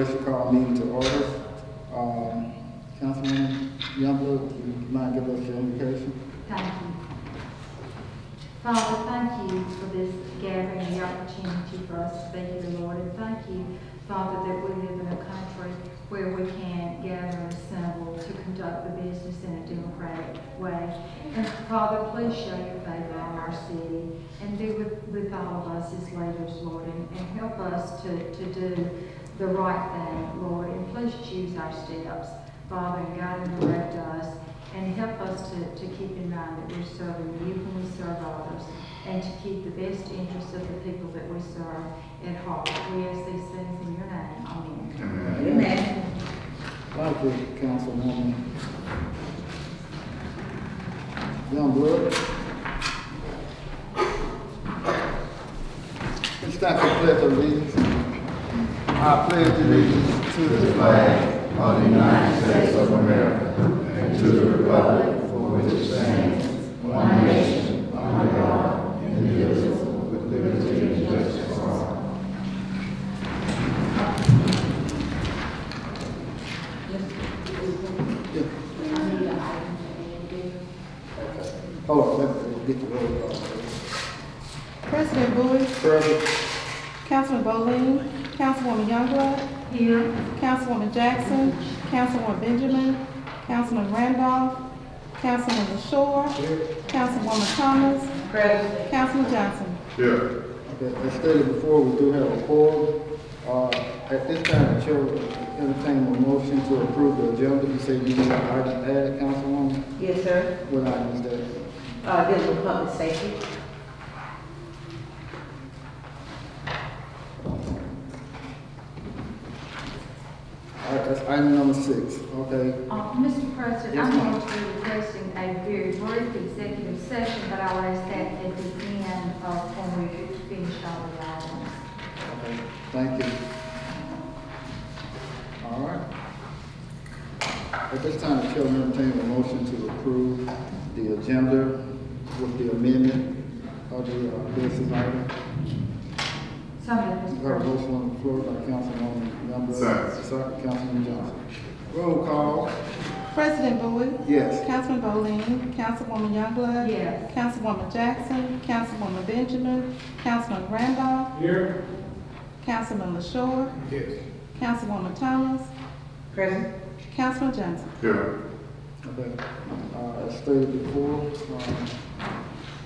special call meeting to order. Councilman Youngblood, would you mind giving us your invocation? Thank you. Father, thank you for this gathering and the opportunity for us to be here, Lord. And thank you, Father, that we live in a country where we can gather and assemble to conduct the business in a democratic way. And Father, please show your favor on our city and be with all of us as leaders, Lord, and help us to do the right thing, Lord. And please choose our steps, Father, and guide and direct us. And help us to keep in mind that we're serving you when we serve others, and to keep the best interests of the people that we serve at heart. We ask these things in your name. Amen. Amen. Amen. Thank you, Councilwoman Youngblood. It's time for pledge of allegiance. I pledge allegiance to the flag of the United States of America and to the republic for which it stands, one nation, under God, indivisible, with liberty and justice for all. Hold on, let's get the roll call. President Bowie. Present. Councilman Boling. Councilwoman Youngblood. Here. Councilwoman Jackson. Councilwoman Benjamin. Councilman Randolph. Councilman LaShore. Here. Councilwoman Thomas. Present. Councilman Johnson. Here. Okay, as stated before, we do have a quorum. At this time, the chair will entertain a motion to approve the agenda. You say you need an item added, Councilwoman? Yes, sir. What item is that? Dealing with public safety. All right, that's item number 6. Okay. Mr. President, Yes, I'm ma'am. going to be requesting a very brief executive session, but I'll ask that at the end of when we finish all the items. Okay, thank you. All right. At this time, the chair will entertain a motion to approve the agenda with the amendment of the business item. So moved, We Mr. got a President. motion on the floor by Councilwoman Youngblood. Second. Councilman Johnson. Roll call. President Bowie. Yes. Councilman Boling. Councilwoman Youngblood. Yes. Councilwoman Jackson. Councilwoman Benjamin. Councilman Randolph. Here. Councilman LaShore. Yes. Councilwoman Thomas. Present. Councilman Johnson. Here. Okay. As stated before,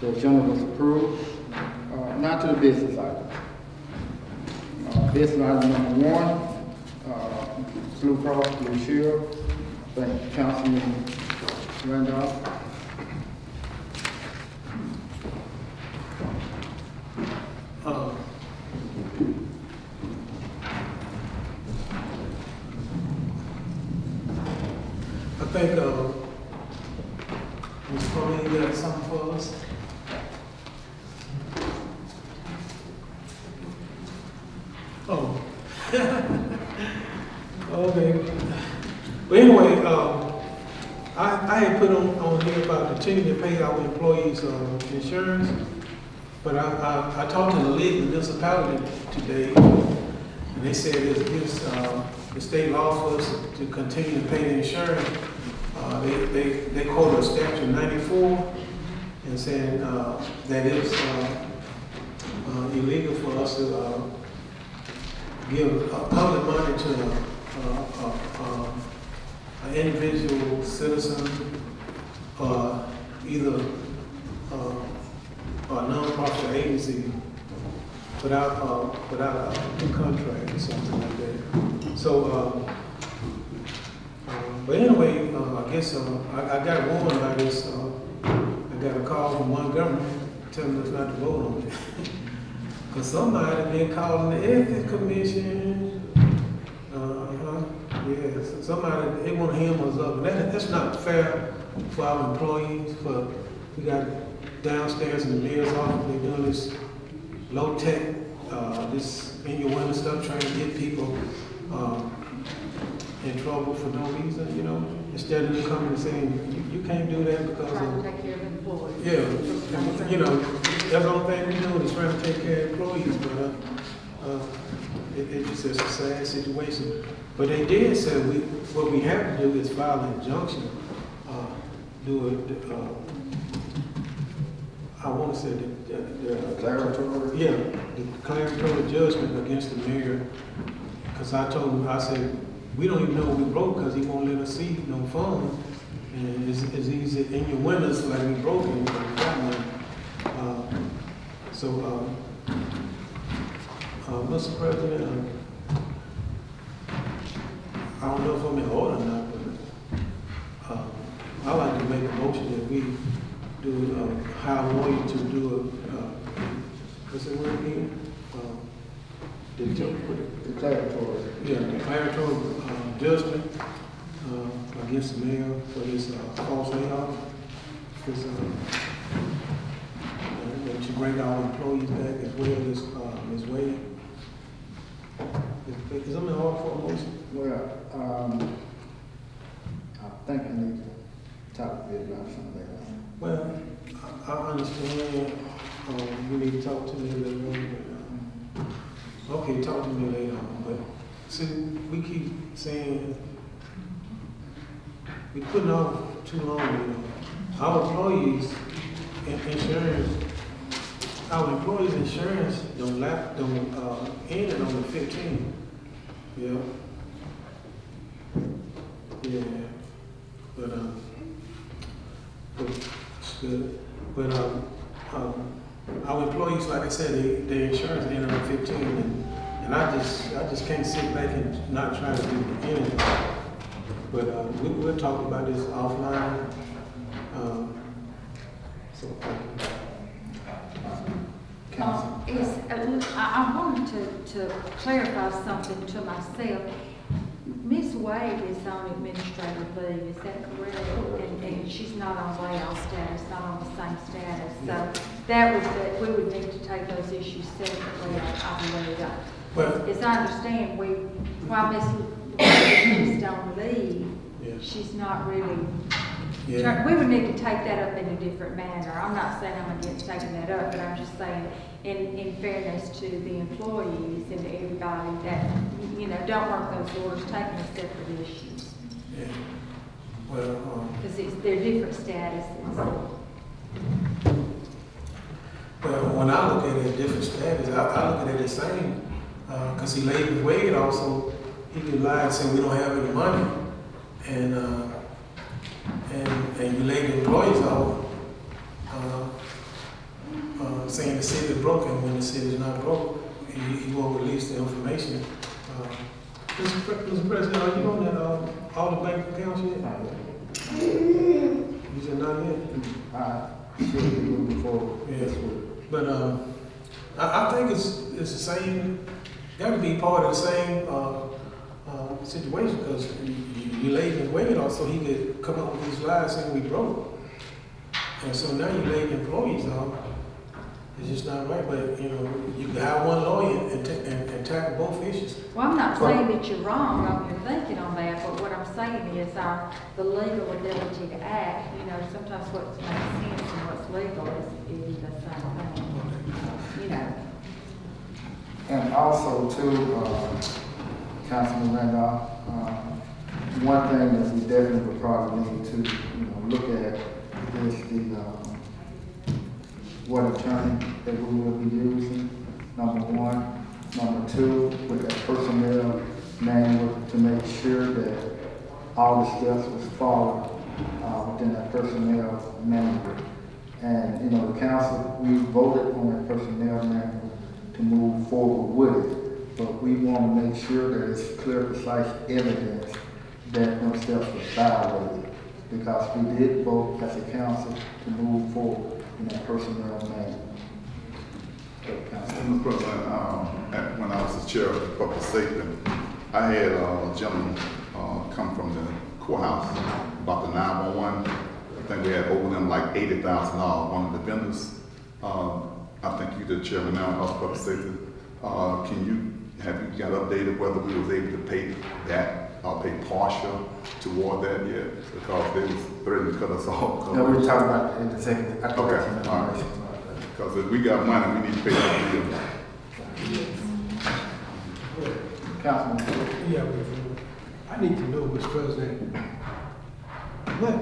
the agenda was approved. Now to the business item. Business item number 1, Blue Cross Blue Shield. Thank you, Councilman Randolph. I think Ms. Pauline got something for us. Oh. Okay. But anyway, I had put on here about continuing to pay our employees insurance, but I talked to the league municipality today, and they said it's the state law for us to continue to pay the insurance. They quoted a statute 94 and saying that it's illegal for us to give public money to an individual citizen or either a non-profit agency without a contract or something like that. So, but anyway, I guess I got warned by this. I got a call from Montgomery telling us not to vote on it. Because somebody been calling the Ethics Commission. Yes, somebody, they want to hem us up. And that's not fair for our employees. We got downstairs in the mayor's office, they're doing this low-tech, this in-your-window stuff, trying to get people in trouble for no reason, you know. Instead of them coming and saying, you can't do that because Trying of... to take care of employees. Yeah, you know, that's the only thing we do is trying to take care of employees, but It's just a sad situation. But they did say what we have to do is file an injunction, I want to say the Declaratory? yeah, the declaratory judgment against the mayor. Because I told him, I said, we don't even know we broke because he won't let us see no funds. And it's easy in your windows like we broke and we got money. Mr. President, I don't know if I'm in order or not, but I'd like to make a motion that we do hire a lawyer to do what's the word again? Declaratory. Yeah, declaratory judgment against the mayor for this false layoff. This, to bring our employees back as well as Ms. Wade. Is I'm in order for a motion? Well, I think I need to talk a bit about some of that. Well, I understand. You need to talk to me later on. Okay, talk to me later on. But see, we keep saying we putting off too long. You know, our employees' insurance don't end on the 15th. Yeah. Yeah. But it's good. But our employees, like I said, their insurance ended on 15, and I just can't sit back and not try to do anything. But we'll talk about this offline. So I wanted to clarify something to myself. Miss Wade is on administrative leave, is that correct? And she's not on layoff status, not on the same status. So that was we would need to take those issues separately, I believe. Well, as I understand, while Miss Wade is on leave, she's not really. yeah. We would need to take that up in a different manner. I'm not saying I'm against taking that up, but I'm just saying in fairness to the employees and to everybody that, don't work those orders, taking the separate issues. Yeah. Well, Because they're different statuses. well, when I look at it, different status, I look at it the same. Because he laid his weight also, he could lie and say we don't have any money. And you lay the employees off, saying the city is broken when the city is not broke. He won't release the information. Mr. President, are you on that all the bank accounts yet? You said not yet? I should be moving forward. Yes. But I think it's the same. Got to be part of the same situation because you laid him weight off so he could come up with his lies saying we broke. And so now you laid employees off. It's just not right. But you can hire one lawyer and tackle both issues. Well, I'm not saying that you're wrong on your thinking on that, but what I'm saying is the legal ability to act. Sometimes what makes sense and what's legal is the same thing. And also too, Councilman Randolph, one thing that we definitely would probably need to look at is what attorney that we will be using, number one. Number two, with that personnel manual to make sure that all the steps was followed within that personnel manual. And the council, we voted on that personnel manual to move forward with it. But we want to make sure that it's clear, precise evidence that those steps were violated. Because we did vote as a council to move forward in that personnel manual. Mr. President, when I was the chair of public safety, I had a gentleman come from the courthouse about the 911. I think we had over them like $80,000. One of the vendors, I think you the chairman now of public safety. Have you got updated whether we was able to pay that or pay partial toward that yet? Because they was threatening to cut us off. No, we're talking about it in a second. Okay, all right. Because if we got money, we need to pay that bill. Councilman Stewart. Yeah, I need to know, Mr. President, what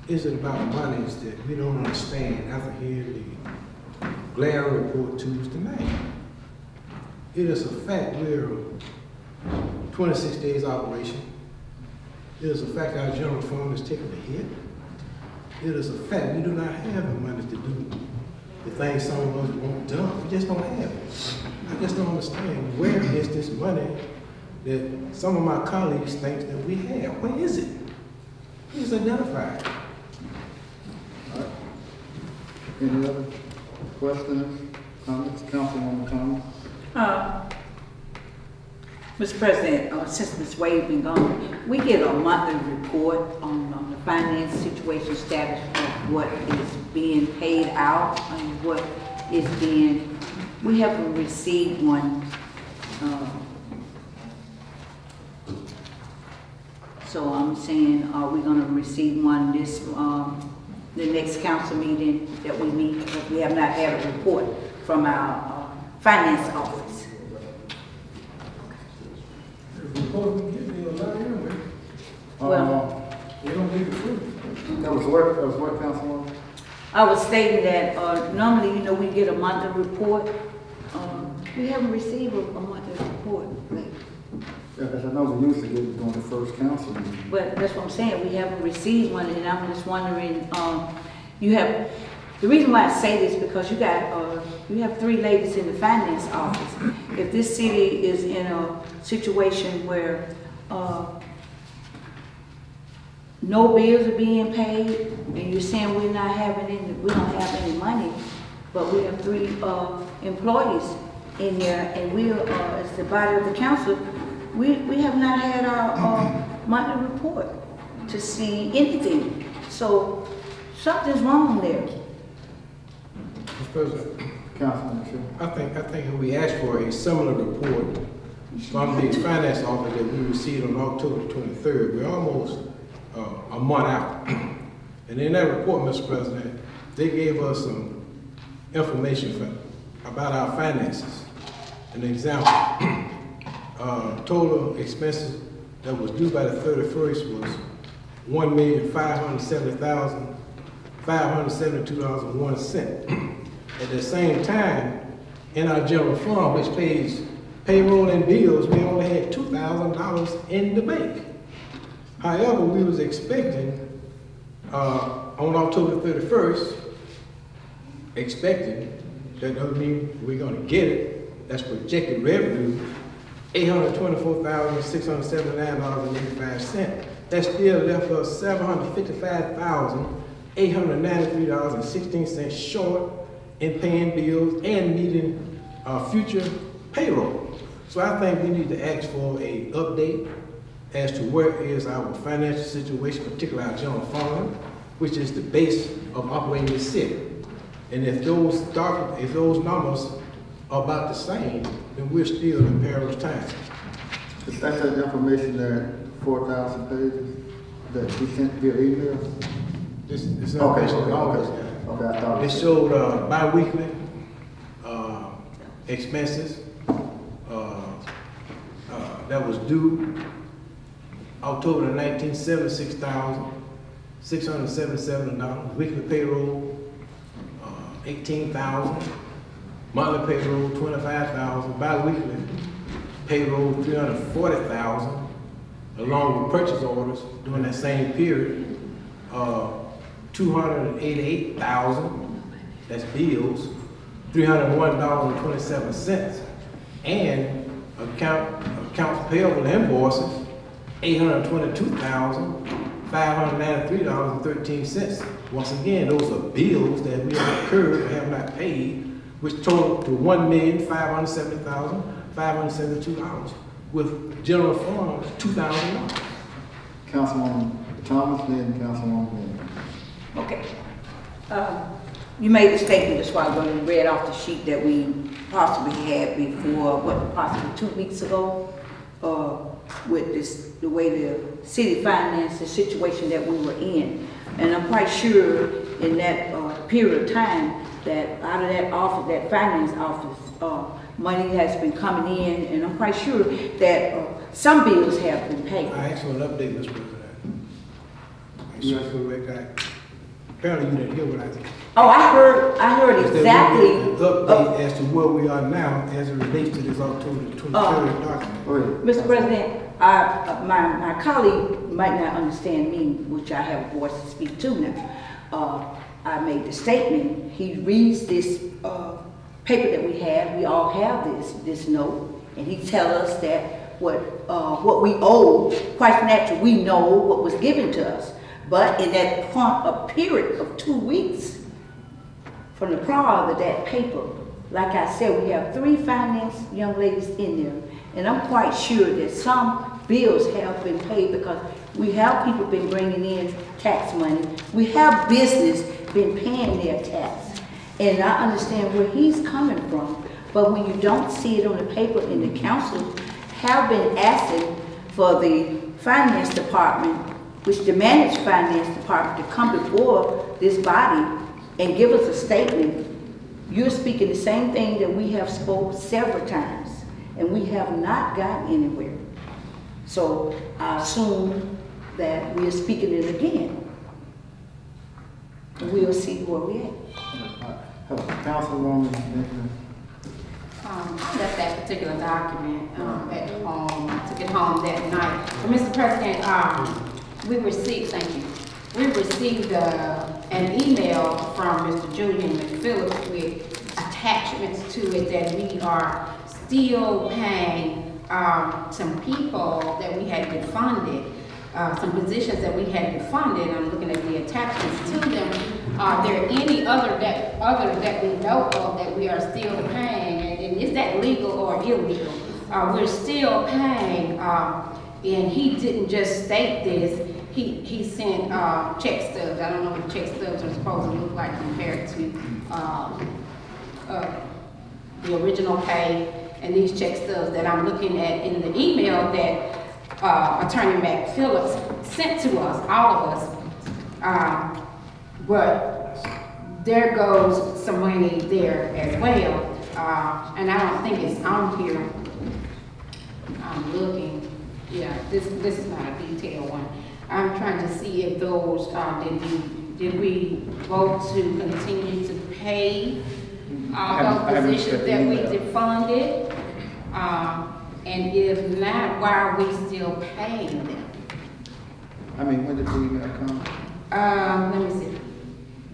is it about monies that we don't understand after hearing the glaring report Tuesday night? It is a fact we're 26 days operation. It is a fact our general fund is taking a hit. It is a fact we do not have the money to do the things some of us want done. We just don't have it. I just don't understand where is this money that some of my colleagues think that we have. Where is it? Please identify it. All right. Any other questions, comments? Councilwoman Thomas? Mr. President, since Ms. Wade been gone, we get a monthly report on the finance situation status of what is being paid out and what is being, we haven't received one. So I'm saying, are we gonna receive one this, the next council meeting that we meet? Because we have not had a report from our finance office. Well, We don't need the proof. That was what, Councilwoman? I was stating that normally, you know, we get a monthly report. We haven't received a monthly report. Yeah, because I know we used to get it during the first council meeting. But that's what I'm saying, we haven't received one, and I'm just wondering, you have, the reason why I say this, because you got, you have 3 ladies in the finance office. If this city is in a situation where no bills are being paid, and you're saying we don't have any money, but we have 3 employees in there, and we are, as the body of the council, we have not had our monthly report to see anything. So something's wrong there. Mr. President, Councilman Chu. I think we asked for a similar report from the finance office that we received on October 23rd. We're almost a month out. And in that report, Mr. President, they gave us some information about our finances. An example, total expenses that was due by the 31st was $1,570,572.01. At the same time, in our general fund, which pays payroll and bills, we only had $2,000 in the bank. However, we was expecting, on October 31st, that doesn't mean we're gonna get it. That's projected revenue, $824,679.85. That still left us $755,893.16 short in paying bills and meeting future payroll. So I think we need to ask for an update as to where is our financial situation, particularly our general fund, which is the base of operating the city. And if those numbers are about the same, then we're still in perilous times. Is that the information that 4,000 pages that we sent via email? This Okay, information always got. Okay, I thought. It showed bi-weekly expenses that was due October the 19th, $76,677. Weekly payroll, $18,000. Monthly payroll, $25,000. Bi-weekly payroll, $340,000. Along with purchase orders during that same period, $288,000. That's bills. $301.27. And accounts payable invoices, $822,593.13. Once again, those are bills that we have incurred or have not paid, which total to $1,570,572, with general funds $2,000. Councilwoman Thomas, then Councilwoman Lynn. Okay. You made a statement, that's why I'm going to read off the sheet that we possibly had before, possibly 2 weeks ago, with the way the city financed the situation that we were in. And I'm quite sure in that period of time that out of that office, that finance office, money has been coming in, and I'm quite sure that some bills have been paid. I asked for an update, Mr. President. I asked for a record. Apparently you didn't hear what I said. Oh, I heard exactly. An update as to where we are now as it relates to this October 23rd document. Go ahead. Mr. President, my colleague might not understand me, which I have a voice to speak to now. I made the statement. He reads this paper that we have. We all have this note, and he tells us that what we owe, quite naturally, we know what was given to us. But in that a period of 2 weeks from the prior of that paper, like I said, we have 3 finance young ladies in there. And I'm quite sure that some bills have been paid because we have people been bringing in tax money. We have business been paying their tax. And I understand where he's coming from. But when you don't see it on the paper, and the council have been asking for the finance department, which the managed finance department, to come before this body and give us a statement, you're speaking the same thing that we have spoke several times, and we have not gotten anywhere. So I assume that we are speaking it again. And we'll see where we're at. Councilwoman, I left that particular document at home. I took it home that night. But Mr. President, we received, thank you. We received an email from Mr. Julian McPhillips with attachments to it that we are still paying some people that we had defunded, some positions that we had defunded. I'm looking at the attachments to them. Are there any other that we know of that we are still paying? And is that legal or illegal? We're still paying, and he didn't just state this. He sent check stubs. I don't know what check stubs are supposed to look like compared to the original pay and these check stubs that I'm looking at in the email that Attorney McPhillips sent to us, all of us. But there goes some money there as well. And I don't think it's on here. I'm looking. Yeah, this is not a detailed one. I'm trying to see if those, did we vote to continue to pay those positions that we defunded? And if not, why are we still paying them? I mean, when did the email come? Let me see.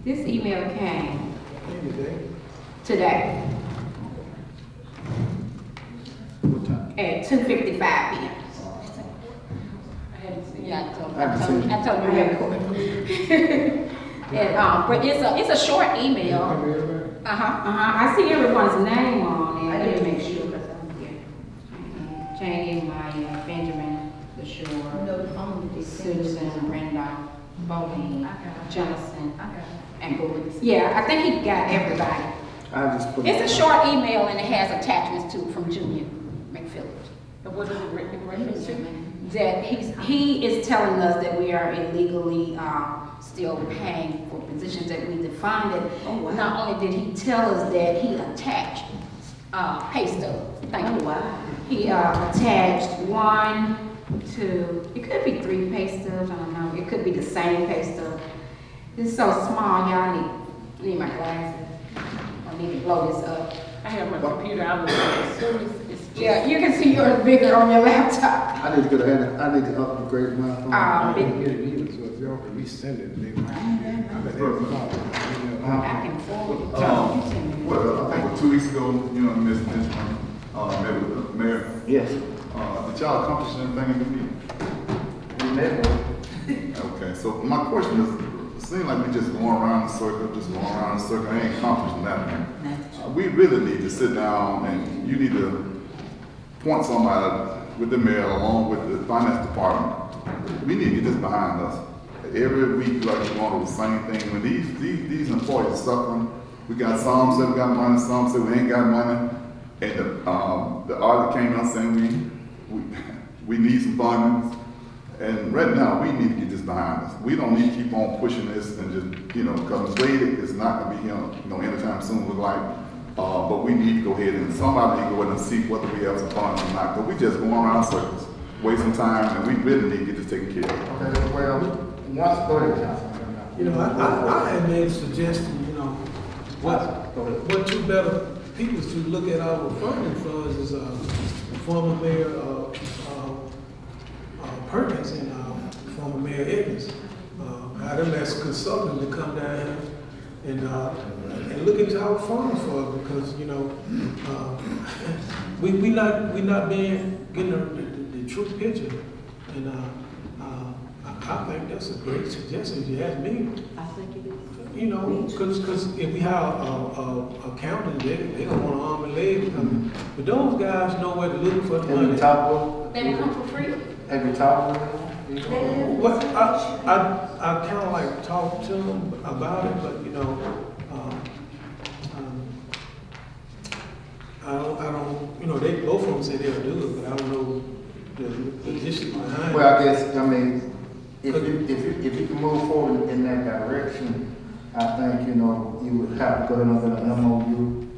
This email came today What time? at 2:55 p.m. Yeah, I told you we had court. And, but it's a short email. I see everyone's name on it. I Let didn't me make make sure sure. because I'm here. Janie, Maya, Benjamin, LaShore, Susan, Randolph, Bowling, Johnson, and Boyd. Yeah, I think he got everybody. I just put It's a short email and it has attachments to from Julian McPhillips. But what is it written reference to? That he is telling us that we are illegally still paying for positions that we defunded. Oh, wow. Not only did he tell us that, he attached pay stubs. Thank you. Oh, wow. He attached 1, 2, it could be 3 pay stubs, I don't know. It could be the same pay stub. It's so small, y'all need my glasses. I need to blow this up. I have my computer, I was as soon as it's just. Yeah, you can see yours bigger on your laptop. I need to go ahead. I need to upgrade my phone. I didn't get it either, so if y'all can resend it, they might. I bet I can forward it. Well, I think 2 weeks ago, you know, Ms. Benjamin met with the mayor. Yes. Did y'all accomplish anything in the meeting? We met. Okay, so my question is, it seems like we just going around in circles, I ain't accomplishing nothing. We really need to sit down and you need to point somebody with the mayor along with the finance department. We need to get this behind us. Every week, like we're going over the same thing. When these employees are suffering, we got some say we got money, some say we ain't got money. And the audit came out saying we need some funding. And right now, we need to get this behind us. We don't need to keep on pushing this and just, you know, because it's waited, it's not going to be here, you know, anytime soon. Look like But we need to go ahead and somebody need to go ahead and see whether we have some funds or not. Because we just going around in circles, wasting time, and we really need to get this taken care of. Okay, well, once, go ahead, Councilman. You know, I had made a suggestion, you know, what two better people to look at our funding funds is former Mayor Perkins and former Mayor Evans. I them as consultants to come down here and look into our funds for it, because you know we not being getting the true picture, and I think that's a great suggestion. If you ask me, I think it is. you know, because if we have accountants, they don't want an arm and leg coming, but those guys know where to look for the money. Every top They come for free? every top Well, I kind of like talk to them about it, but you know, I don't, you know, they both of them say they'll do it, but I don't know the issue behind it. Well, I guess, I mean, if you can move forward in that direction, I think, you know, you would have to go into the MOU,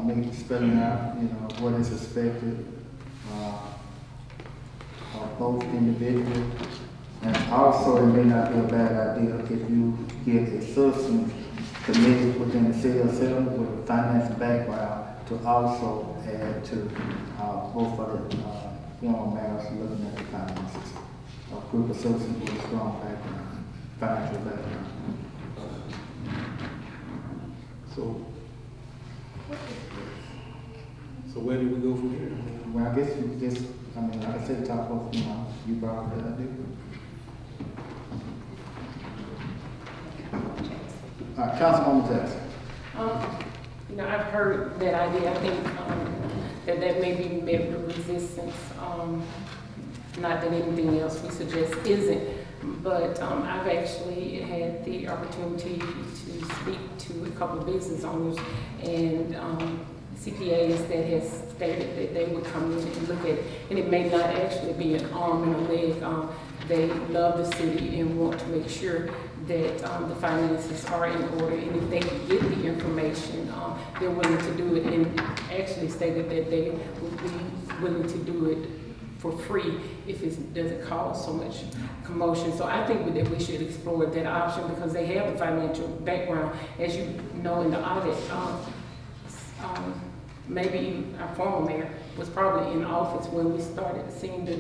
make it spelling out, you know, what is expected, of both individuals. And also, it may not be a bad idea if you get a citizen committee within the city of Selma with a finance background to also add to both of the former mayors looking at the finances. A group of citizens with a strong background, financial background. So where do we go from here? Well, I guess you just, I mean, like I said, top of, you know, you brought up that idea. All right, Councilwoman Jackson. You know, I've heard that idea. I think that may be met with resistance. Not that anything else we suggest isn't, but I've actually had the opportunity to speak to a couple of business owners and CPAs that has stated that they would come in and look at it, and it may not actually be an arm and a leg. They love the city and want to make sure that the finances are in order, and if they can get the information, they're willing to do it, and actually stated that they would be willing to do it for free if it doesn't cause so much commotion. So I think that we should explore that option because they have the financial background. As you know, in the audit, maybe our former mayor was probably in office when we started seeing the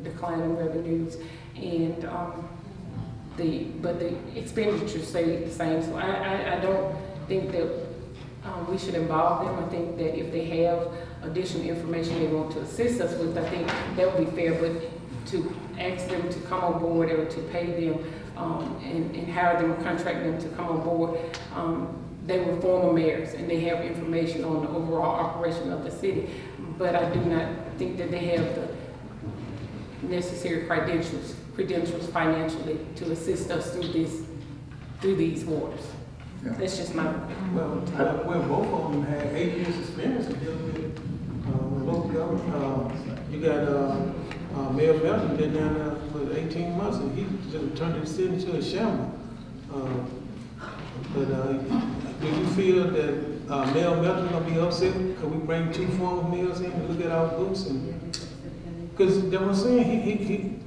decline in revenues, and but the expenditures stayed the same. So I don't think that we should involve them. I think that if they have additional information they want to assist us with, I think that would be fair. But to ask them to come on board or to pay them and hire them or contract them to come on board, they were former mayors and they have information on the overall operation of the city. But I do not think that they have the necessary credentials financially to assist us through these waters. Yeah. That's just my. Well, both of them had 8 years experience in dealing with local government. You got Mayor Belton been down there for 18 months, and he just turned the city into a shambles. But do you feel that Mayor Belton gonna be upset because we bring 2 former mayors in to look at our books? And because what I'm saying,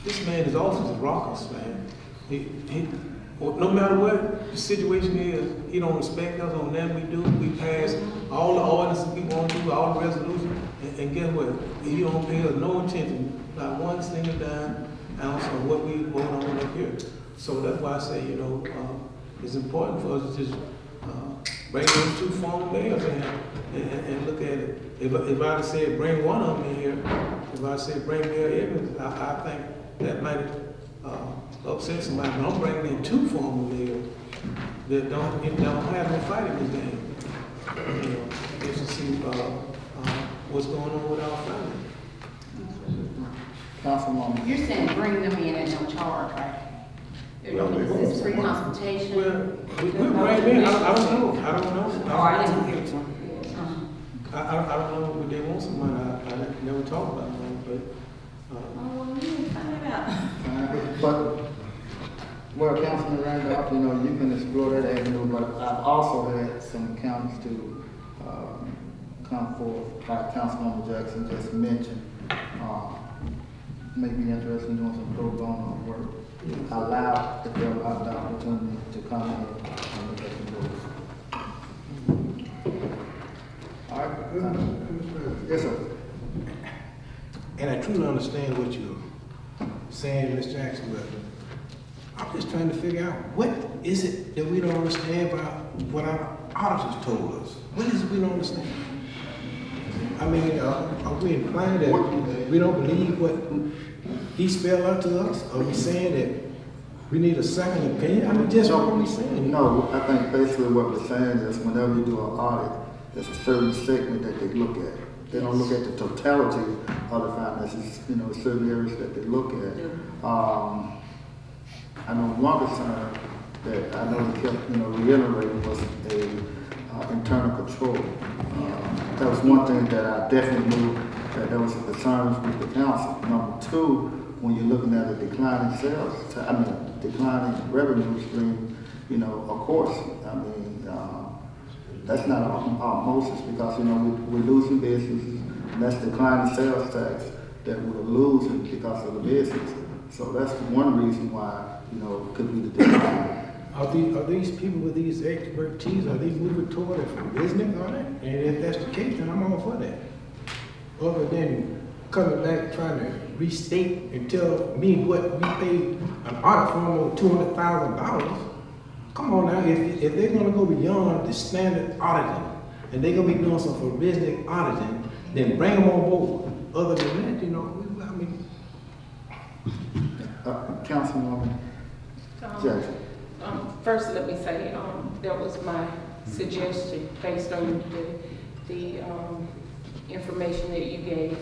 this man, his office is raucous, man. No matter what the situation is, he don't respect us on that we do. We pass all the ordinances we want to do, all the resolutions, and guess what? He don't pay us no attention, not one single dime ounce of what we vote on up here. So that's why I say, you know, it's important for us to just bring those 2 former mayors in and look at it. If I said bring one of them in here, if I said bring Mayor Evans, I think that might upset somebody. But I'm bringing in 2 former mayors that don't have no fight in this game. You know, just to see what's going on with our family. Councilwoman. You're saying bring them in at no charge, right? It's free consultation? Well, we bring in, I don't know. Oh, I didn't hear you. I don't know if they want some money. I never talked about money, but Oh, you didn't find out. But Well, Councilman Randolph, you know, you can explore that avenue, but I've also had some counties to come forth, like Councilwoman Jackson just mentioned. May be interested in doing some pro bono work. Allow, if they're allowed the opportunity to come in and look at the books. All right. Yes, sir. And I truly understand what you're saying, Ms. Jackson, but I'm just trying to figure out what is it that we don't understand about what our auditors told us? What is it we don't understand? I mean, are we implying that we don't believe what he spelled out to us? Are we saying that we need a second opinion? I mean, just what are we saying? No, I think basically what we're saying is whenever you do an audit, there's a certain segment that they look at. They don't look at the totality of the finances, you know, certain areas that they look at. I know one concern that I know they kept, you know, reiterating was a internal control. That was one thing that I definitely knew that there was some concerns with the council. Number two, when you're looking at a declining sales, declining revenue stream, you know, of course, I mean, that's not osmosis because, you know, we're losing business, and that's declining sales tax that we're losing because of the business. So that's one reason why, you know, it could be the decline. Are these people with these expertise, are they moving toward a business on it? And if that's the case, then I'm all for that. Other than coming back trying to restate and tell me what we paid an audit firm over $200,000. Come on now, if they're gonna go beyond the standard auditing and they're gonna be doing some forensic auditing, then bring them on board. Other than that, you know, I mean. Councilwoman Jackson. First, let me say that was my suggestion based on the information that you gave,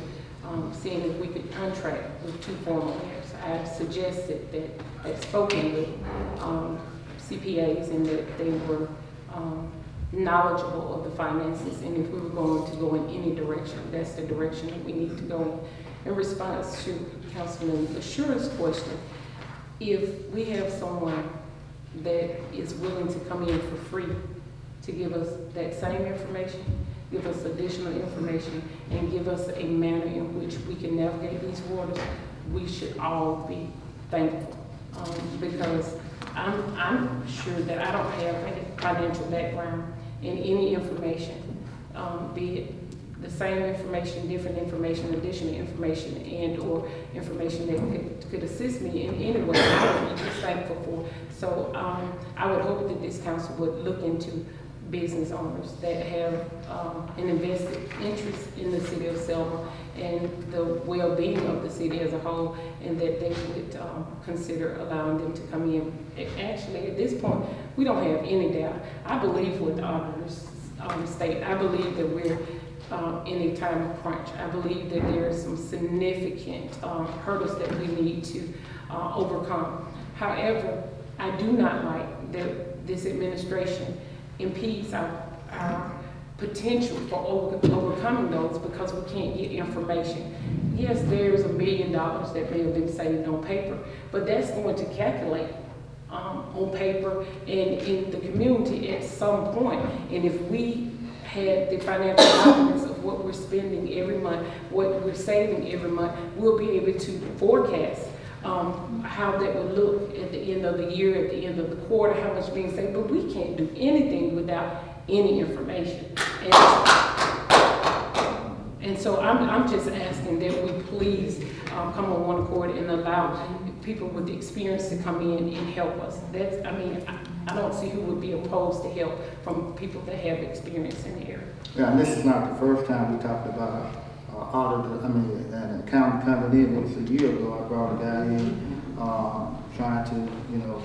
seeing if we could contract with two formal layers. I suggested that I'd spoken with CPAs and that they were knowledgeable of the finances, and if we were going to go in any direction, that's the direction that we need to go in. In response to Councilman LaSure's question, if we have someone that is willing to come in for free to give us that same information, give us additional information, and give us a manner in which we can navigate these waters, we should all be thankful. Because I'm sure that I don't have a financial background in any information, be it the same information, different information, additional information, and or information that could assist me in any way. I would be just thankful for. So I would hope that this council would look into business owners that have an invested interest in the city of Selma and the well-being of the city as a whole, and that they would consider allowing them to come in. Actually, at this point, we don't have any doubt. I believe what the auditors state. I believe that we're in a time of crunch. I believe that there are some significant hurdles that we need to overcome. However, I do not like that this administration impedes our potential for overcoming those because we can't get information. Yes, there's $1 million that may have been saved on paper, but that's going to calculate on paper and in the community at some point. And if we had the financial documents of what we're spending every month, what we're saving every month, we'll be able to forecast how that would look at the end of the year, at the end of the quarter, how much being saved. But we can't do anything without any information. And so I'm just asking that we please come on one accord and allow people with the experience to come in and help us. That's, I mean, I don't see who would be opposed to help from people that have experience in the area. Yeah, and this is not the first time we talked about an accountant coming in. It was a year ago. I brought a guy in trying to, you know,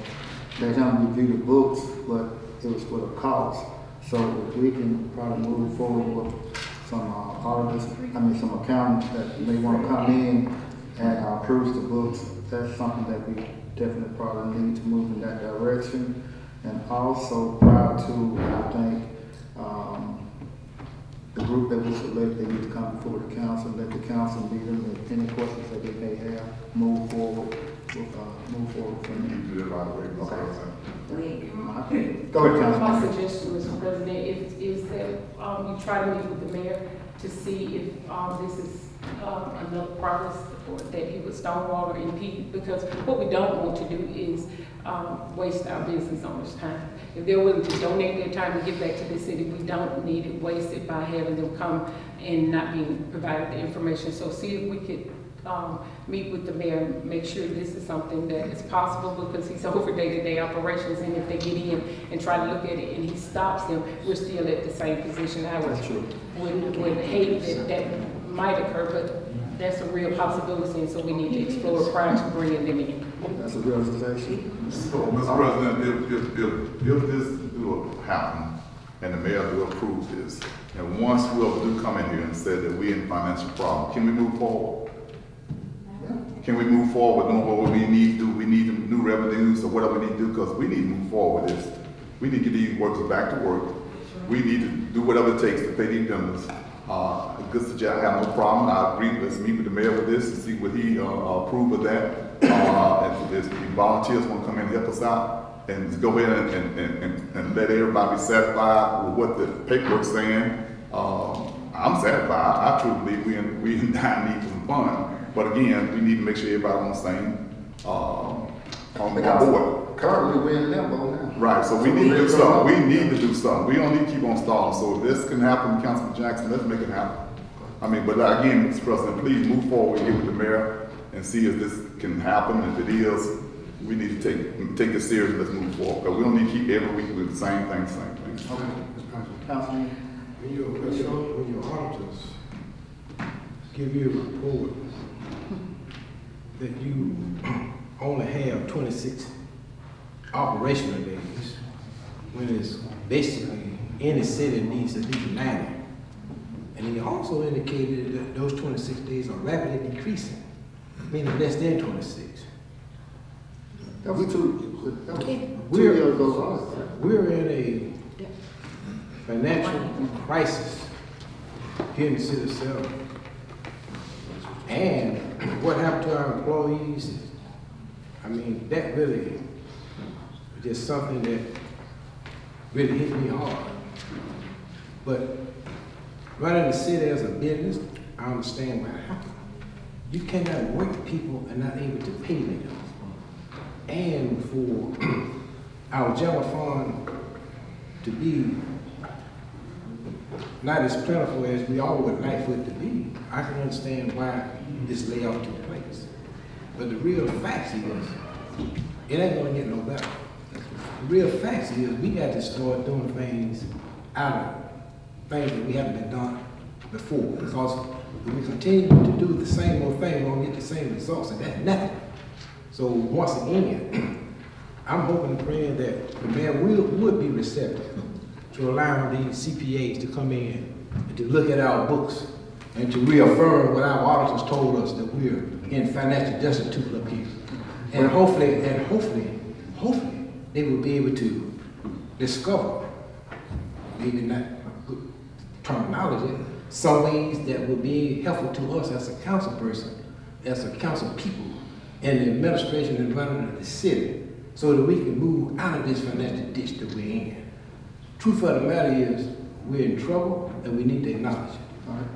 let him review the books, but it was with a cost. So if we can probably move forward with some some accountants that may want to come in and approve the books, that's something that we definitely probably need to move in that direction. And also prior to, I think, the group that we select, they need to come before the council, let the council lead them with any questions that they may have, move forward with move forward We from need to do that right away, Mr. President. there. Go ahead, My Councilman. suggestion, Mr. President, is that you try to meet with the mayor to see if this is another progress or that he would stonewall or impede, because what we don't want to do is waste our business owners' time. If they're willing to donate their time and give back to the city, we don't need it wasted by having them come and not being provided the information. So see if we could meet with the mayor and make sure this is something that is possible, because he's over day-to-day operations, and if they get in and try to look at it and he stops them, we're still at the same position. I would hate that that might occur, but that's a real possibility, and so we need to explore prior to bringing them in. That's a realization. So, Mr. President, if this do happen and the mayor do approve this, and once we'll do come in here and say that we're in financial problem, can we move forward? Can we move forward doing what we need to do? We need new revenues or whatever we need to do, because we need to move forward with this. We need to get these workers back to work. We need to do whatever it takes to pay these vendors. Good suggestion, I have no problem. I agree. Let's meet with the mayor with this and see what he approve of that. If the volunteers want to come in and help us out, and just go ahead and let everybody be satisfied with what the paperwork's saying. I'm satisfied. I truly believe we in dire need for some fun. But again, we need to make sure everybody on the same on board. Currently, we're in limbo now. Right, so we need to do something. We need to do something. We don't need to keep on stalling. So if this can happen, Councilman Jackson, let's make it happen. I mean, but again, Mr. President, please move forward, get with the mayor, and see if this can happen. If it is, we need to take it serious and let's move forward. Because we don't need to keep every week with the same thing. Okay, Mr. President. Councilman. When your auditors give you a report that you only have 26 operational days, when it's basically any city needs at least 90. And he also indicated that those 26 days are rapidly decreasing, meaning less than 26. That was 2 years ago. We're in a financial crisis here in the city of Selma. And what happened to our employees, I mean, that really was just something that really hit me hard. But running the city as a business, I understand what happened. You cannot work people and not able to pay them. And for our general fund to be not as plentiful as we all would like for it to be, I can understand why this layoff took place. But the real facts is, it ain't gonna get no better. The real facts is, we got to start doing things out of things that we haven't been done before. Because if we continue to do the same old thing, we're gonna get the same results, and that's nothing. So once again, I'm hoping and praying that the mayor would be receptive to allowing these CPAs to come in and to look at our books and to reaffirm what our auditors told us, that we're in financial destitute up here. And hopefully, they will be able to discover, maybe not good terminology, some ways that will be helpful to us as a council person, as a council people, and the administration and running of the city, so that we can move out of this financial ditch that we're in. Truth of the matter is, we're in trouble and we need to acknowledge it. All right.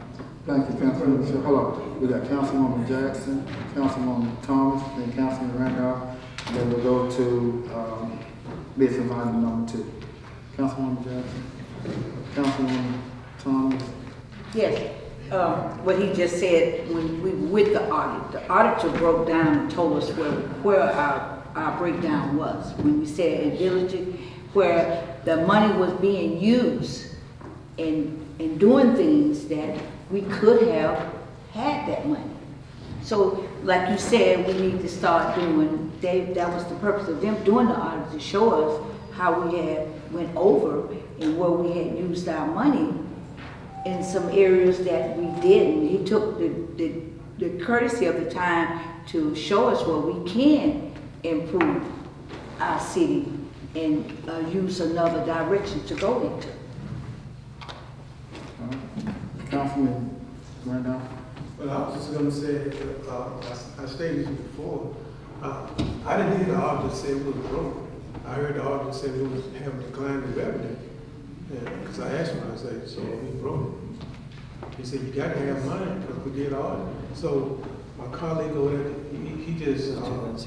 Thank you, Councilman. So, hold on. We got Councilwoman Jackson, Councilwoman Thomas, then Councilman Randolph, and then we'll go to business item number 2. Councilwoman Jackson, Councilwoman Thomas. Yes, what he just said, when we with the auditor broke down and told us where our breakdown was. When we said in diligent, where the money was being used in doing things that we could have had that money. So, like you said, we need to start doing, that was the purpose of them doing the audit, to show us how we had went over and where we had used our money in some areas that we didn't. He took the courtesy of the time to show us where we can improve our city and use another direction to go into. Councilman Randolph. Well, I was just going to say, I stated it before, I didn't hear the auditor say we was broke. I heard the auditor say we was having decline in revenue. Because I asked him, I said, so we broke. He said, you got to have money because we did audit. So my colleague over there, he just, It was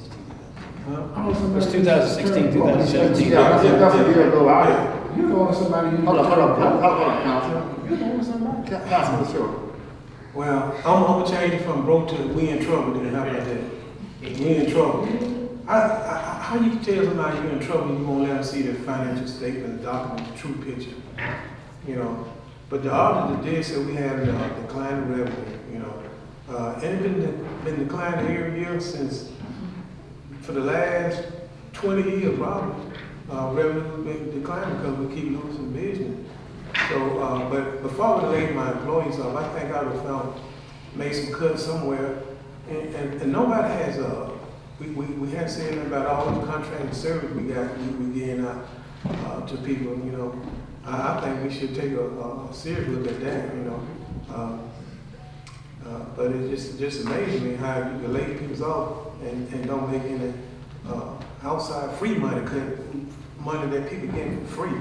2016, 2017. Yeah, that's a year ago. Yeah. You're the only somebody. Hold on, Councilman. You're the only somebody. Councilman, sure. Well, I'm gonna change it from broke to we in trouble then, how about that? We in trouble. How you can tell somebody you're in trouble and you won't let them see the financial statement, the document, the true picture? You know, but the auditor did say we had a decline in revenue, you know. And it's been declining every year since, for the last 20 years probably. Revenue been declining because we keep losing business. So, but before I laid my employees off, I think I would have made some cuts somewhere. And nobody has, we hadn't said anything about all the contract service we getting out to people, you know. I think we should take a serious look at that, you know. But it just amazes me how you can lay people off and don't make any outside free money, money that people get for free.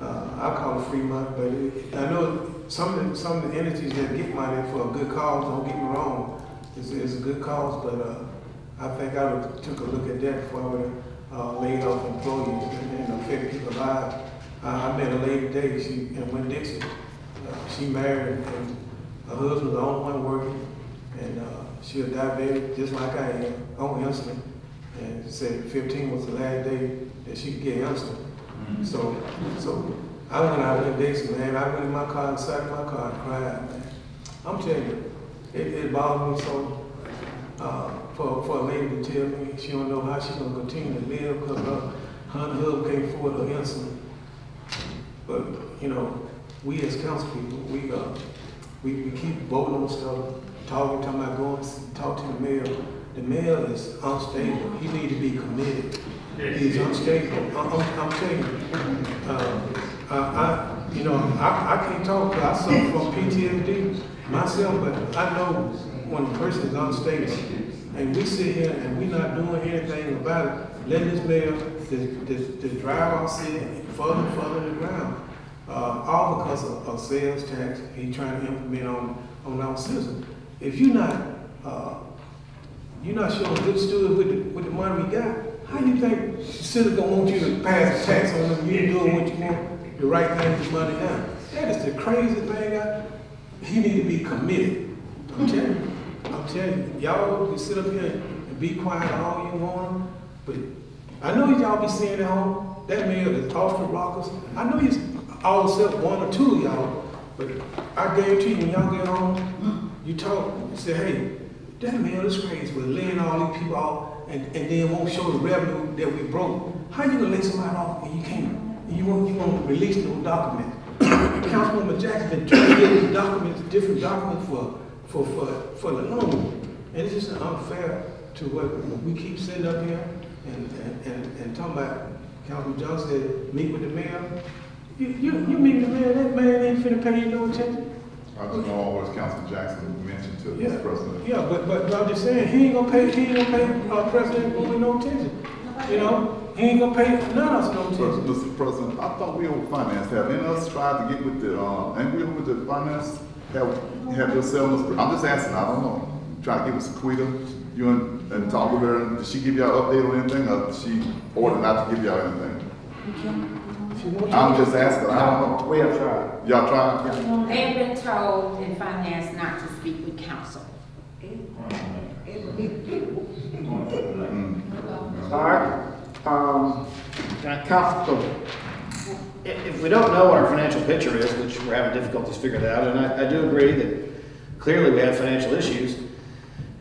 I call it free money, but I know some of the entities that get money for a good cause, don't get me wrong, it's a good cause, but I think I would took a look at that before I would have laid off employees and affect people's lives. I met a lady today, she in Winn Dixie. She married and her husband's the only one working, and she was diabetic just like I am, on insulin. And she said 15 was the last day that she could get insulin. So I went out in Dixie, man. I went in my car and sat in my car and cried, man. I'm telling you, it bothered me so for a lady to tell me she don't know how she's gonna continue to live because her husband can't afford her insulin. But you know, we as council people, we keep voting on stuff, talking about going to talk to the mayor. The mayor is unstable. He need to be committed. He's unstable. I'm telling you, I can't talk because I suffer from PTSD myself, but I know when a person is unstable, and we sit here and we're not doing anything about it, letting this mayor just drive our city further and further to the ground. All because of sales tax he's trying to implement on our citizens. If you're not showing good steward with the money we got, how do you think the citizens gonna want you to pass a tax on them? You doing what you want, the right thing with the money now. That is the crazy thing. He need to be committed. I'm telling you, y'all can sit up here and be quiet all you want, but I know y'all be saying at home, that man is off the rockers. I know he's all except one or two of y'all, but I guarantee you when y'all get home, you talk, you say, hey, that man is crazy for laying all these people off and then won't show the revenue that we broke. How you gonna lay somebody off and you can't, you won't release no documents? Councilwoman Jackson been trying to get these documents, different documents for the loan. And it's just unfair to what we keep sitting up here and talking about. Councilman Johnson said, meet with the mayor. You meet with the mayor, that man ain't finna pay you no attention. I just know always Councilman Jackson mentioned to the president. Yeah, but I'm just saying, he ain't gonna pay President Bowie no attention. You know, he ain't gonna pay none of us no attention. Mr. President, I thought we over finance. Have any of us tried to get with the, ain't we with the finance? Have yourselves, I'm just asking, I don't know. Try to get with Sequita, you and talk with her. Did she give y'all an update on anything, or did she order not to give y'all anything? I'm just asking, I don't know. We have tried. Y'all tried? They've been told in finance not to speak with council. All right. Council, if we don't know what our financial picture is, which we're having difficulties figuring it out, and I do agree that clearly we have financial issues,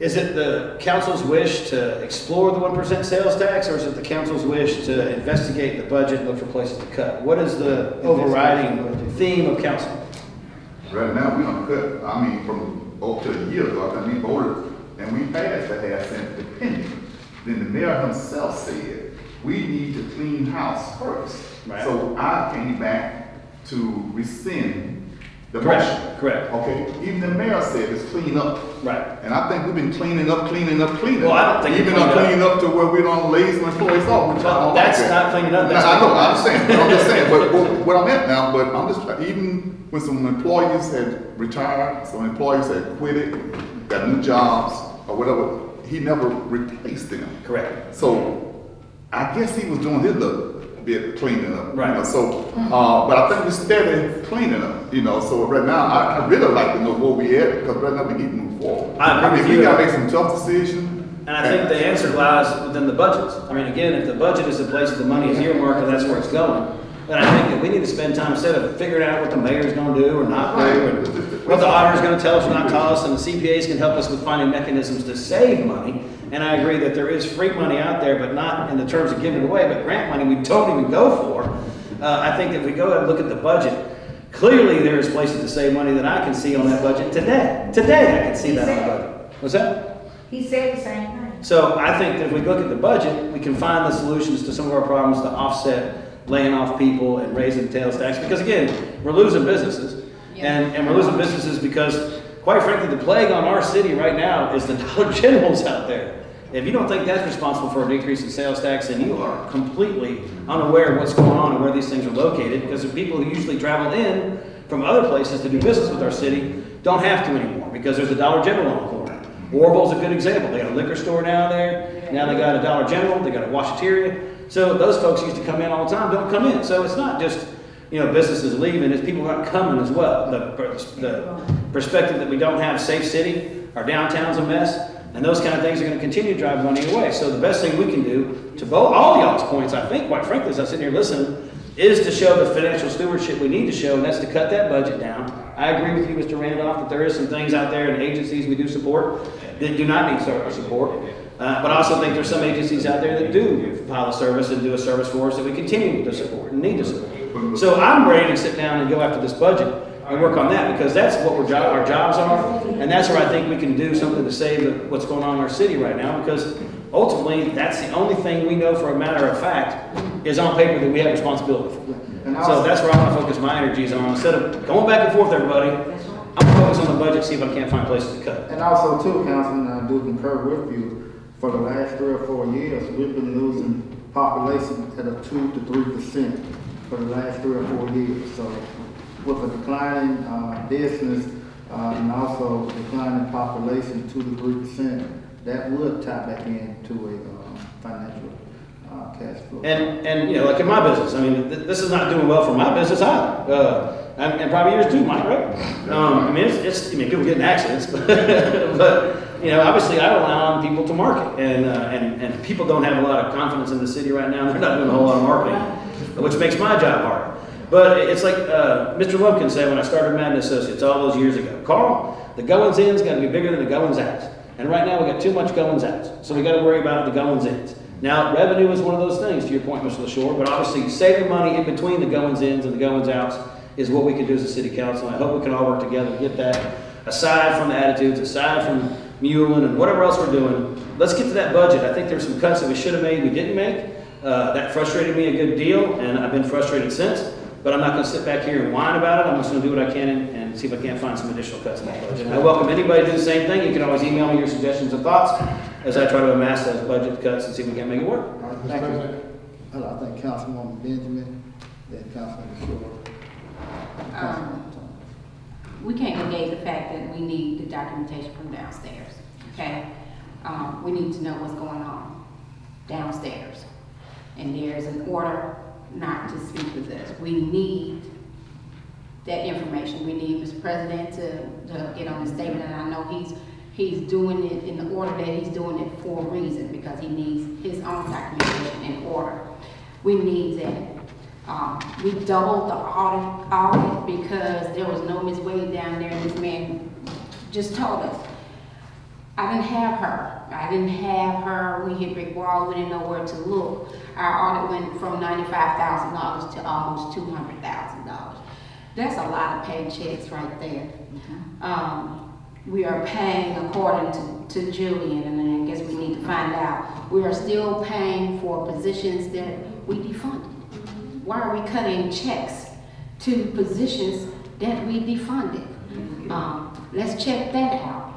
is it the council's wish to explore the 1% sales tax, or is it the council's wish to investigate the budget and look for places to cut? What is the overriding theme of council? Right now, we don't cut, I mean, from over to a year ago, I mean, we voted and we passed the half-cent depending. Then the mayor himself said, we need to clean house first. Right. So I came back to rescind the motion. Correct. Correct. Okay, even the mayor said it's clean up. Right. And I think we've been cleaning up. Well, I don't think even it's cleaning up to where we don't lay some employees off. Which I don't That's like that. not cleaning up. That's I know, not I'm saying, but I'm just saying, but what I'm at now, but I'm just, even when some employees had retired, some employees had quit it, got new jobs or whatever, he never replaced them. Correct. So I guess he was doing his little bit of cleaning up. Right. You know, so, but I think we're steady cleaning up, you know, so right now, I really like to know where we at, because right now we need to move forward. I agree with mean, you. we gotta make some tough decisions. And I think the answer lies within the budgets. I mean, again, if the budget is the place that the money is earmarked and that's where it's going, then I think that we need to spend time instead of figuring out what the mayor's gonna do or not do, and what the auditor's gonna tell us or not tell us, and the CPAs can help us with finding mechanisms to save money. And I agree that there is free money out there, but not in the terms of giving it away, but grant money we don't even go for. I think that if we go ahead and look at the budget, clearly there is places to save money that I can see on that budget today. Today I can see that on the budget. What's that? He said the same thing. So I think that if we look at the budget, we can find the solutions to some of our problems to offset laying off people and raising the sales tax. Because again, we're losing businesses. And we're losing businesses because, quite frankly, the plague on our city right now is the Dollar Generals out there. If you don't think that's responsible for a decrease in sales tax, then you are completely unaware of what's going on and where these things are located, because the people who usually travel in from other places to do business with our city don't have to anymore, because there's a Dollar General on the corner. Warville's a good example. They got a liquor store down there. Now they got a Dollar General. They got a washateria. So those folks used to come in all the time, don't come in. So it's not just, you know, businesses leaving, it's people not coming as well. The perspective that we don't have safe city, our downtown's a mess, and those kind of things are going to continue to drive money away. So the best thing we can do, to both all y'all's points, I think, quite frankly, as I sit here listening, is to show the financial stewardship we need to show, and that's to cut that budget down. I agree with you, Mr. Randolph, that there is some things out there and agencies we do support that do not need our support. But I also think there's some agencies out there that do provide a service and do a service for us that we continue to support and need to support. So I'm ready to sit down and go after this budget and work on that, because that's what our jobs are, and that's where I think we can do something to save what's going on in our city right now, because ultimately that's the only thing we know for a matter of fact is on paper that we have responsibility for. So that's where I want to focus my energies on. Instead of going back and forth, everybody, I'm going to focus on the budget, see if I can't find places to cut. And also too, Councilman, I do concur with you. For the last 3 or 4 years, we've been losing population at a 2 to 3% for the last 3 or 4 years. So with a declining business and also declining population 2 to 3%, that would tie back into a financial cash flow. And you know, like in my business, I mean, this is not doing well for my business either. And probably yours too, Mike, right? I mean, I mean, people get in accidents, but you know, obviously I rely on people to market, and people don't have a lot of confidence in the city right now. They're not doing a whole lot of marketing, which makes my job harder. But it's like Mr. Lumpkin said when I started Madden Associates all those years ago. Carl, the goings-ins got to be bigger than the goings-outs. And right now we got too much goings-outs, so we got to worry about the goings-ins. Now, revenue is one of those things, to your point, Mr. LaShore, but obviously saving money in between the goings-ins and the goings-outs is what we can do as a city council. I hope we can all work together to get that, aside from the attitudes, aside from muling and whatever else we're doing. Let's get to that budget. I think there's some cuts that we should have made we didn't make. That frustrated me a good deal, and I've been frustrated since. But I'm not going to sit back here and whine about it. I'm just going to do what I can and see if I can't find some additional cuts in that budget. And I welcome anybody to do the same thing. You can always email me your suggestions and thoughts as I try to amass those budget cuts and see if we can make it work. Thank you. I think Councilwoman Benjamin, then Councilman LaShore. We can't negate the fact that we need the documentation from downstairs, okay? We need to know what's going on downstairs. And there's an order not to speak with us. We need that information. We need Mr. President to get on the statement, and I know he's doing it in the order that he's doing it for a reason, because he needs his own documentation in order. We need that. We doubled the audit because there was no Ms. Wade down there, and this man just told us. I didn't have her. We hit brick wall. We didn't know where to look. Our audit went from $95,000 to almost $200,000. That's a lot of paychecks right there. We are paying according to Julian, and I guess we need to find out. We are still paying for positions that we defunded. Why are we cutting checks to positions that we defunded? Let's check that out.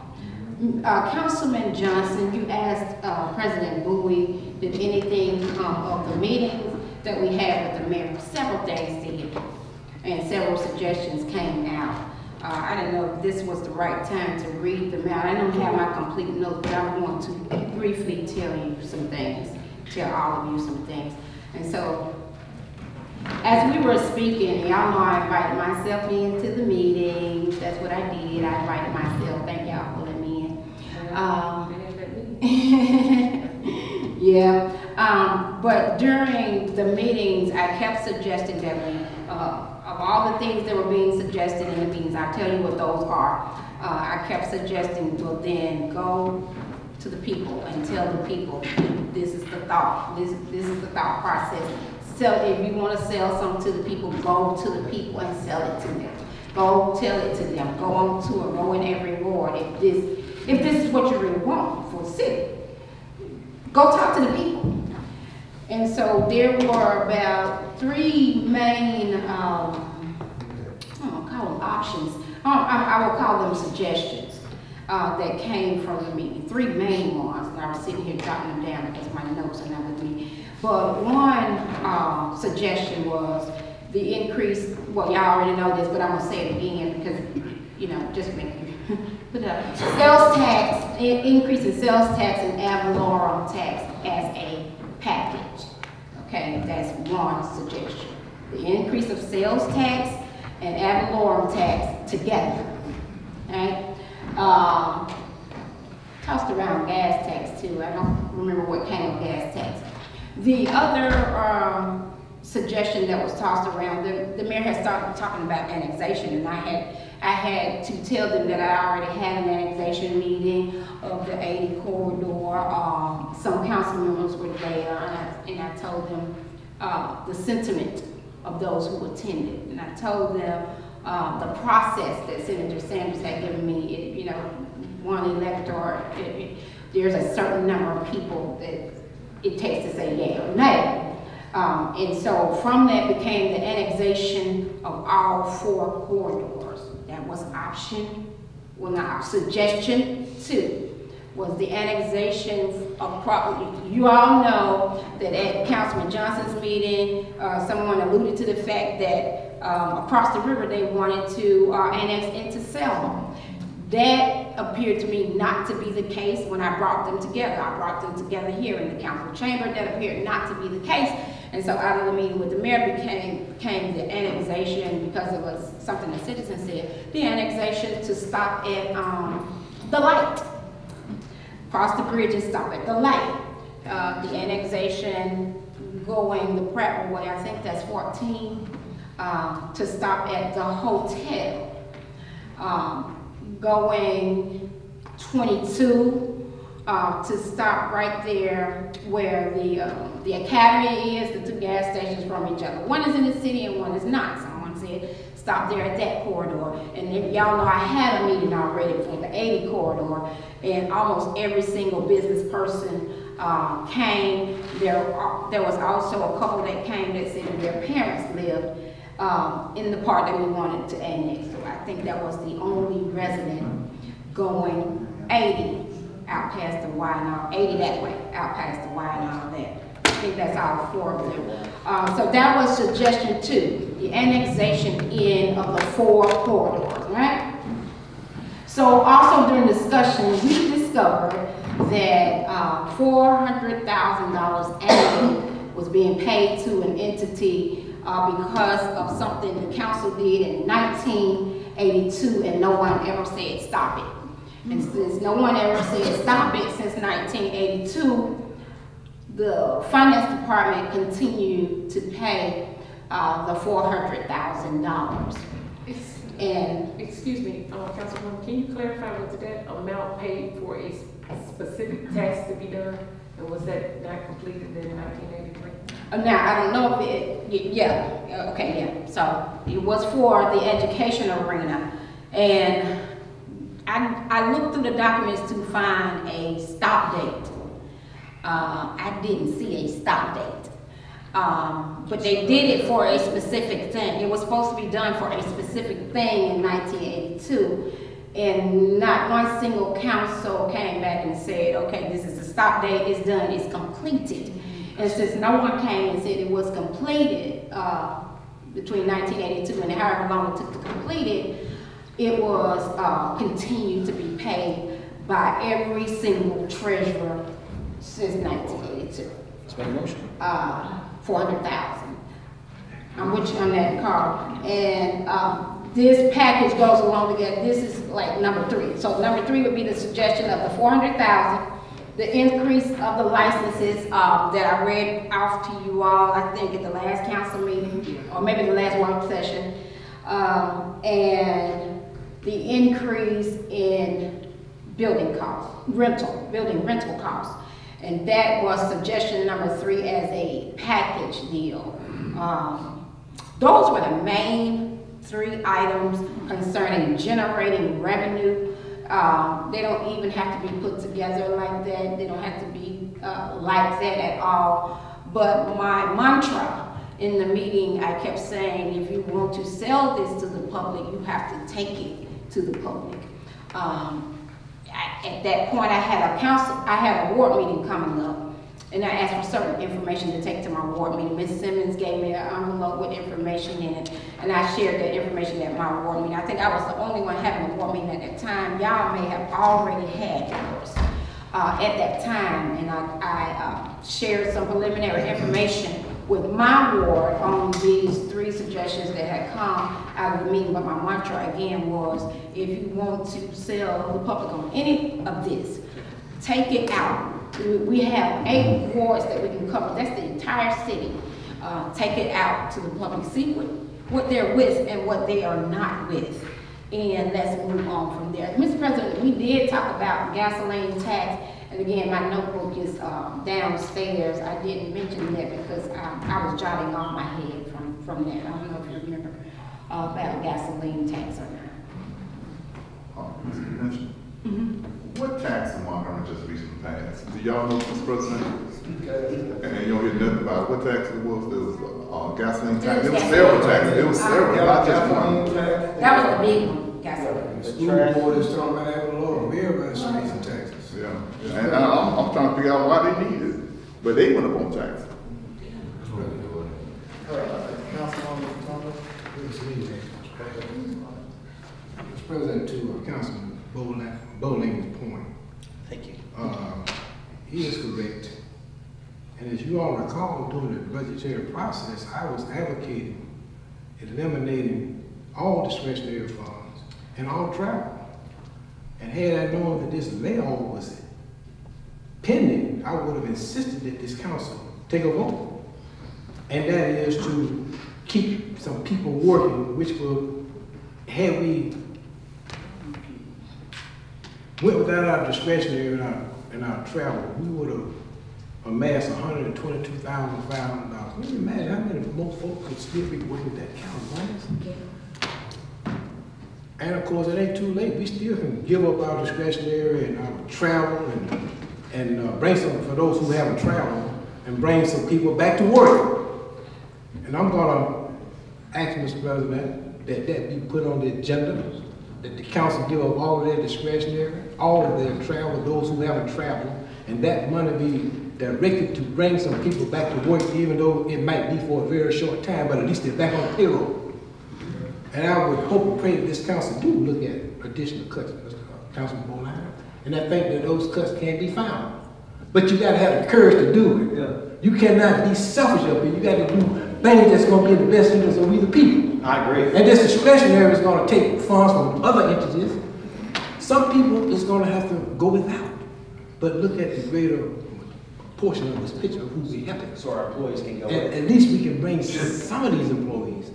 Councilman Johnson, you asked President Bowie, did anything of the meetings that we had with the mayor? Several things did, and several suggestions came out. I didn't know if this was the right time to read them out. I don't have my complete notes, but I want to briefly tell you some things, tell all of you some things. And so, as we were speaking, y'all know I invited myself into the meeting. That's what I did. I invited myself. Thank y'all for letting me in. Yeah. But during the meetings, I kept suggesting that we, of all the things that were being suggested in the meetings, I'll tell you what those are. I kept suggesting, well then go to the people and tell the people, this is the thought, this is the thought process. So if you want to sell something to the people, go to the people and sell it to them. Go tell it to them. Go on tour. Go in every ward. If this is what you really want for the city, go talk to the people. And so there were about three main, I don't call them options. I will call them suggestions that came from the meeting. Three main ones. And I was sitting here jotting them down because my notes are not with me. But one suggestion was the increase, well, y'all already know this, but I'm going to say it again because, you know, just make you put it up. Sales tax, increase in sales tax and ad valorem tax as a package. Okay, that's one suggestion. The increase of sales tax and ad valorem tax together. Okay? Tossed around gas tax too. I don't remember what came of gas tax. The other suggestion that was tossed around, the mayor had started talking about annexation, and I had to tell them that I already had an annexation meeting of the 80 corridor. Some council members were there, and I told them the sentiment of those who attended, and I told them the process that Senator Sanders had given me. You know, one elector, there's a certain number of people that it takes to say yay or nay. And so from that became the annexation of all 4 corridors. That was option, well not suggestion 2, was the annexation of property. You all know that at Councilman Johnson's meeting, someone alluded to the fact that across the river they wanted to annex into Selma. That appeared to me not to be the case when I brought them together. I brought them together here in the council chamber. That appeared not to be the case. And so out of the meeting with the mayor became the annexation, because it was something the citizens said, the annexation to stop at the light. Cross the bridge and stop at the light. The annexation going the Pratt way, I think that's 14, to stop at the hotel. Going 22 to stop right there where the academy is, the 2 gas stations from each other. One is in the city and one is not. Someone said stop there at that corridor. And then y'all know I had a meeting already for the 80 corridor, and almost every single business person came. There was also a couple that came that said their parents lived in the part that we wanted to annex. So I think that was the only resident going 80 out past the Y and all, 80 that way, out past the Y and all that. I think that's all 4 of them. So that was suggestion 2, the annexation in of the 4 corridors, right? So also during discussion, we discovered that $400,000 annually was being paid to an entity because of something the council did in 1982, and no one ever said stop it. And since no one ever said stop it since 1982, the finance department continued to pay the $400,000. And excuse me, Councilwoman, can you clarify, was that amount paid for a specific task to be done, and was that not completed in 1983? Now, I don't know if it, yeah, okay, yeah. So it was for the education arena, and I looked through the documents to find a stop date. I didn't see a stop date. But they did it for a specific thing. It was supposed to be done for a specific thing in 1982. And not one single council came back and said, okay, this is the stop date, it's done, it's completed. And since no one came and said it was completed between 1982 and however long it took to complete it, it was continued to be paid by every single treasurer since 1982. Let's make a motion. 400,000. I'm with you on that, Carl. And this package goes along together. This is like number 3. So number 3 would be the suggestion of the 400,000, the increase of the licenses that I read off to you all, I think at the last council meeting, or maybe the last work session, and the increase in building costs, building rental costs. And that was suggestion number 3 as a package deal. Those were the main 3 items concerning generating revenue. They don't even have to be put together like that. They don't have to be like that at all. But my mantra in the meeting, I kept saying, if you want to sell this to the public, you have to take it to the public. At that point, I had a ward meeting coming up. And I asked for certain information to take to my ward meeting. Ms. Simmons gave me an envelope with information in it, and I shared that information at my ward meeting. I think I was the only one having a ward meeting at that time. Y'all may have already had yours at that time, and I shared some preliminary information with my ward on these 3 suggestions that had come out of the meeting. But my mantra again was, if you want to sell the public on any of this, take it out. We have 8 wards that we can cover. That's the entire city. Take it out to the public. See what they're with and what they are not with. And let's move on from there. Mr. President, we did talk about gasoline tax. And again, my notebook is downstairs. I didn't mention that because I was jotting off my head from that. I don't know if you remember about gasoline tax or not. Mr. Commissioner, what tax in Montgomery just recently passed? Do y'all know, Mr. President? And you don't hear nothing about it. What tax it was? There was gasoline tax. There was several taxes. It was several, not just one. That was the big one, gasoline. The school board is talking about having a lot of everybody's raising taxes. Yeah. And I'm trying to figure out why they need it. But they went up on tax. Councilwoman Thomas? Mr. President, to Councilman Bowling's point. Thank you. He is correct. And as you all recall, during the budgetary process, I was advocating eliminating all discretionary funds and all travel. And had I known that this layoff was pending, I would have insisted that this council take a vote. And that is to keep some people working, which will, had we went without our discretionary and our travel, we would have amassed $122,500. Can you imagine how many more folks could still be working that kind of money? And of course, it ain't too late. We still can give up our discretionary and our travel and bring some, for those who haven't traveled, and bring some people back to work. And I'm gonna ask Mr. President that be put on the agenda, that the council give up all of their discretionary, all of their travel, those who haven't traveled, and that money be directed to bring some people back to work, even though it might be for a very short time, but at least they're back on the payroll. And I would hope and pray that this council do look at additional cuts, Mr. Councilman Bowling, and I think that those cuts can be found. But you gotta have the courage to do it. Yeah. You cannot be selfish up here. You gotta do things that's gonna be in the best interest of we the people. I agree. And this discretionary is gonna take funds from other entities. Some people is gonna have to go without. But look at the greater portion of this picture of who we have. So our employees can go. And at least we can bring some of these employees.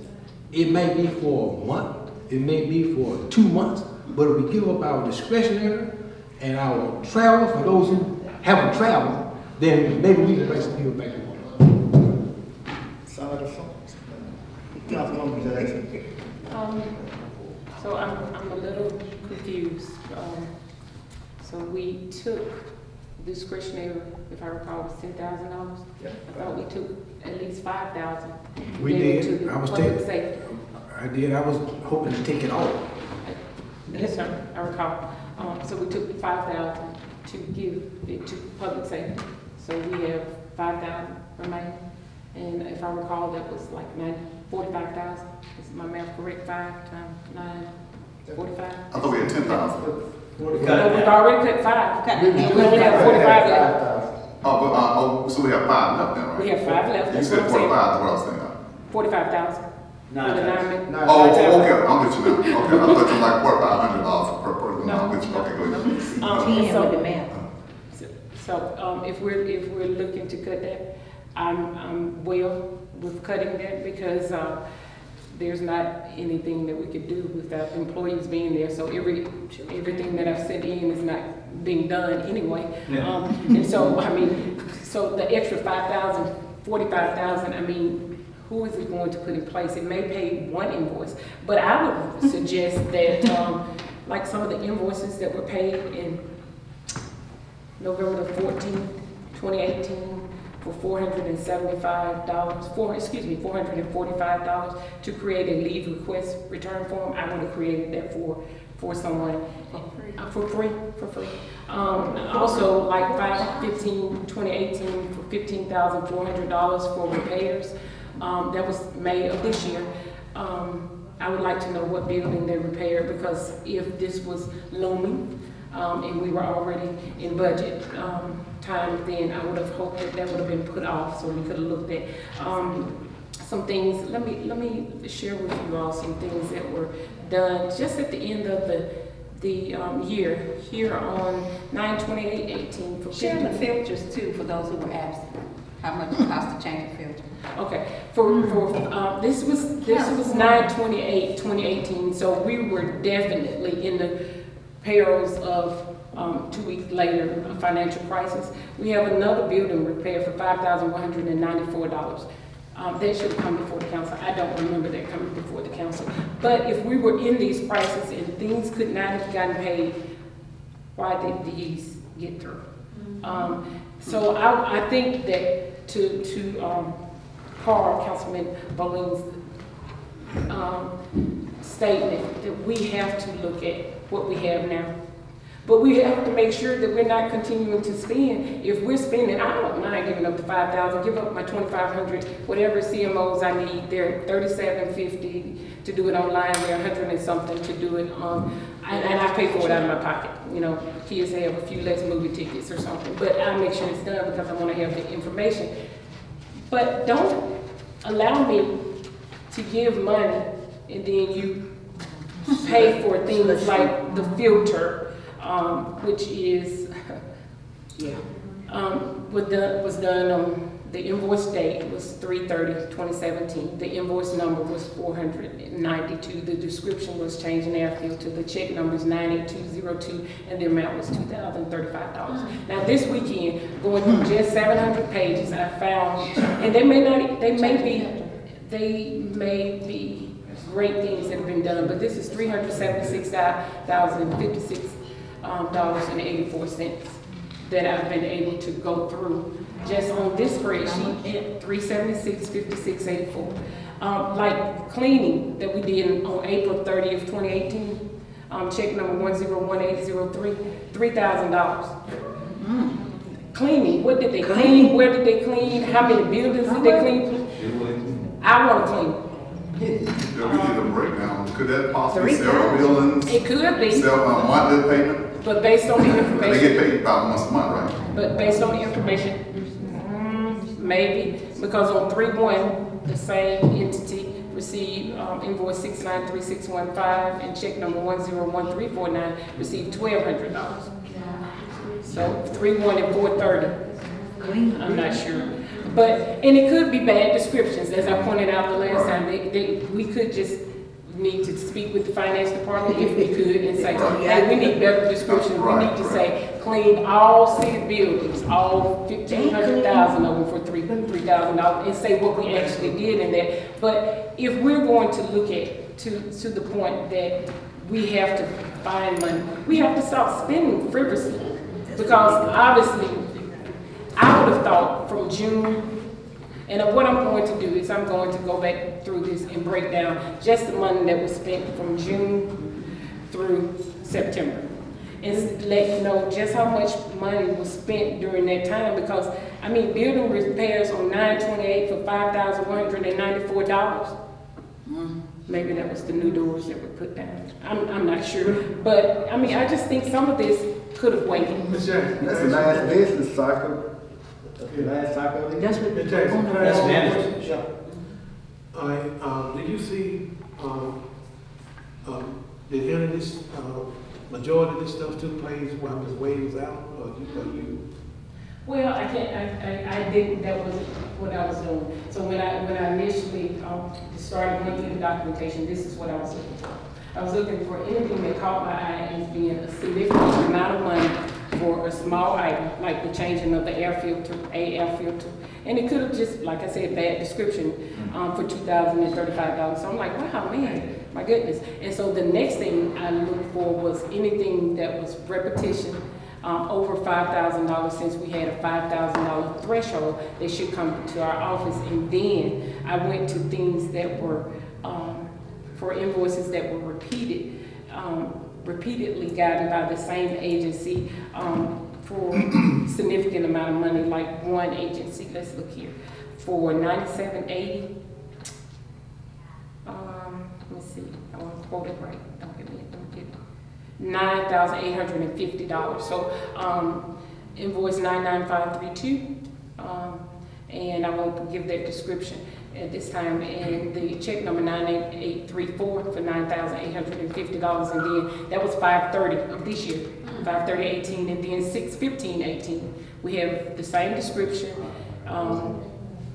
It may be for a month, it may be for 2 months, but if we give up our discretionary and our travel for those who haven't traveled, then maybe we can bring some people back to work. Senator Phones. Councilwoman Jackson. So I'm a little confused. So we took discretionary, if I recall, was $10,000. Yeah. I thought we took at least 5,000. We Gave it did. to I was public taking- safety. I did, I was hoping to take it all. Yes, sir, I recall. So we took 5,000 to give it to public safety. So we have 5,000 remaining. And if I recall, that was like 45,000. Is my math correct? 5 times 9, 45? I thought we had 10,000. No, we've already cut 5. We We only have 45 left. Oh, so we have 5 left then, right? We have 5 left. You That's said what I'm saying. 45 is what I was saying. 45,000. Nine With the times. 9 Oh, okay, I'm with you now. Okay, I thought you were like, what, $500 per person? No. I'm with you. Okay, go ahead. Ten So- with the math. So, if we're looking to cut that, I'm well with cutting that because, there's not anything that we could do without employees being there. So everything that I've sent in is not being done anyway. Yeah. And so, I mean, so the extra 5,000, 45,000, I mean, who is it going to put in place? It may pay one invoice, but I would suggest that, like some of the invoices that were paid in November the 14th, 2018, for $445 to create a leave request return form. I would have created that for someone for free. Also, like 5/15/2018 for $15,400 for repairs. That was May of this year. I would like to know what building they repaired, because if this was looming and we were already in budget time, then I would have hoped that that would have been put off so we could have looked at some things. Let me share with you all some things that were done just at the end of the year here on 9/28/18 for Share the 50. filters too, for those who were absent. How much it cost to change the filter? Okay, this was 9/28/2018, so we were definitely in the perils of 2 weeks later, a financial crisis. We have another building repair for $5,194. That should come before the council. I don't remember that coming before the council. But if we were in these crises and things could not have gotten paid, why did these get through? So I think that to Councilman Bolin's statement, that we have to look at what we have now. But we have to make sure that we're not continuing to spend. If we're spending, I don't mind giving up the 5,000, give up my 2,500, whatever CMOs I need. They're $37.50 to do it online. They're 100 and something to do it and I pay for it out of my pocket. You know, kids have a few less movie tickets or something, but I make sure it's done because I want to have the information. But don't allow me to give money and then you pay for things like the filter, which is, was done on, the invoice date was 3/30/2017. The invoice number was 492. The description was changed in airfield to the check number is 98202, and the amount was $2,035. Now this weekend, going through just 700 pages, I found, and they may be great things that have been done, but this is $376,056.84 that I've been able to go through just on this spreadsheet, 376,56.84. Like cleaning that we did on April 30th, 2018, check number 101803, $3,000. Cleaning, what did they clean? Where did they clean? How many buildings did they clean? I want to clean. Yeah, we need a breakdown. Could that possibly several buildings? It could be. Sell monthly payment? But based on the They information. get paid about once a month, right? But based on the information, maybe, because on 3/1, the same entity received invoice 693615 and check number 101349 received $1,200. So 3/1 and 4/30, I'm not sure. And it could be bad descriptions, as I pointed out the last time. We could just need to speak with the finance department if we could and say, hey, we need better descriptions. We need to say, clean all city buildings, all 1,500,000 of them for $3,000, and say what we actually did in that. But if we're going to look at to the point that we have to find money, we have to stop spending frivolously. Because obviously, I would have thought from June, and what I'm going to do is I'm going to go back through this and break down just the money that was spent from June through September. And let you know just how much money was spent during that time, because, I mean, building repairs on 9/28 for $5,194. Maybe that was the new doors that were put down. I'm not sure. But, I mean, I just think some of this could have waited. That's the last business cycle. The last cycle. That's what Mr. Jackson, can I That's ask you a management. question? All right, did you see, did any of this, majority of this stuff took place while Ms. Wade was out, or you? Well, I didn't, that wasn't what I was doing. So when I initially started going through the documentation, this is what I was looking for. I was looking for anything that caught my eye as being a significant amount of money for a small item, like the changing of the air filter, air filter. And it could have just, like I said, bad description for $2,035. So I'm like, wow, man, my goodness. And so the next thing I looked for was anything that was repetition, over $5,000, since we had a $5,000 threshold, they should come to our office. And then I went to things that were, for invoices that were repeatedly gotten by the same agency for significant amount of money, like one agency, let's look here, for $97.80. Let me see, I want to quote it right, don't get me, $9,850. So invoice 99532, and I won't give that description at this time, and the check number 98834 for $9,850, and then that was 5/30 of this year, 5/30/18, and then 6/15/18. We have the same description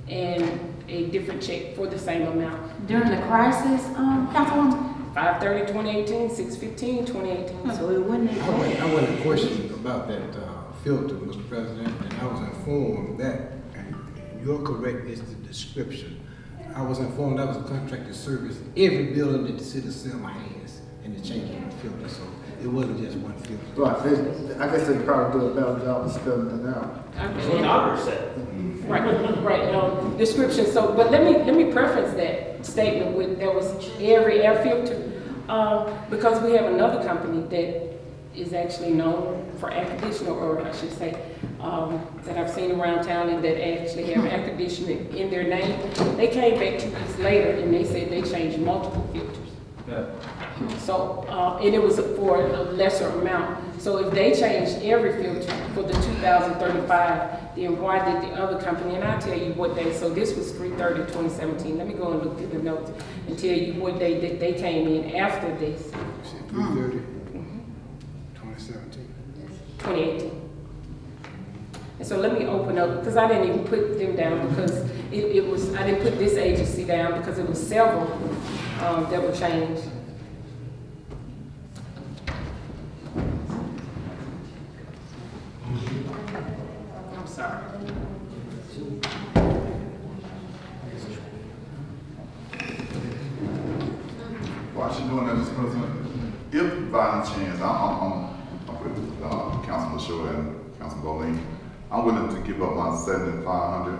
and a different check for the same amount. During the crisis, Councilwoman? I 5/30/2018, 6/15/2018. So it wasn't that bad. I want to question about that filter, Mr. President, and I was informed that, and you're correct, it's the description. I was informed that was a contracted service, every building that the city of Selma has, and the changing of the filter, so it wasn't just one filter. Right, I guess they probably do a better job of spelling it out. Right, description. So, but let me preference that statement with there was every air filter, because we have another company that is actually known for air conditioner, or I should say, that I've seen around town and that actually have air conditioning in their name. They came back 2 weeks later and they said they changed multiple filters. Yeah. So, and it was for a lesser amount. So if they changed every filter for the 2035, then why did the other company, and I'll tell you what day, so this was 3/30/2017. Let me go and look through the notes and tell you what day that they came in after this. 3/30, 2017. 2018. And so let me open up, because I didn't even put them down, because it was, I didn't put this agency down because it was several that were changed. I'm sorry. While she's doing that, Mr. President, if by any chance, I'm with Councilman Shore and Councilman Bowling, I'm willing to give up my $7,500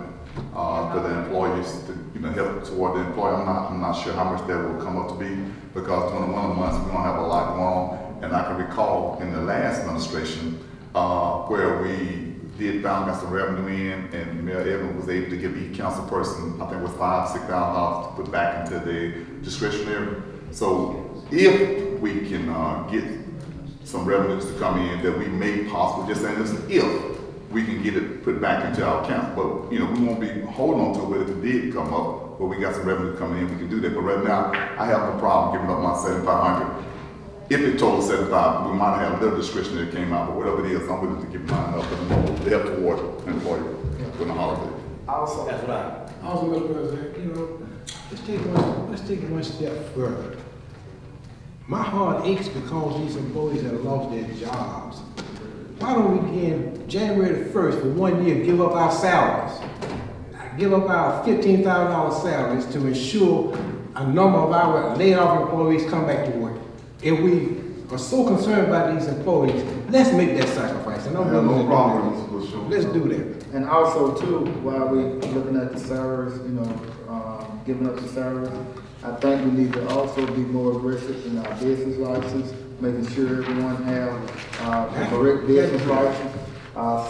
to the employees to help toward the employee. I'm not sure how much that will come up to be, because during the winter months we don't have a lot going on. And I can recall in the last administration where we did got some revenue in, and Mayor Evans was able to give each council person, I think it was $5,000 to $6,000 to put back into the discretionary. So if we can get some revenues to come in that we may possibly, just saying, listen, if we can get it put back into our account, but we won't be holding on to it, but if it did come up, but we got some revenue coming in, we can do that. But right now, I have no problem giving up my $7,500. If it totaled 75, we might have a little discretion that came out, but whatever it is, I'm willing to give mine up and to help toward an employee during the holiday. Also, That's what Also, Mr. President, let's take one step further. My heart aches because these employees have lost their jobs. Why don't we begin January the 1st for 1 year, give up our salaries? Give up our $15,000 salaries to ensure a number of our laid off employees come back to work. If we are so concerned about these employees, let's make that sacrifice. And I I'm have willing no to do problem that. with sure. Let's do that. And also too, while we looking at the salaries, giving up the salaries, I think we need to also be more aggressive in our business license, making sure everyone have the correct business license,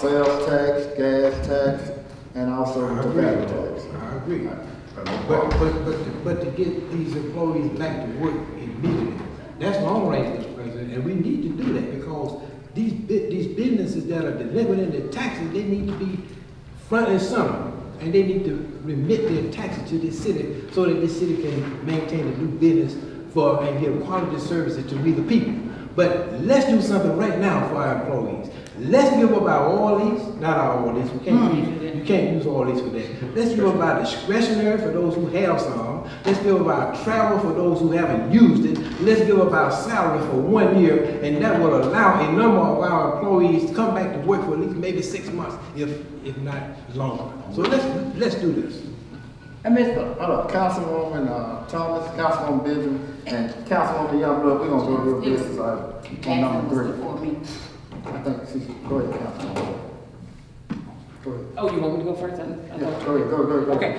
sales tax, gas tax, and also I the agree. tobacco tax. I agree. I have no problem. But to get these employees back to work immediately, that's long range, Mr. President, and we need to do that because these businesses that are delivering their taxes, they need to be front and center, and they need to remit their taxes to this city so that this city can maintain a new business and give quality services to we the people. But let's do something right now for our employees. Let's give up our all these, not our all these, you can't use all these for that. Let's give up our discretionary for those who have some. Let's give up our travel for those who haven't used it. Let's give up our salary for 1 year, and that will allow a number of our employees to come back to work for at least maybe 6 months, if not longer. So let's do this. And Mr. Hold up, Councilwoman Thomas, Councilwoman Benjamin, and Councilwoman Youngblood, we're gonna go to your business item on number 3. Before me. I think she, go ahead, Councilwoman. Go ahead. Oh, you want me to go first? Yeah, go ahead, go. Okay,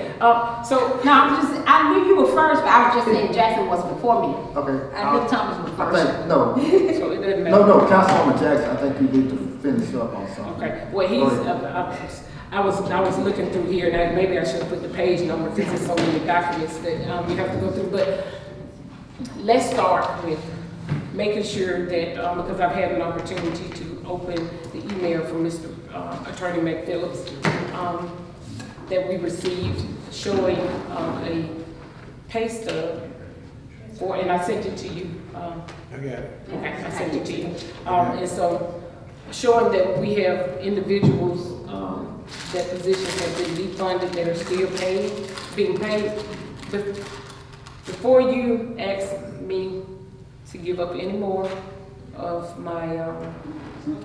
so No, I knew you were first, but I was just saying Jackson was before me. Okay. I knew Thomas was I first. think, no, so it doesn't matter. no, Councilwoman Jackson, I think you need to finish up on something. Okay, well, Go he's, ahead. I was looking through here, and maybe I should have put the page number, because there's so many documents that you have to go through, but let's start with making sure that, because I've had an opportunity to open the email from Mr. Attorney McPhillips that we received showing a pay stub for, and I sent it to you. I got it. Okay, I sent it to you. And so showing that we have individuals that positions have been defunded that are still being paid. Before you ask me to give up any more of my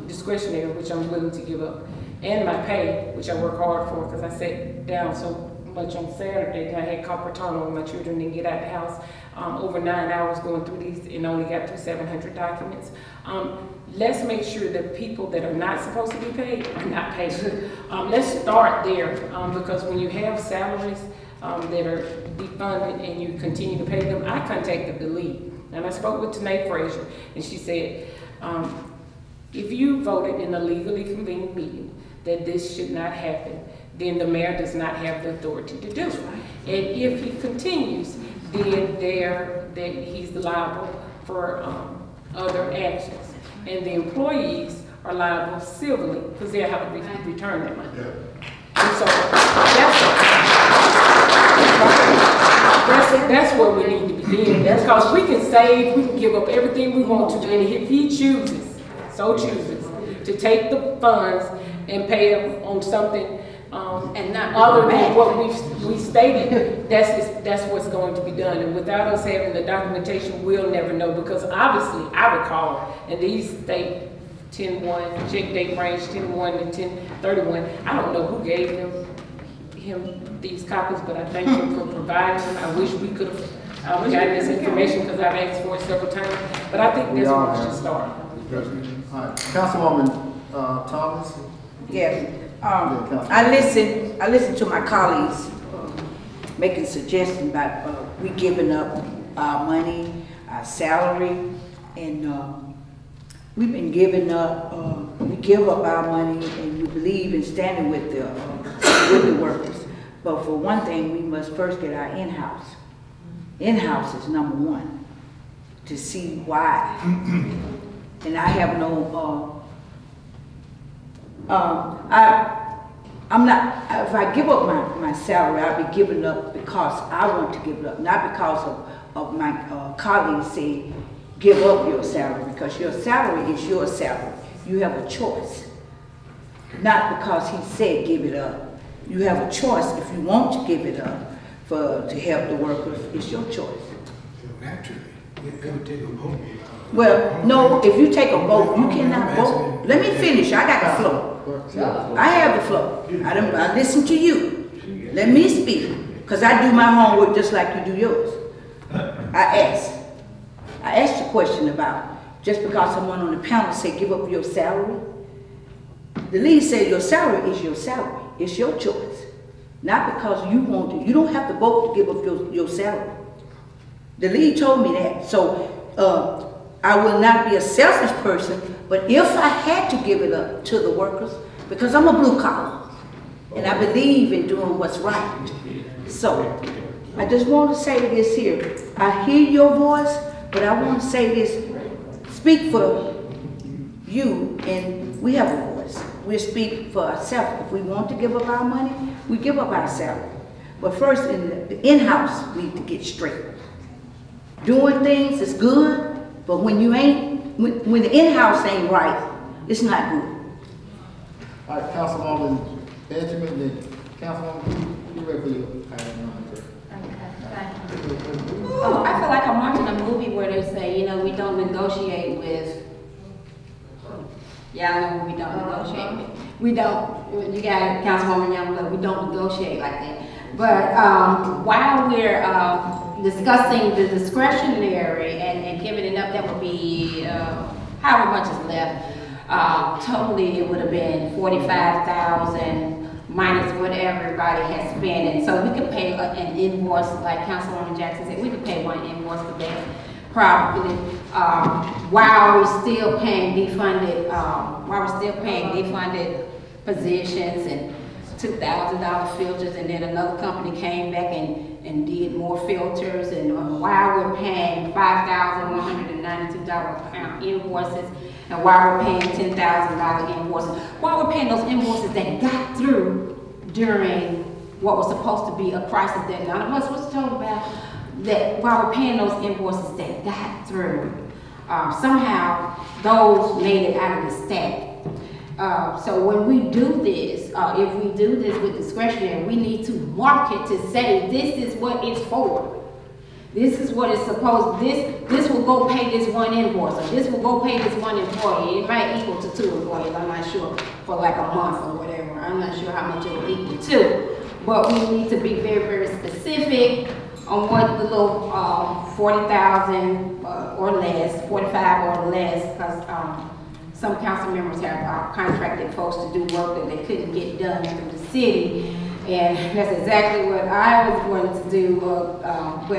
discretionary, which I'm willing to give up, and my pay, which I work hard for, because I sat down so much on Saturday that I had carpal tunnel and my children didn't get out of the house, over 9 hours going through these and only got through 700 documents. Let's make sure that people that are not supposed to be paid are not paid. Let's start there, because when you have salaries that are defunded and you continue to pay them, I contacted the league. And I spoke with Tanae Frazier, and she said, if you voted in a legally convened meeting that this should not happen, then the mayor does not have the authority to do it. And if he continues, then he's liable for other actions. And the employees are liable civilly because they'll have to return their money. Yeah. And so that's where we need to begin. Because we can save, we can give up everything we want to, and if he chooses, to take the funds and pay them on something and not other than what we stated, that's what's going to be done. And without us having the documentation, we'll never know, because obviously I recall, and these state 10-1, check date range 10-1 to 10-31, I don't know who gave him these copies, but I thank him for providing them. I wish we could have gotten this information because I've asked for it several times, but I think that's where we should start. All right, Councilwoman Thomas. Yes. I listened to my colleagues making suggestions about we giving up our money, our salary, and we've been giving up. We give up our money, and we believe in standing with the workers. But for one thing, we must first get our in-house. In-house is number one to see why. And I have no. I'm not, if I give up my salary, I'll be giving up because I want to give it up, not because of my colleagues saying, give up your salary, because your salary is your salary. You have a choice. Not because he said give it up. You have a choice if you want to give it up to help the workers. It's your choice. Naturally, it would take a vote. Well, no, if you take a vote, you cannot vote. Let me finish. I got the floor. I have the floor. I listen to you. Let me speak, because I do my homework just like you do yours. I asked a question about just because someone on the panel say give up your salary. The lead said your salary is your salary. It's your choice. Not because you want to. You don't have to vote to give up your salary. The lead told me that. So I will not be a selfish person, but if I had to give it up to the workers, because I'm a blue collar, and I believe in doing what's right. So I just want to say this here. I hear your voice, but I want to say this. Speak for you, and we have a voice. We speak for ourselves. If we want to give up our money, we give up our salary. But first, in the in-house, we need to get straight. Doing things is good, but when you ain't, when the in-house ain't right, it's not good. All right, Councilwoman Benjamin, then Councilwoman, you ready for your item number? Okay, thank you. Oh, I feel like I'm watching a movie where they say, you know, we don't negotiate with. Yeah, I know who we don't negotiate with. We don't. You got Councilwoman Youngblood. We don't negotiate like that. But while we're discussing the discretionary and giving it up, that would be however much is left. Totally, it would have been 45,000 minus whatever everybody has spent, and so we could pay an invoice, like Councilwoman Jackson said, we could pay one invoice for that, probably, while we're still paying defunded, positions and $2,000 filters, and then another company came back and did more filters, and while we're paying $5,192 invoices, and while we're paying $10,000 invoices, while we're paying those invoices that got through during what was supposed to be a crisis that none of us was told about, that while we're paying those invoices that got through, somehow those made it out of the stack. So when we do this, if we do this with discretionary, we need to mark it to say this is what it's for. This is what it's supposed, this will go pay this one invoice, or this will go pay this one employee. It might equal to 2 employees, I'm not sure, for like a month or whatever. I'm not sure how much it will equal to. But we need to be very, very specific on what the little 40,000 or less, 45 or less, because some council members have contracted folks to do work that they couldn't get done through the city. And that's exactly what I was going to do, but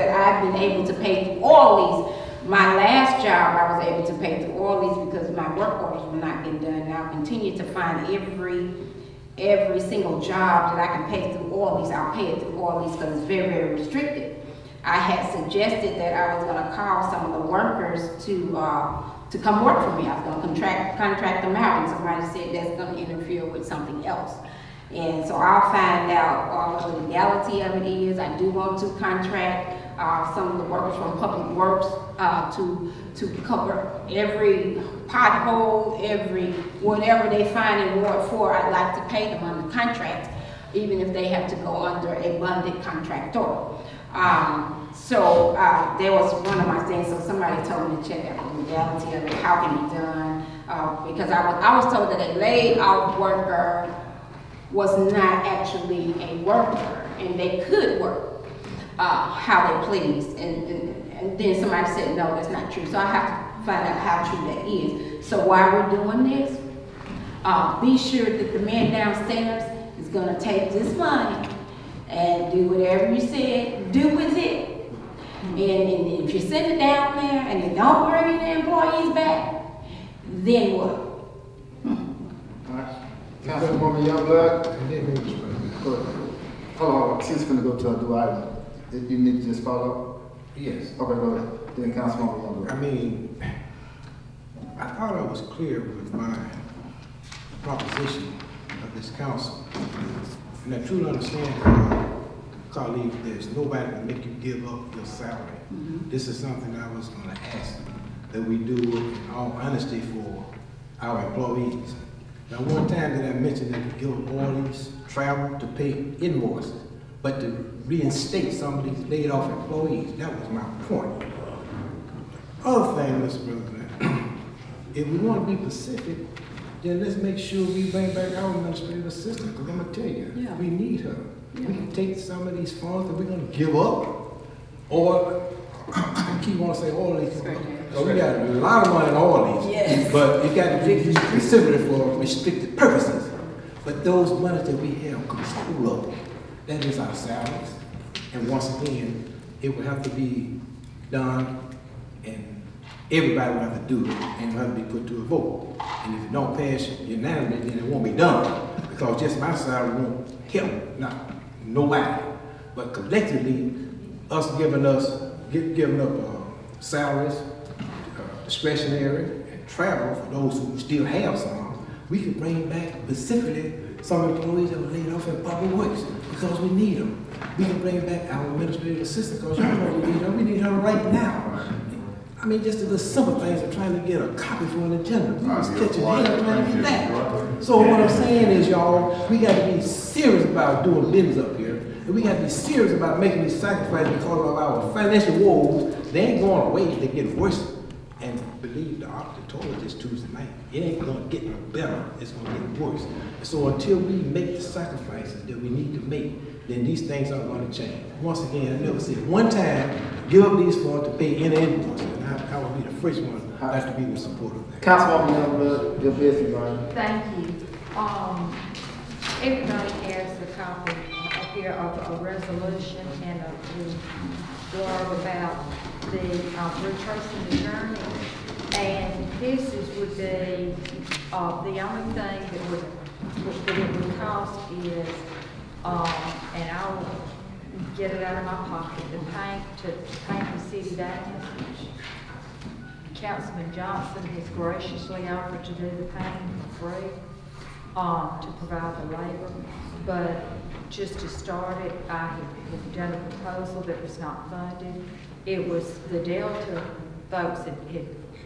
I've been able to pay through all these. My last job, I was able to pay through all these because my work orders were not getting done. And I'll continue to find every single job that I can pay through all these. I'll pay it through all these because it's very, very restricted. I had suggested that I was going to call some of the workers to come work for me. I was going to contract them out, and somebody said that's going to interfere with something else. And so I'll find out what the legality of it is. I do want to contract some of the workers from Public Works to cover every pothole, every whatever they find in Ward 4. I'd like to pay them under contract, even if they have to go under a bonded contractor. So there was one of my things. So somebody told me to check out the legality of it, how it can be done, because I was told that a laid off worker was not actually a worker, and they could work how they pleased. And then somebody said, no, that's not true. So I have to find out how true that is. So while we're doing this, be sure that the man downstairs is going to take this money and do whatever you said, do with it. And if you send it down there and you don't bring the employees back, then what? Councilwoman Youngblood? Go ahead. Hold on, she's gonna go to a new item. You need to just follow? Yes. Okay, go ahead. Then Councilwoman Youngblood. I mean, I thought I was clear with my proposition of this council. And I truly understand, colleague, there's nobody to make you give up your salary. Mm-hmm. This is something I was gonna ask that we do in all honesty for our employees. Now, one time that I mentioned that we give up all these travel to pay invoices, but to reinstate some of these laid off employees, that was my point. Other thing, Mr. President, if we want to be specific, then let's make sure we bring back our administrative assistant, because I'm gonna tell you, we need her. We can take some of these funds that we're gonna give up, or I keep on saying all these So we got a lot of money in all these. Yes. But it got to be specifically for restricted purposes. But those monies that we have control of, that is our salaries. And once again, it will have to be done, and everybody will have to do it, and it will have to be put to a vote. And if it don't pass unanimously, then it won't be done, because just my salary won't help, not nobody. But collectively, us giving up salaries, discretionary, and travel for those who still have some, we can bring back specifically some employees that were laid off in public works because we need them. We can bring back our administrative assistant because y'all know we need her. We need her right now. I mean, just the simple things of trying to get a copy for an agenda. We was catching hell trying to get that. So what I'm saying is, y'all, we got to be serious about doing business up here. And we got to be serious about making these sacrifices because of our financial woes. They ain't going away, they get worse. And believe the doctor told us this Tuesday night, it ain't gonna get no better, it's gonna get worse. So until we make the sacrifices that we need to make, then these things aren't gonna change. Once again, I never said one time, give up these funds to pay any invoice. And I will be the first one not to be in support of that. Councilwoman, your business, Brian. Thank you. Everybody has a copy up here of a resolution and a blurb about the retracing the journey. And this would be the only thing that it would cost is, and I'll get it out of my pocket, to paint the city down. Councilman Johnson has graciously offered to do the painting for free, to provide the labor. But just to start it, I had done a proposal that was not funded. It was the Delta folks had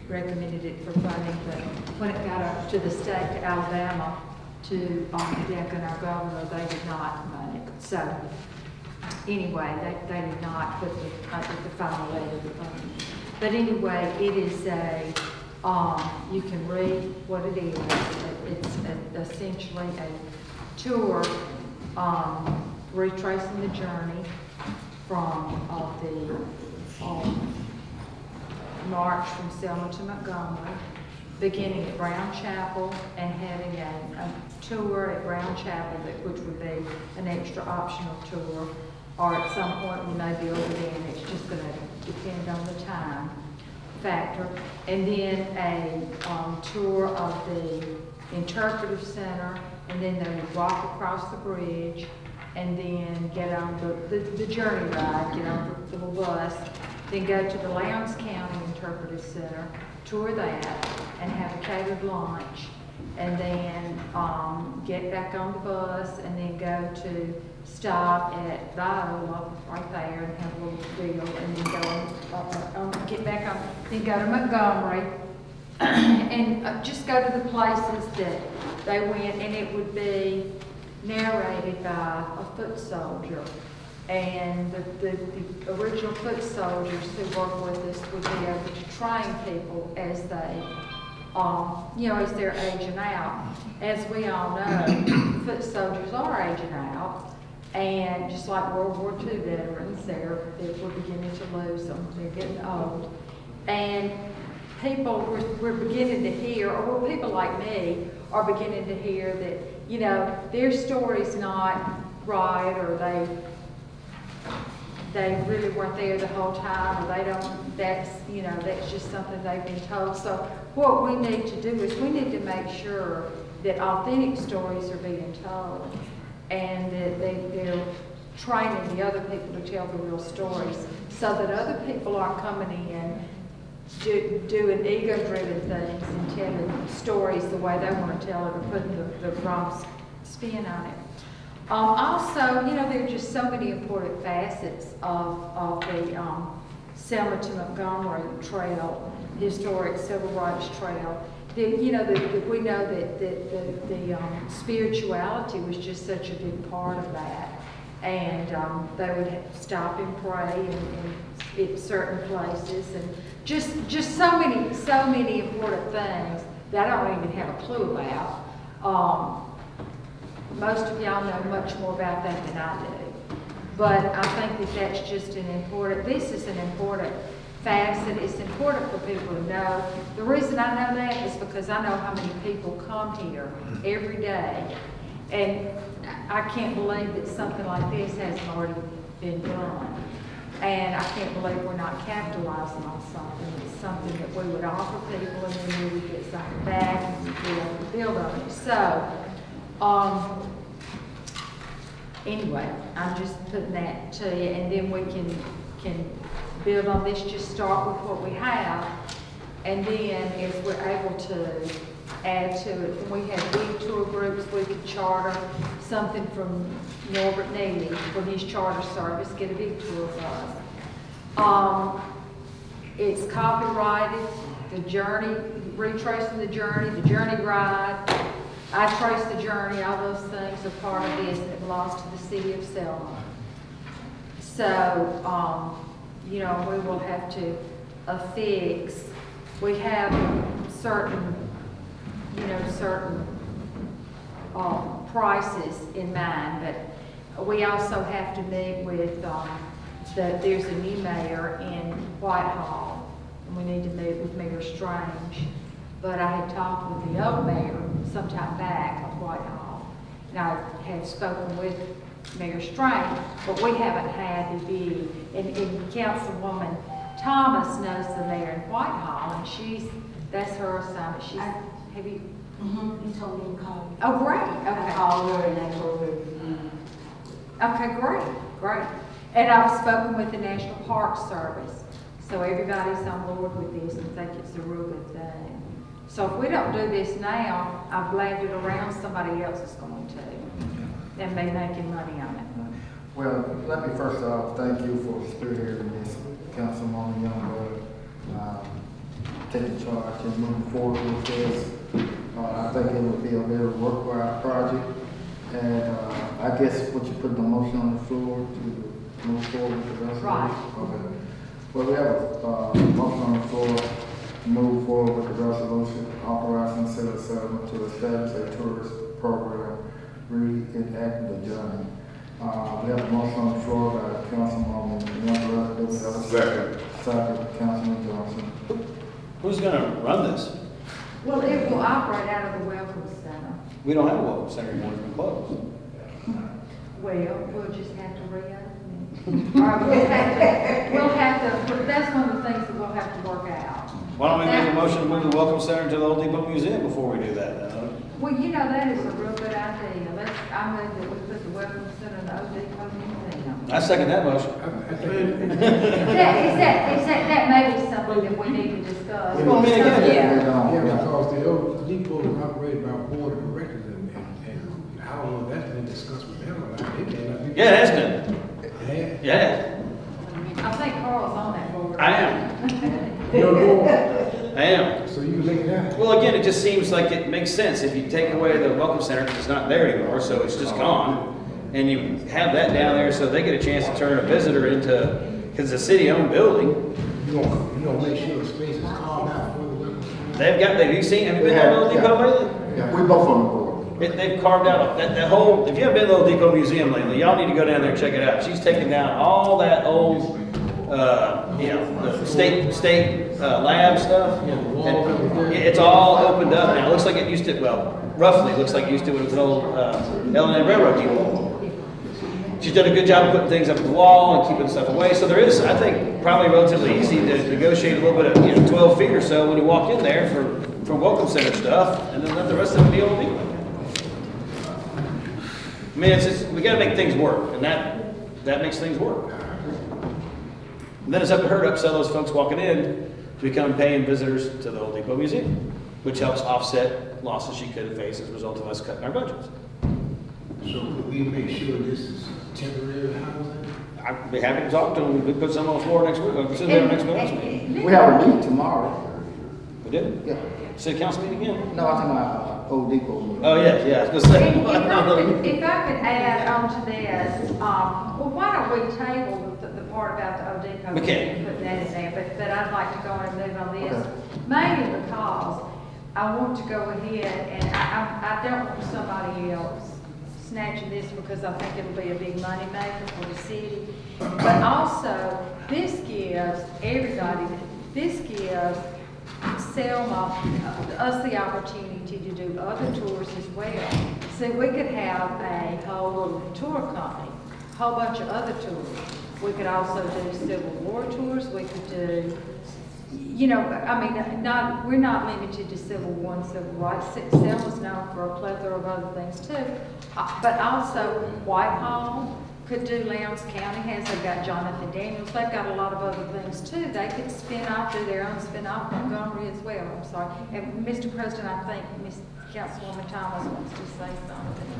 recommended it for funding, but when it got up to the state, to Alabama, to Deck and our governor, they did not fund it. So anyway, they did not put the final letter of the funding. But anyway, it is a, you can read what it is. It's essentially a tour retracing the journey from the march from Selma to Montgomery, beginning at Brown Chapel and having a tour at Brown Chapel, which would be an extra optional tour, or at some point we may be over there, and it's just going to depend on the time factor. And then a tour of the interpretive center, and then they would walk across the bridge, and then get on the journey ride, get on the little bus, then go to the Lowndes County Interpretive Center, tour that, and have a catered lunch, and then get back on the bus, and then go to stop at Viola right there and have a little deal, and then go get back on, then go to Montgomery, and just go to the places that they went, and it would be narrated by a foot soldier. And the original foot soldiers who work with us would be able to train people as they, as they're aging out. As we all know, foot soldiers are aging out, and just like World War II veterans, we're beginning to lose them. They're getting old, and we're beginning to hear, or people like me are beginning to hear that their story's not right, or they really weren't there the whole time, or that's just something they've been told. So what we need to do is we need to make sure that authentic stories are being told, and that they're training the other people to tell the real stories, so that other people aren't coming in doing ego-driven things and telling stories the way they want to tell it, or putting the wrong spin on it. Also, there are just so many important facets of the Selma to Montgomery Trail, historic civil rights trail. We know that the spirituality was just such a big part of that, and they would stop and pray in certain places, and just so many important things that I don't even have a clue about. Most of y'all know much more about that than I do. But I think that that's just this is an important facet. It's important for people to know. The reason I know that is because I know how many people come here every day. And I can't believe that something like this hasn't already been done. And I can't believe we're not capitalizing on something. It's something that we would offer people and then we would get something back and we'd be able to build on it. So, anyway, I'm just putting that to you, and then we can build on this, just start with what we have, and then if we're able to add to it, when we have big tour groups, we could charter something from Norbert Neely for his charter service, get a big tour bus. It's copyrighted, the journey, retracing the journey ride, I trace the journey, all those things are part of this, and it belongs to the city of Selma. So, you know, we will have to affix, we have certain, you know, certain prices in mind, but we also have to meet with, there's a new mayor in Whitehall, and we need to meet with Mayor Strange. But I had talked with the old mayor sometime back of Whitehall, and I had spoken with Mayor Strange, but we haven't had the big, and Councilwoman Thomas knows the mayor in Whitehall, and that's her assignment. Have you? Mm-hmm. You told me to call you. Oh, great, okay. I called her and I told her. Okay, great. And I've spoken with the National Park Service, so everybody's on board with this and think it's a real good thing. So if we don't do this now, I've blamed it around, somebody else is going to, and be making money on it. Well, let me first off thank you for spearheading this, Councilwoman Youngblood, taking charge and moving forward with this. I think it would be a very worthwhile project, and I guess what you put the motion on the floor to move forward with the resolution. Right. Okay. Well, we have a motion on the floor to move forward with the resolution authorizing the city of Selma to establish a tourist program, reenacting the journey. We have a motion on the floor by Councilwoman Youngblood. Do we have a Second. Second, Councilman Johnson. Who's gonna run this? Well, it will operate out of the Welcome Center. We don't have a welcome center anymore, it's been closed. Well, we'll just have to reopen it. Or we'll have to, that's one of the things that we'll have to work out. Why don't we make a motion to move the welcome center to the Old Depot Museum before we do that? Well, you know, that is a real good idea. I move that we put the Welcome Center in the Old Depot Museum. I second that motion. That may be something that we need to discuss. Well, I mean, again, Yeah. Because the old depot is operated by a board of directors, and I don't know if that's been discussed with them or not. It may not be. Yeah, it has been. Yeah. Yeah, I think Carl's on that board. I am. You're board, I am. so you can make it happen. Well, again, it just seems like it makes sense if you take away the welcome center because it's not there anymore, so it's just gone. And you have that down there so they get a chance to turn a visitor into, because it's a city-owned building. You gonna make sure the space is carved out for the welcome center? Have you seen, have you been to the Old Depot lately? Yeah, we both on the board. They've carved out that whole, if you haven't been to the Old Depot Museum lately, y'all need to go down there and check it out. She's taken down all that old, you know, the state lab stuff. And it's all opened up now. It looks like it used to, well, roughly looks like it used to when it was an old L&N Railroad depot. She's done a good job of putting things up on the wall and keeping stuff away. So there is, I think, probably relatively easy to negotiate a little bit of, 12 feet or so when you walk in there for welcome center stuff, and then let the rest of it be Old Depot. I mean, it's just, we got to make things work, and that makes things work. And then it's up to her to upsell those folks walking in to become paying visitors to the Old Depot Museum, which helps offset losses she could face as a result of us cutting our budgets. So could we make sure this is temporary housing? I'd be happy to talk to them. We put some on the floor next week. Sit there next meeting. We have a meeting tomorrow. We did? Yeah. City council meeting again? No, I think my Old Depot meeting. Oh, yeah, I was gonna say. If I could add on to this, well, why don't we table the part about the Old Depot? We can. Put that in there, but I'd like to go on and move on this. Okay. Mainly because I want to go ahead and I don't want somebody else snatching this because I think it'll be a big moneymaker for the city. But also, this gives everybody, this gives Selma, us the opportunity to do other tours as well. So we could have a whole little tour company, a whole bunch of other tours. We could also do Civil War tours. We could do, you know, I mean, we're not limited to Civil War and Civil Rights. Selma's known for a plethora of other things too. But also Whitehall could do, Lowndes County has, they've got Jonathan Daniels, they've got a lot of other things too. They could spin off, do their own spin off, Montgomery as well, I'm sorry. And Mr. President, I think Councilwoman Thomas wants to say something.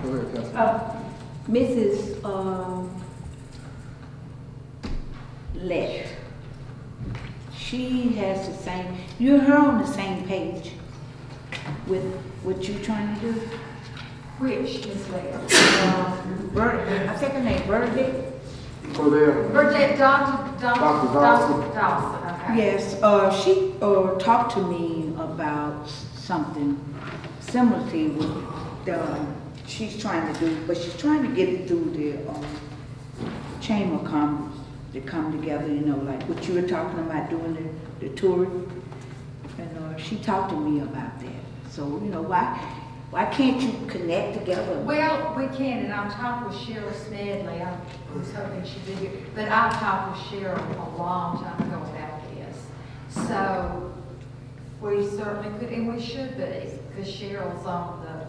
Go ahead, Councilwoman. Mrs. Lett, she has the same, you're her on the same page with what you're trying to do. Which Ms. Lett? I think her name Bernadette. Go there. Bernadette Dr. Dawson. Okay. Yes, she talked to me about something similar to what she's trying to do, but she's trying to get it through the Chamber of Commerce to come together, you know, like what you were talking about doing the tour. And she talked to me about that. So, you know, why can't you connect together? Well, we can, and I'm talking with Cheryl Smedley. I was hoping she'd be here, but I've talked with Cheryl a long time ago about this. So we certainly could, and we should be, because Cheryl's on the,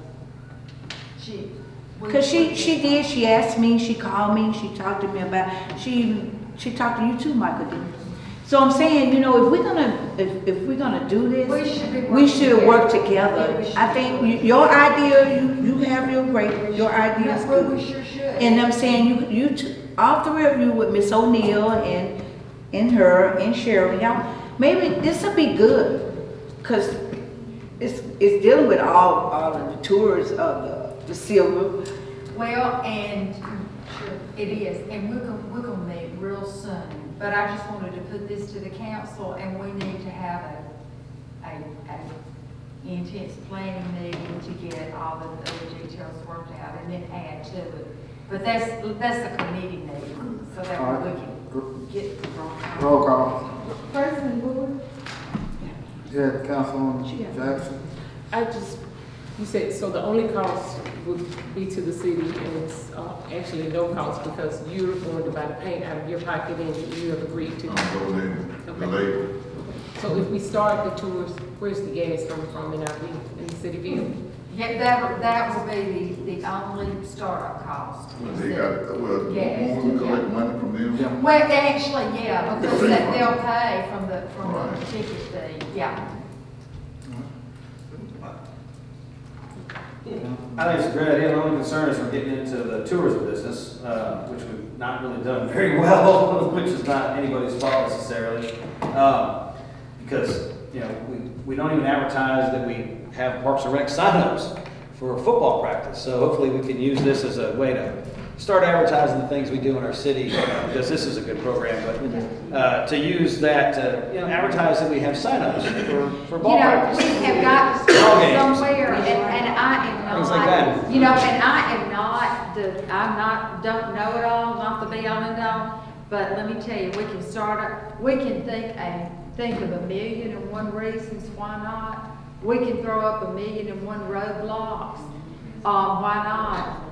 Because she did, she asked me, she called me, she talked to me about, she talked to you too, Michael, didn't she? So I'm saying, you know, if we're gonna do this, we should work together. I think your idea, you have your idea is good. We sure should. And I'm saying, you all three of you with Miss O'Neill and her and Cheryl, y'all, maybe this will be good, cause it's dealing with all of the tours of the silver. Well, and sure, it is, and we're gonna meet real soon. But I just wanted to put this to the council, and we need to have a intense planning meeting to get all the other details worked out, and then add to it. But that's a committee meeting, so that we can get the Roll call. President Bowie? Yeah, Councilwoman Jackson. You said, so the only cost would be to the city, and it's actually no cost because you're going to buy the paint out of your pocket and you have agreed to. The labor. So if we start the tours, where's the gas coming from in the city bill? Yeah, that will be the only startup cost. They got, well, Gas. won't we collect money from them? Well, actually, yeah, because they'll pay from the Right. ticket fee, yeah. I think it's a great idea. The only concern is we're getting into the tourism business, which we've not really done very well, which is not anybody's fault necessarily. Because, you know, we don't even advertise that we have Parks and Rec signups for football practice. So hopefully we can use this as a way to start advertising the things we do in our city, because this is a good program, but to use that to, you know, advertise that we have signups for ball practice. We have got to start somewhere, and I am not, Things like that. you know, and I am not don't know it all, not the be all and all, but let me tell you, we can think of 1,000,001 reasons why not. We can throw up 1,000,001 roadblocks, why not?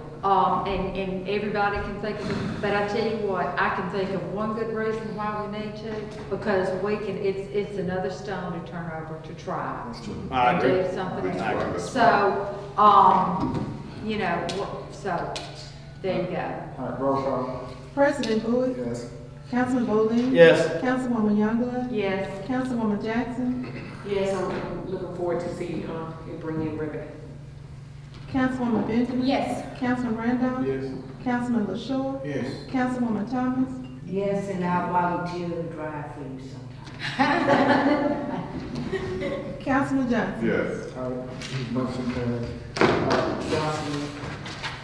And everybody can think of it, but I tell you what, I can think of one good reason why we need to, because it's another stone to turn over to try and do something else. So, you know, so there you go. All right, roll call. President Bowie? Yes. Councilman Bowling? Yes. Councilwoman Youngblood? Yes. Councilwoman Jackson? Yes, I'm looking forward to see it bring in revenue. Councilwoman Benjamin? Yes. Councilman Randolph? Yes. Councilman LaShaw? Yes. Councilwoman Thomas? Yes, and I'll volunteer to drive for you sometime. Councilman Johnson? Yes. All right, motion carries.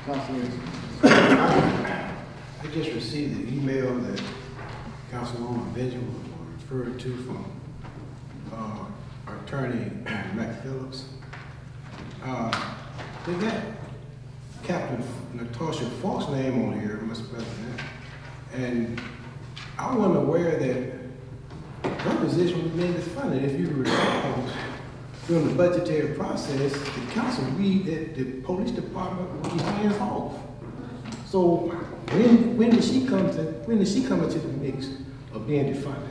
Councilman. I just received an email that Councilwoman Benjamin was referred to from attorney Matt Phillips. Did that Captain Natasha Falk's name on here, Mr. President. And I wasn't aware that her position was being defunded. If you recall, during the budgetary process, the council agreed that the police department would be hands off. So when did she come into the mix of being defunded?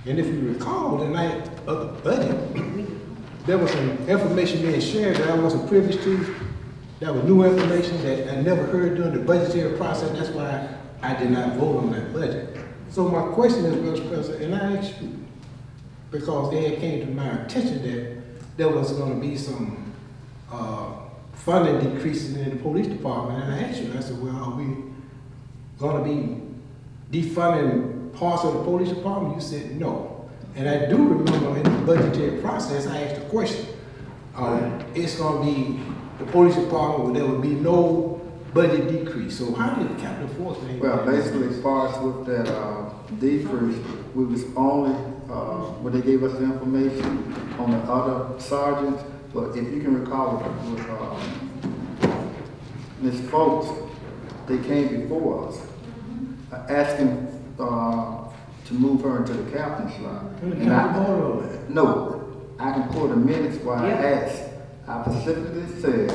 And if you recall, the night of the budget, there was some information being shared that I wasn't privy to. That was new information that I never heard during the budgetary process. That's why I did not vote on that budget. So my question is, Mr. President, and I asked you, because it came to my attention that there was going to be some funding decreases in the police department, and I asked you, I said, well, are we going to be defunding parts of the police department? You said no. And I do remember in the budgetary process, I asked a question. It's going to be the police department where there would be no budget decrease. So how did Captain Force think? Well, basically, as far as with that decrease, we was only, when they gave us the information on the other sergeants, but if you can recall with Ms. Folks, they came before us asking to move her into the captain's slot. No, I can pull the minutes while I asked. I specifically said,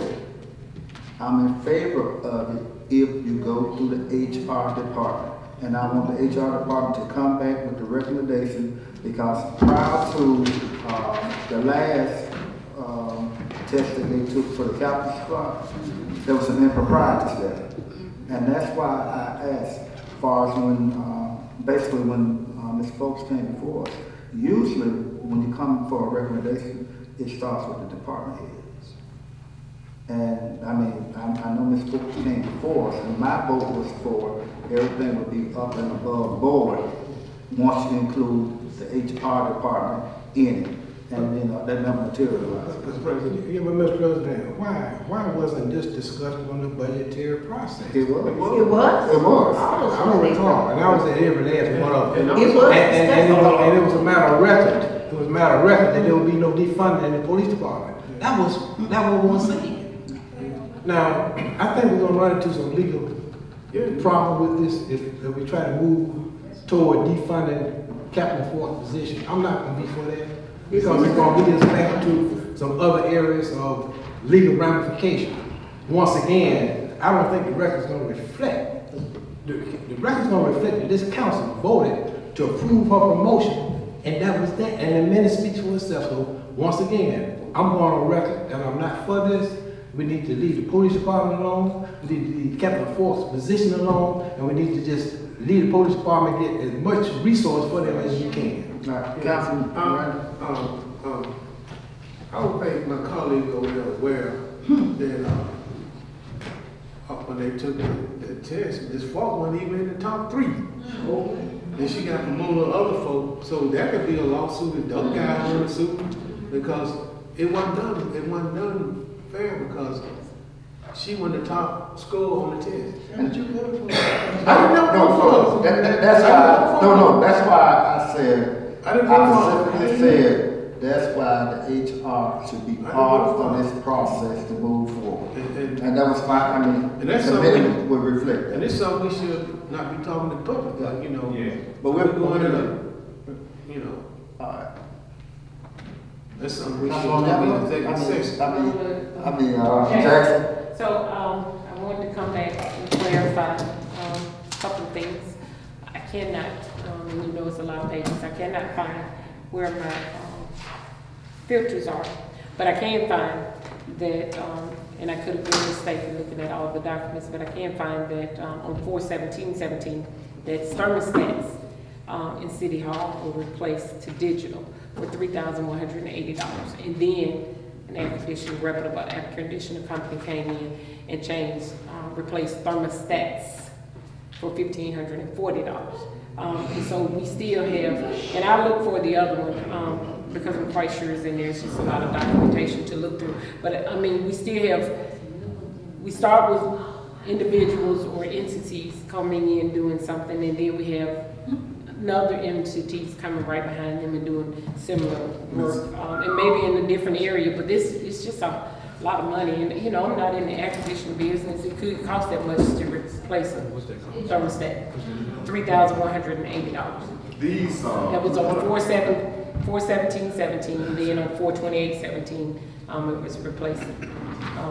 I'm in favor of it if you go through the HR department. And I want the HR department to come back with the recommendation, because prior to the last test that they took for the captain's slot, there was some improprieties there. And that's why I asked, as far as when, basically when Ms. Folks came before us, usually when you come for a recommendation, it starts with the department heads. And I mean, I know Ms. Folks came before us, and my vote was for everything would be up and above board once you include the HR department in it. And then that never materialized. Mr. President, yeah, but Mr. President, why wasn't this discussed on the budgetary process? It was. It was? It was. I don't recall, and I was at every last one of them. It was. And it was a matter of record. It was a matter of record that there would be no defunding in the police department. That was what was saying. Now, I think we're gonna run into some legal problem with this if we try to move toward defunding Captain Fort's position. I'm not gonna be for that, because it's gonna lead us back to some other areas of legal ramification. Once again, I don't think the record's gonna reflect. The record's gonna reflect that this council voted to approve her promotion, and that was that. And the minute speaks for itself. So once again, I'm going on record that I'm not for this. We need to leave the police department alone. We need to leave Captain Force's position alone, and we need to just leave the police department, get as much resource for them as we can. Councilman, I would think my colleague over there aware that when they took the test, this Falk wasn't even in the top 3. And she got promoted to other folk, so that could be a lawsuit if those guys were sued, because it wasn't done fair, because she won the top score on the test. Did you vote for her? I didn't know. That's why I said, I specifically said, that's why the HR should be part of this process to move forward. And that was fine. I mean, the minute would reflect that. And it's something we should not be talking to the public, like, you know. Yeah. But we're going to, you know. all right. That's something we should not be executive session. Jackson. So, I wanted to come back and clarify a couple of things. I cannot, and you know it's a lot of pages, I cannot find where my filters are, but I can find that, and I could have been mistaken looking at all the documents, but I can find that on 4/17/17, that thermostats in City Hall were replaced to digital for $3,180, and then an reputable air conditioner company came in and changed, replaced thermostats for $1,540. And so we still have, and I look for the other one because I'm quite sure it's in there. It's just a lot of documentation to look through. But I mean, we still have, we start with individuals or entities coming in doing something, and then we have other entities coming right behind them and doing similar work, and maybe in a different area. But this is just a a lot of money, and, you know, I'm not in the acquisition business. It could cost that much to replace a thermostat, $3,180. These, That was on 4/17/17, and then on 4/28/17, it was replaced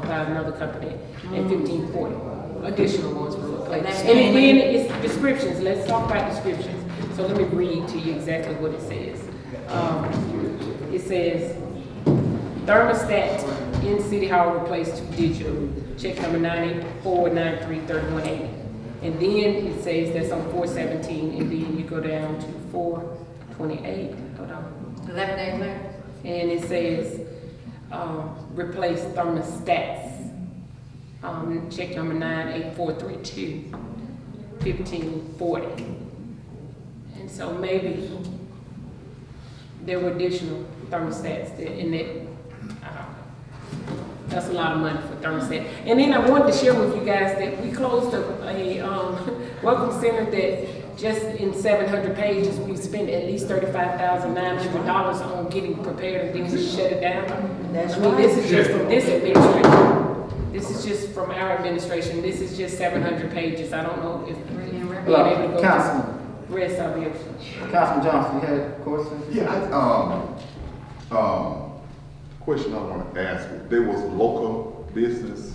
by another company, and 15/40. Additional ones were replaced. And then it's descriptions. Let's talk about descriptions. So let me read to you exactly what it says. It says, thermostat in City Hall replaced to digital. Check number 984933180. And then it says that's on 4/17, and then you go down to 4/28. Hold on. 11 days later. And it says, replace thermostats. Check number 98432-1540. And so maybe there were additional thermostats in that. That's a lot of money for thermostat. And then I wanted to share with you guys that we closed a welcome center that just in 700 pages, we spent at least $35,900 on getting prepared and then shut it down. That's I mean, right. this is just from this administration. This is just from our administration. This is just 700 pages. I don't know if we're being able to go Councilman. to the rest of it. Councilman Johnson, you had a question? Yeah, question I want to ask, there was local business,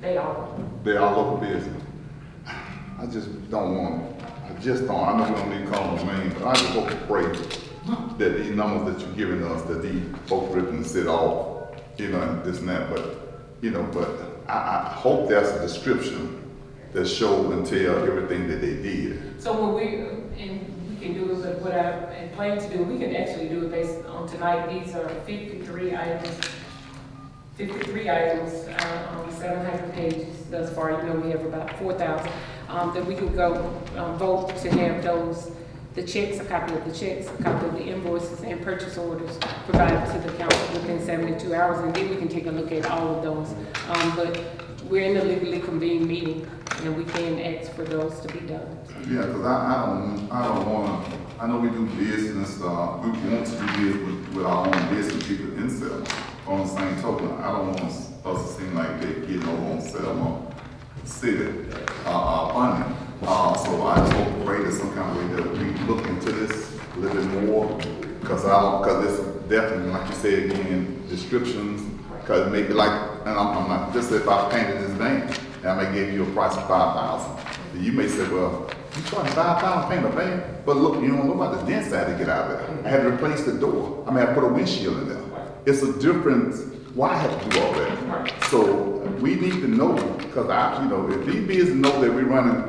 They are. they are local business. I just don't, I know we don't need to call them names, but I just hope and pray that these numbers that you're giving us, that these folks ripping the city off, you know, and this and that, but I hope there's a description that shows and tell everything that they did. So when we can do it, but what I plan to do, we can actually do it based on tonight. These are 53 items, on 700 pages thus far. You know, we have about 4,000, that we can go vote to have those, the checks, a copy of the checks, a copy of the invoices and purchase orders provided to the council within 72 hours, and then we can take a look at all of those. But we're in a legally convened meeting, and we can ask for those to be done. Yeah, because I don't want to, I know we do business, we want to do business with our own business people in Selma. On the same token, I don't want us to seem like they're getting over on Selma City funding. So I just hope and pray that some kind of way that we look into this a little bit more, because it's definitely, like you said again, descriptions, because maybe like, and I'm not, just if I painted this name, and I may give you a price of $5,000, you may say, well, you charge $5,000 paint a van, but look, you don't know about the dent side to get out of there. I had to replace the door. I mean, I put a windshield in there. It's a difference. Why I have to do all that? So we need to know, because if these businesses know that we're running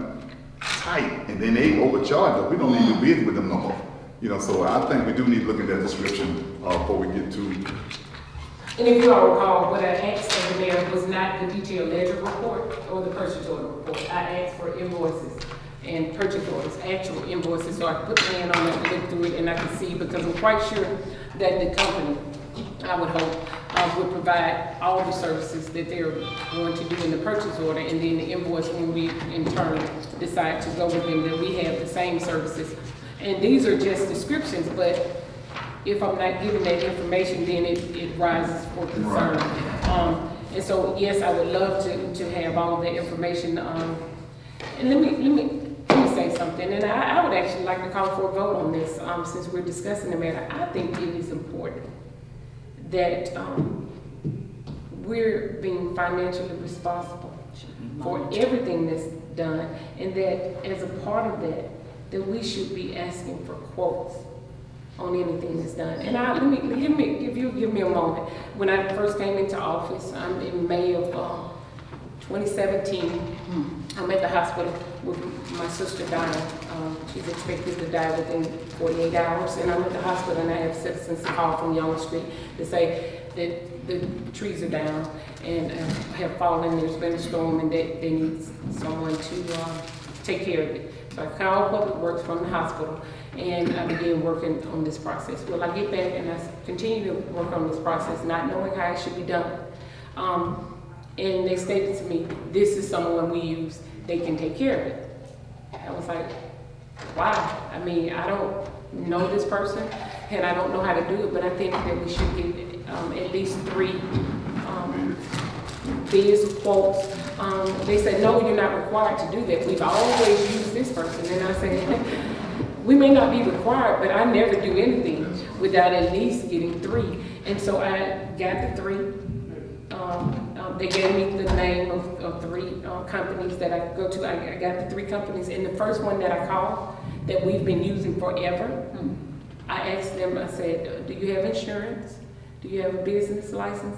tight, and then they overcharge us, we don't need to business with them no more. So I think we do need to look at that description before we get to. And if you all recall, what I asked of the mayor was not the detailed ledger report or the purchase order report. I asked for invoices and purchase orders, actual invoices, so I could put my hand on it and look through it, and I could see, because I'm quite sure that the company, I would hope, would provide all the services that they're going to do in the purchase order, and then the invoice, when we in turn decide to go with them, that we have the same services. And these are just descriptions, but if I'm not given that information, then it rises for concern. Right. And so, yes, I would love to have all of that information. And let me say something, and I would actually like to call for a vote on this, since we're discussing the matter. I think it is important that we're being financially responsible for everything that's done, and that as a part of that we should be asking for quotes on anything that's done. And give me a moment. When I first came into office, in May of 2017, I'm at the hospital with my sister dying. She's expected to die within 48 hours, and I'm at the hospital, and I have citizens call from Young Street to say that the trees are down and have fallen. There's been a storm, and they need someone to take care of it. So I called Public Works from the hospital, and I began working on this process. Well, I get back and I continue to work on this process, not knowing how it should be done. And they stated to me, this is someone we use, they can take care of it. I was like, wow. I mean, I don't know this person, and I don't know how to do it, but I think that we should get at least 3 bids, quotes. They said, no, you're not required to do that. We've always used this person. And I said, we may not be required, but I never do anything without at least getting 3. And so I got the 3. They gave me the name of 3 companies that I go to. I got the 3 companies, and the first one that I called that we've been using forever, I asked them, I said, do you have insurance? Do you have a business license?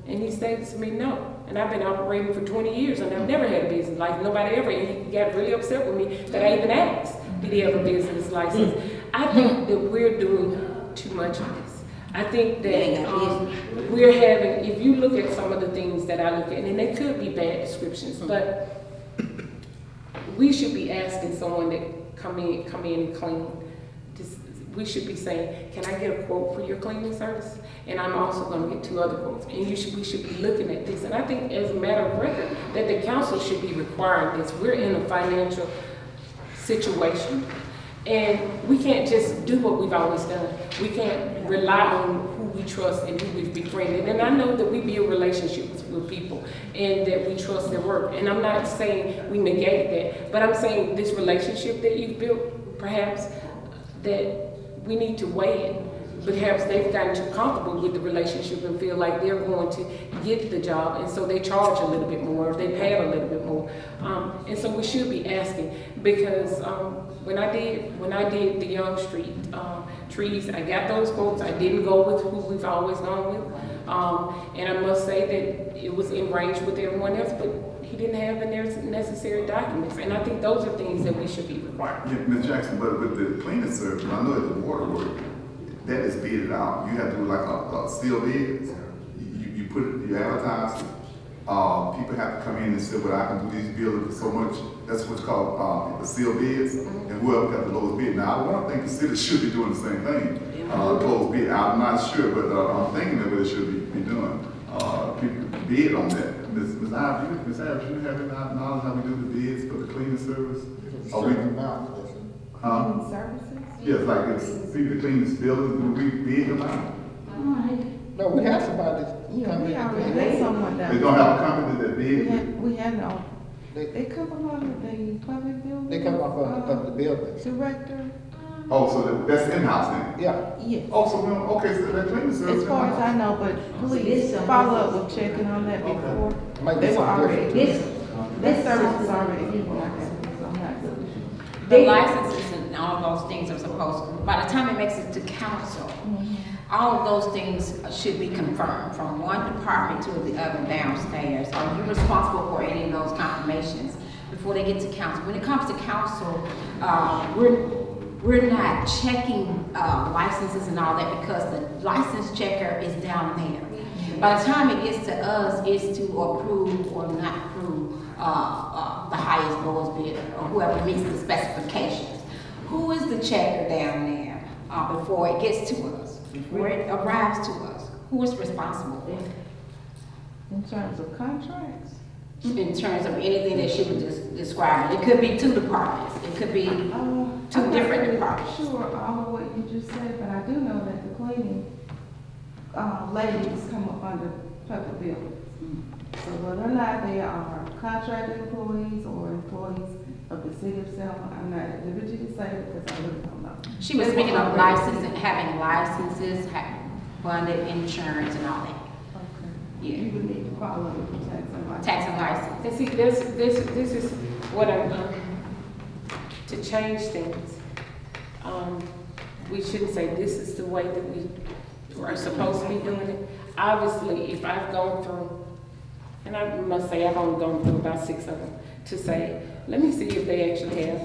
And he said to me, no. And I've been operating for 20 years, and I've never had a business license. Nobody ever. And he got really upset with me that I even asked, did he have a business license? I think that we're doing too much of this. I think that we're having, if you look at some of the things that I look at, and they could be bad descriptions, but we should be asking someone that come in and clean. We should be saying, can I get a quote for your cleaning service? And I'm also going to get 2 other quotes. And we should be looking at this. And I think as a matter of record, that the council should be requiring this. We're in a financial situation. And we can't just do what we've always done. We can't rely on who we trust and who we've befriended. And I know that we build relationships with people and that we trust their work. And I'm not saying we negate that, but I'm saying this relationship that you've built, perhaps that we need to weigh it. Perhaps they've gotten too comfortable with the relationship and feel like they're going to get the job, and so they charge a little bit more, or they pay a little bit more. And so we should be asking, because when I did the Young Street trees, I got those quotes. I didn't go with who we've always gone with, and I must say that it was in range with everyone else, but he didn't have the necessary documents, and I think those are things that we should be requiring. Yeah, Ms. Jackson, but with the cleaning service, I know at the water work, that is bidded out. You have to do like a seal bid. You put it, you advertise it. People have to come in and say, well, I can do these bills for so much. That's what's called the seal bids, and whoever got the lowest bid. Now, I don't think the city should be doing the same thing. Lowest bid. I'm not sure, but I'm thinking that what it should be doing. People bid on that. Ms. Ives, you have any knowledge how we do the bids for the cleaning service? Cleaning services? Yes, like it's people that clean this building, we bid them out. No, we have somebody. Yeah, we already had someone down. They don't have a company that bid? We had no. They come along with the public building. They come off of the building. Director. Oh, so that's in-house then? Yeah. Yes. Oh, so, okay, so that cleaning service. As far as I know, but please follow up with checking on that before. Might be They were something already, different. that service is already given, I guess, so I'm not good. The licenses and all those things are supposed, by the time it makes it to council, all of those things should be confirmed from one department to the other downstairs. Are you responsible for any of those confirmations before they get to council? When it comes to council, we're not checking licenses and all that because the license checker is down there. By the time it gets to us, it's to approve or not approve the highest, lowest bidder, or whoever meets the specifications. Who is the checker down there before it gets to us, before it arrives to us? Who is responsible for it? In terms of contracts? In terms of anything that she was just describing. It could be 2 departments. It could be 2 different departments. I'm not sure all of what you just said, but I do know that the cleaning ladies come up under public buildings. So whether or not they are contracted employees or employees of the city of Selma, I'm not at liberty to say it because I really don't know. She was speaking of licenses, having licenses, funded insurance and all that. Okay. Yeah. You would need to follow the tax and license. Tax and license. And see, this is what I'm, to change things. We shouldn't say this is the way that we are supposed to be doing it. Obviously, if I've gone through, and I must say I've only gone through about 6 of them, to say, let me see if they actually have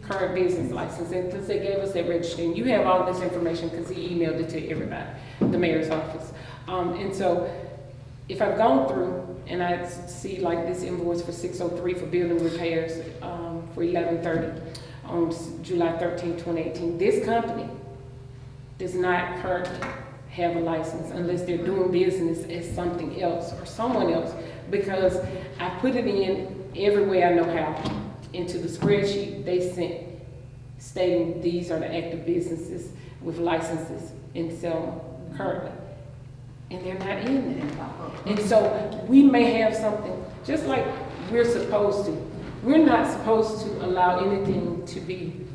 current business license. And since they gave us that registry, and you have all this information because he emailed it to everybody, the mayor's office. And so if I've gone through and I see like this invoice for 603 for building repairs for 1130 on July 13, 2018, this company does not currently have a license unless they're doing business as something else or someone else, because I put it in every way I know how into the spreadsheet they sent stating these are the active businesses with licenses in Selma currently. and they're not in there. And so we may have something, just like we're supposed to. We're not supposed to allow anything to be,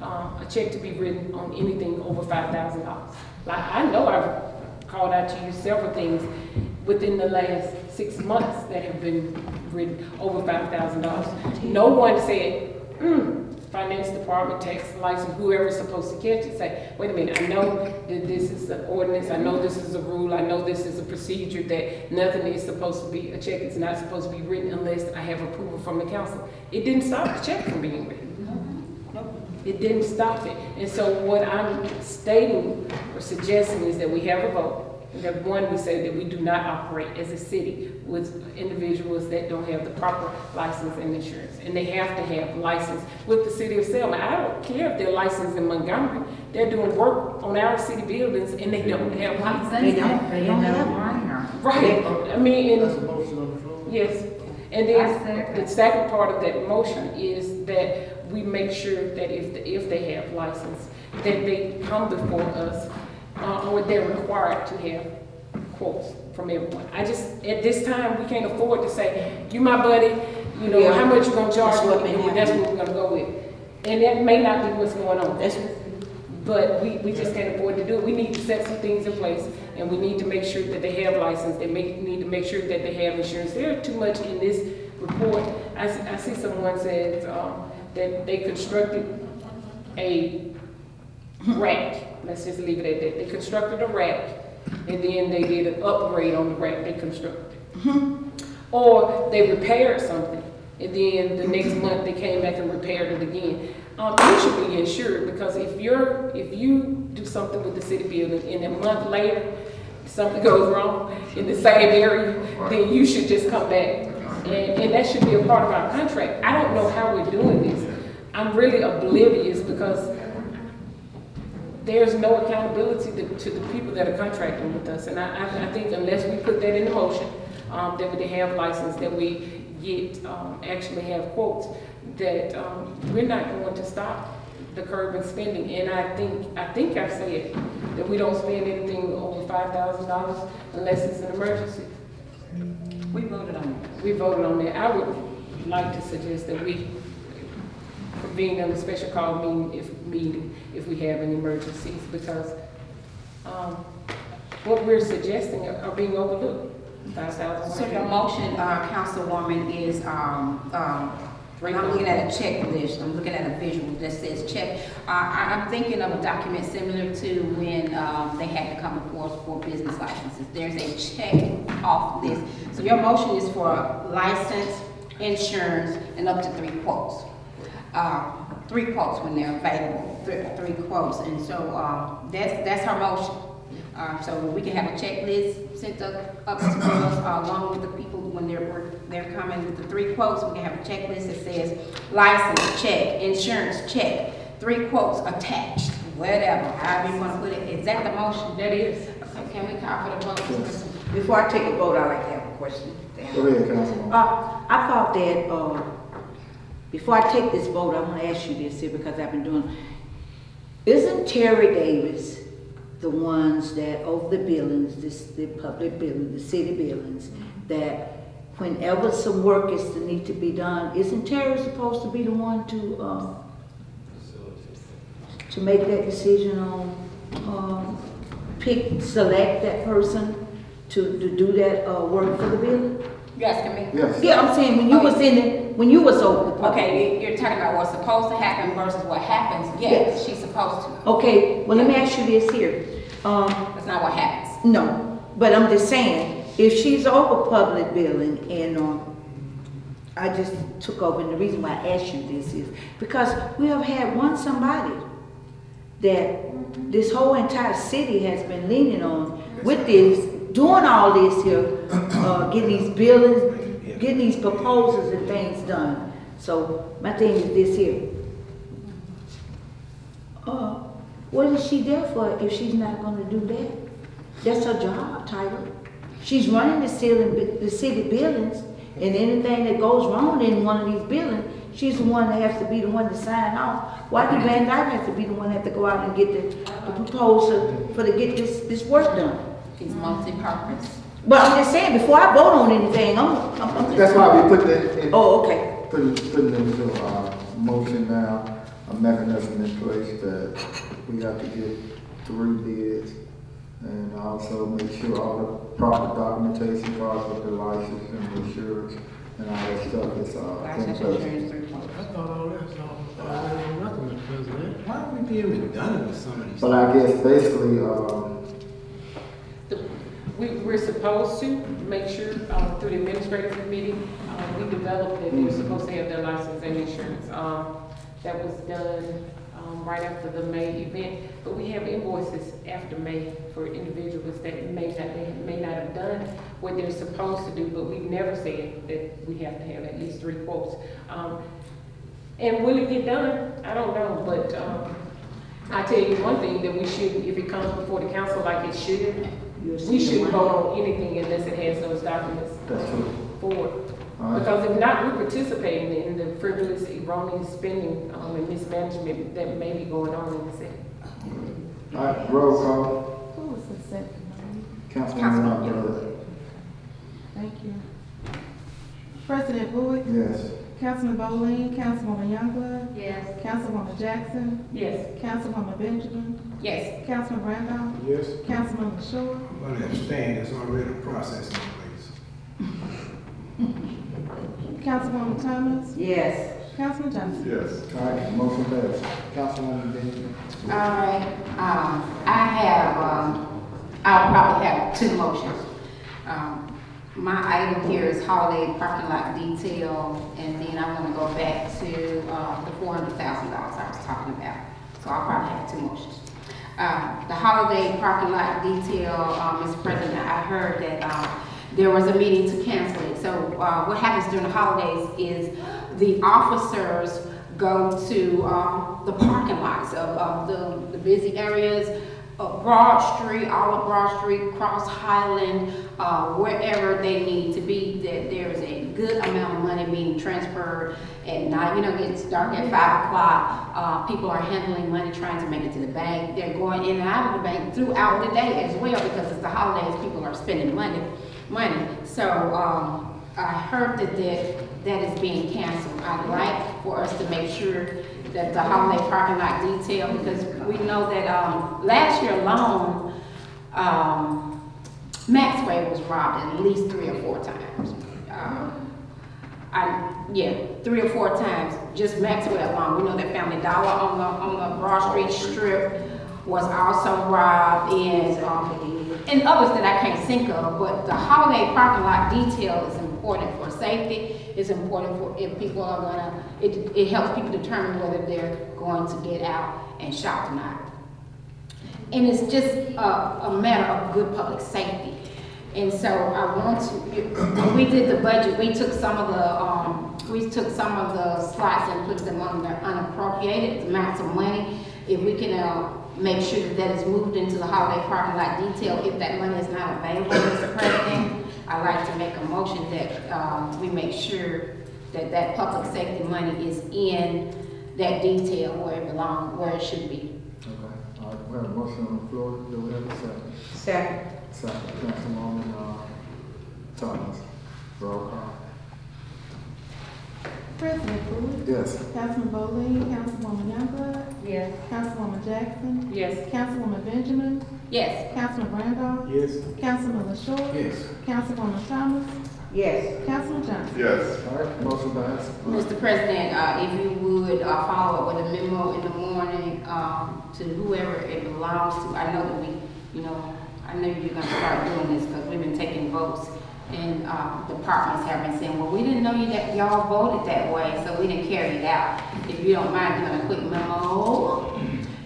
a check to be written on anything over $5,000. Like, I know I've called out to you several things within the last 6 months that have been written over $5,000. No one said, finance department, tax license, whoever's supposed to catch it, say, wait a minute, I know that this is an ordinance, I know this is a rule, I know this is a procedure, that nothing is supposed to be, a check is not supposed to be written unless I have approval from the council. It didn't stop the check from being written. It didn't stop it. And so what I'm stating or suggesting is that we have a vote. That one, we say that we do not operate as a city with individuals that don't have the proper license and insurance. And they have to have license with the city of Selma. I don't care if they're licensed in Montgomery. They're doing work on our city buildings and they don't have license. They don't have Right. I mean, That's a motion on the floor. yes. And then the second part of that motion is that we make sure that if they have license, that they come before us, or they're required to have quotes from everyone. At this time, we can't afford to say, you my buddy, you know, how much you gonna charge me, and that's what we're gonna go with. And that may not be what's going on. But we just can't afford to do it. We need to set some things in place, and we need to make sure that they have license. They need to make sure that they have insurance. There's too much in this report. I see someone says that they constructed a rack. Let's just leave it at that. They constructed a rack, and then they did an upgrade on the rack they constructed. Or they repaired something, and then the next month they came back and repaired it again. You should be insured, because if you do something with the city building and a month later something goes wrong in the same area, then you should just come back. And that should be a part of our contract. I don't know how we're doing this. I'm really oblivious, because there's no accountability to the people that are contracting with us. And I think unless we put that in the motion, that we have license, that we get, actually have quotes, that we're not going to stop the curb in spending. And I think I've said that we don't spend anything over $5,000 unless it's an emergency. We voted on it. We voted on that. I would like to suggest that we convene a special call meeting if we have any emergencies, because what we're suggesting are being overlooked. 5,000. So your motion, Councilwoman, is, I'm looking at a checklist, I'm looking at a visual that says check. I'm thinking of a document similar to when they had to come before us for business licenses. There's a check off list. So your motion is for license, insurance, and up to 3 quotes. 3 quotes when they're available, 3 quotes. And so that's her motion. So we can have a checklist sent up to us along with the people when they're coming with the 3 quotes. We can have a checklist that says license check, insurance check, 3 quotes attached, whatever, however you want to put it. Is that the motion? That is. Okay, can we call for the vote? Before I take a vote, I'd like to have a question. Go ahead, Councilwoman. I thought that, before I take this vote, I want to ask you this here, because I've been doing, isn't Terry Davis the ones that over the buildings, the public buildings, the city buildings, that whenever some work is to need to be done, isn't Terry supposed to be the one to make that decision on select that person to do that work for the building? You asking me? Yes. Yeah, I'm saying when you was in it, when you was over the public. Okay, you're talking about what's supposed to happen versus what happens. Yes, she's supposed to. Okay, well, let me ask you this here. That's not what happens. No, but I'm just saying, if she's over public building, and I just took over, and the reason why I asked you this is because we have had somebody that this whole entire city has been leaning on with this, doing all this here, getting these buildings, getting these proposals and things done. So my thing is this here. What is she there for if she's not going to do that? That's her job title. She's running the city buildings, and anything that goes wrong in one of these buildings, she's the one that has to be the one to sign off. Why do Van Dyke have to be the one that have to go out and get the proposal to get this work done? He's multi-purpose. But I'm just saying, before I vote on anything, I'm just. That's why we put that in. Oh, okay. Putting into motion now, a mechanism in place that we have to get 3 bids and also make sure all the proper documentation cards with the license and the insurance and all that stuff is in place. I thought all that's all nothing, Mr. President. Why are we being redundant with some of these? But I guess basically, We're supposed to make sure, through the administrative committee, we developed that they're supposed to have their license and insurance. That was done, right after the May event, but we have invoices after May for individuals that may not have done what they're supposed to do, but we've never said that we have to have at least 3 quotes. And will it get done? I don't know, but, I tell you one thing, that we should, if it comes before the council like it should, we shouldn't vote on anything unless it has those documents for it. Because if not, we're participating in the frivolous, erroneous spending and mismanagement that may be going on in the city. all right, roll call. Who was the second? Councilman Youngblood. Thank you. President Bowie? Yes. Councilman Bowling, Councilwoman Youngblood? Yes. Councilwoman Jackson? Yes. Councilwoman Benjamin? Yes. Councilman Randolph? Yes. Councilman LaShaw? I'm going to abstain. There's already a process in place. Councilwoman Thomas? Yes. Councilman Johnson? Yes. All right, motion passed. Councilwoman Benjamin. All right, I'll probably have 2 motions. My item here is holiday parking lot detail, and then I want to go back to the $400,000 I was talking about. So I'll probably have 2 motions. The holiday parking lot detail, Mr. President, I heard that there was a meeting to cancel it. So what happens during the holidays is the officers go to the parking lots of the busy areas, Broad Street, all of Broad Street, Cross Highland, wherever they need to be, that there is a good amount of money being transferred at night. You know, it's dark at 5 o'clock. People are handling money, trying to make it to the bank. They're going in and out of the bank throughout the day as well, because it's the holidays, people are spending money. So I heard that is being canceled. I'd like for us to make sure that the holiday parking lot detail, because we know that last year alone, Maxwell was robbed at least 3 or 4 times. 3 or 4 times, just Maxwell alone. We know that Family Dollar on the Broad Street strip was also robbed, and others that I can't think of. But the holiday parking lot detail is important for safety. It's important for if people are gonna, it helps people determine whether they're going to get out and shop or not. And it's just a matter of good public safety. And so I want to, when we did the budget, we took some of the slots and put them on the unappropriated amounts of money. If we can make sure that is moved into the holiday parking lot detail, if that money is not available, Mr. President, I'd like to make a motion that we make sure that that public safety money is in that detail where it belongs, where it should be. Okay, all right, we have a motion on the floor. Do we have a second? Second. Second, Councilwoman Thomas. Roll call. President Bowie? Yes. Councilman Bowling, Councilwoman Youngblood? Yes. Councilwoman Jackson? Yes. Councilwoman Benjamin? Yes. Councilman Randolph? Yes. Councilman LaShaw? Yes. Councilwoman Thomas? Yes. Councilman Johnson? Yes. All right, motion passed. Mr. President, if you would follow up with a memo in the morning to whoever it belongs to. I know that I know you're gonna start doing this because we've been taking votes, and departments have been saying, well, we didn't know that y'all voted that way, so we didn't carry it out. If you don't mind doing a quick memo,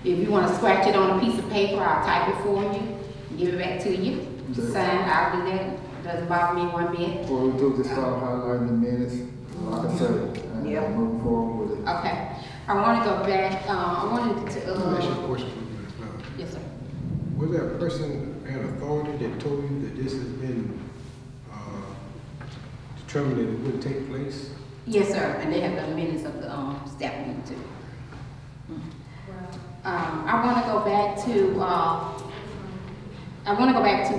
if you want to scratch it on a piece of paper, I'll type it for you, give it back to you, sign, I'll do that. Doesn't bother me one bit. Before we do, just start highlighting the minutes, like I said, and move forward with it. Okay. I want to go back, I wanted to, Let me ask you a question for you as well. yes, sir. Was there a person and authority that told you that this has been determined that it wouldn't take place? Yes, sir, and they have the minutes of the staff meeting too. I want to go back to I want to go back to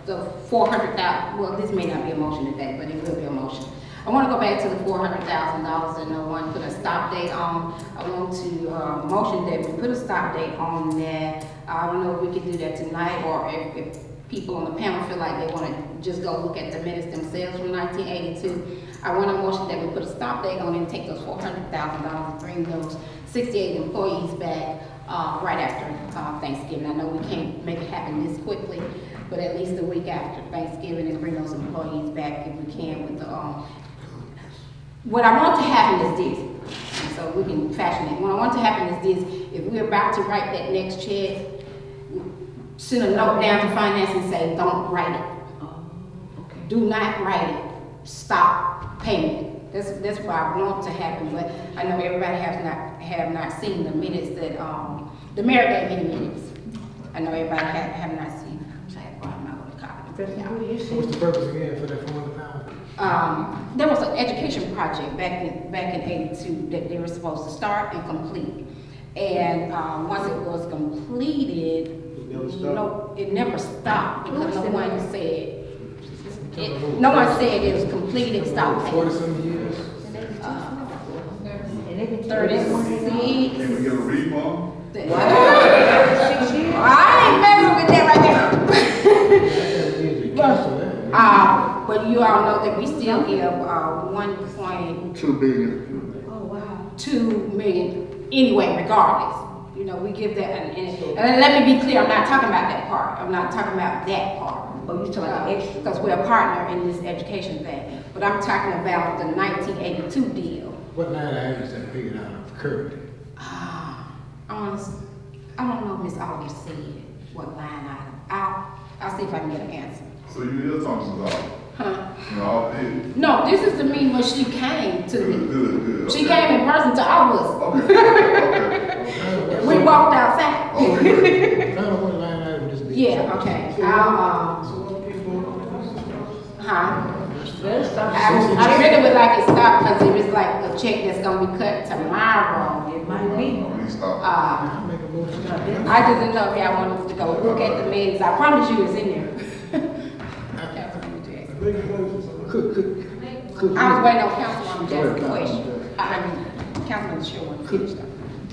the 400,000, well, this may not be a motion today, but it will be a motion. I want to go back to the $400,000 and no one put a stop date on. I want to motion that we put a stop date on that. I don't know if we can do that tonight, or if people on the panel feel like they want to just go look at the minutes themselves from 1982. I want a motion that we put a stop date on it and take those $400,000 and bring those 68 employees back right after Thanksgiving. I know we can't make it happen this quickly, but at least a week after Thanksgiving, and bring those employees back if we can with the, what I want to happen is this, so we can fashion it. What I want to happen is this: if we're about to write that next check, send a note down to finance and say, don't write it. Do not write it. Stop payment. That's what I want to happen, but I know everybody have not seen the minutes that the mayor gave me the minutes. I know everybody have not seen them. So I brought my little copy. So what's the purpose again for that $400,000? There was an education project back in '82 that they were supposed to start and complete, and once it was completed, it never stopped because no one said it was completed. Stopped. 40-some years. 36. Can we get a refund? I ain't messing with that right there. But you all know that we still give 1.2 billion. Oh wow. 2 million anyway, regardless. You know, we give that, and let me be clear, I'm not talking about that part. I'm not talking about that part. Oh, you're talking about extra? Because we're a partner in this education thing. But I'm talking about the 1982 deal. What line item is that paid out of currently? Honestly, I don't know if Miss August said what line item. I'll see if I can get an answer. So you is talking about? Huh? You all did. No, this is the meeting when she came to me. Good. She came in person to us. Okay. We walked outside. Okay. Find out what line item this is. Yeah, okay. I really would like it stopped because it was like a check that's gonna be cut tomorrow. It might be. I'll make a motion. I just didn't know if y'all wanted to go look at the minutes. I promise you it's in there. I was waiting on Councilwoman Jackson's question. Councilman Sherwood finished up.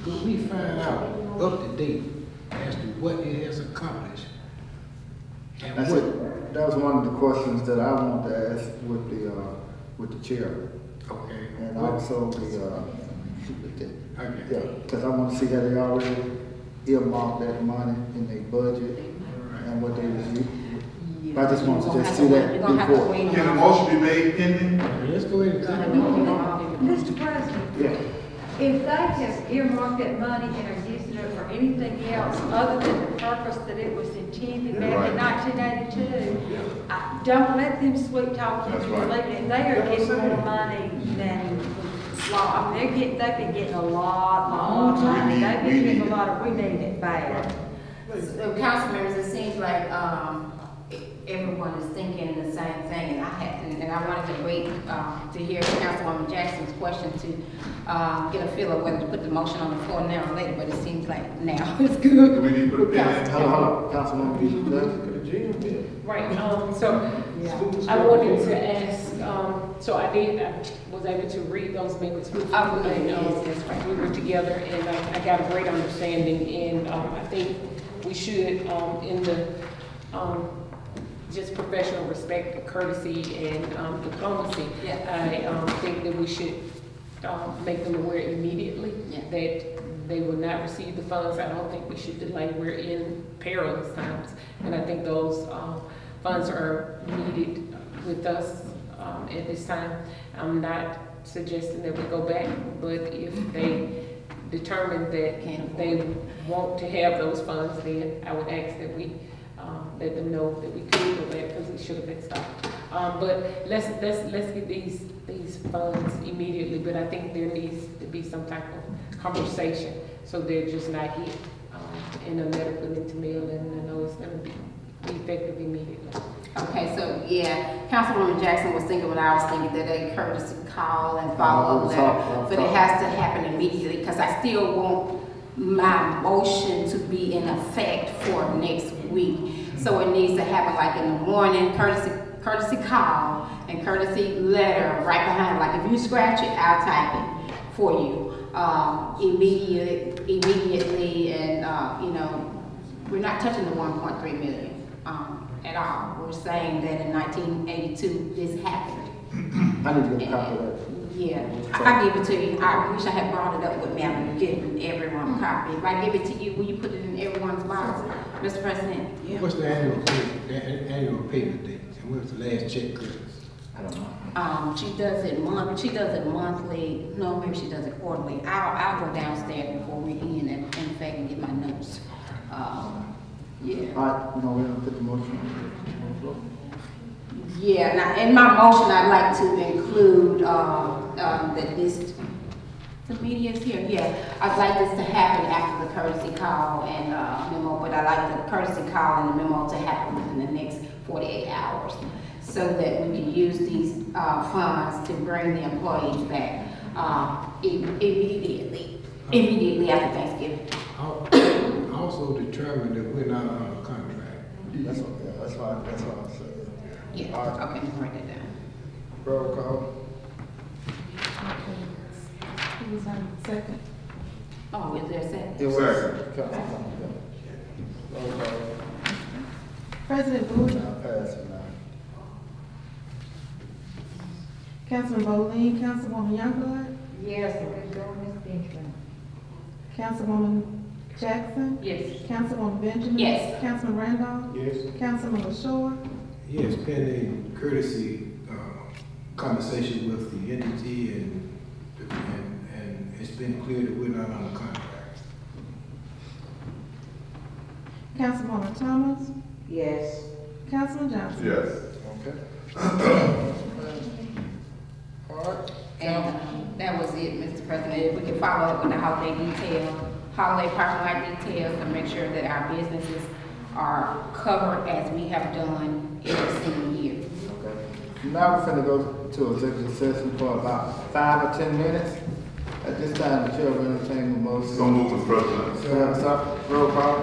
Could we find out up to date as to what it has accomplished? And That's what, it. That was one of the questions that I wanted to ask with the chair. okay. And What- also Okay. yeah, because I want to see that they already earmarked that money in their budget and what they was. I just want to just see that before. Can a motion be made pending? Let's go ahead and cut it off. Mr. President, Yeah. if they have earmarked that money and are using it for anything else other than the purpose that it was intended back in 1982, don't let them sweet talk you That's into right. believing it. They are getting more money than law. I mean, they've been getting a lot of money. They've been getting a lot of, we need it bad. So, council members, it seems like everyone is thinking the same thing, and I wanted to wait to hear Councilwoman Jackson's question to get a feel of whether to put the motion on the floor now or later, but it seems like now is good. Do we need to put a pin in? Hold on, Councilwoman, you done? Right, so I wanted to ask, so I was able to read those minutes with you, and we were together, and I got a great understanding, and I think we should, in the just professional respect, courtesy, and diplomacy, I think that we should make them aware immediately that they will not receive the funds. I don't think we should delay. We're in perilous times, and I think those funds are needed with us at this time. I'm not suggesting that we go back, but if they determine that they want to have those funds, then I would ask that we let them know that we could go back because it should have been stopped. But let's get these funds immediately. But I think there needs to be some type of conversation so they're just not hit in a letter put into mail, and I know it's going to be effective immediately. Okay, so Councilwoman Jackson was thinking what I was thinking, that a courtesy call and follow-up letter, but it has to happen immediately because I still want my motion to be in effect for next week. So it needs to happen like in the morning, courtesy call and courtesy letter right behind. Like if you scratch it, I'll type it for you immediately, and you know, we're not touching the 1.3 million at all. We're saying that in 1982 this happened. I need to get a copy of that. Yeah, I'll give it to you. I wish I had brought it up with me. I would have given everyone a copy. If I give it to you, will you put it in everyone's box, Mr. President? Yeah. What's the annual payment date? And when's the last check clearance? I don't know. She does it monthly. No, maybe she does it quarterly. I'll go downstairs before we end and in fact and get my notes. Yeah. All right, we're gonna put the motion on the floor. Yeah, now in my motion, I'd like to include that this, the media is here. Yeah, I'd like this to happen after the courtesy call and memo, but I'd like the courtesy call and the memo to happen within the next 48 hours, so that we can use these funds to bring the employees back immediately after Thanksgiving. Also determine that we're not on a contract. That's okay, that's fine, I said. Yeah, All right. okay, write that down. Roll call. Who was on the second? Oh, is there a second? It was Second. Councilman. Roll call. President Bowie, Now pass it now. Councilman Bowling, Councilwoman Youngblood, Yes, let's go, Ms. Benjamin. Councilwoman Jackson, Yes. Councilwoman Benjamin. Yes. Councilman Randolph, Yes. Councilman LaShaw, Yes, pending courtesy conversation with the entity, and it's been clear that we're not on a contract. Councilwoman Thomas, Yes. Councilman Johnson. Yes. Okay. All right. And that was it, Mr. President. If we can follow up with the holiday parking lot details, and make sure that our businesses are covered as we have done every single year. Okay. Now we're finna go to executive session for about 5 or 10 minutes. At this time, the chair will entertain the motion. So move, Mr. President. So have a stop, roll call.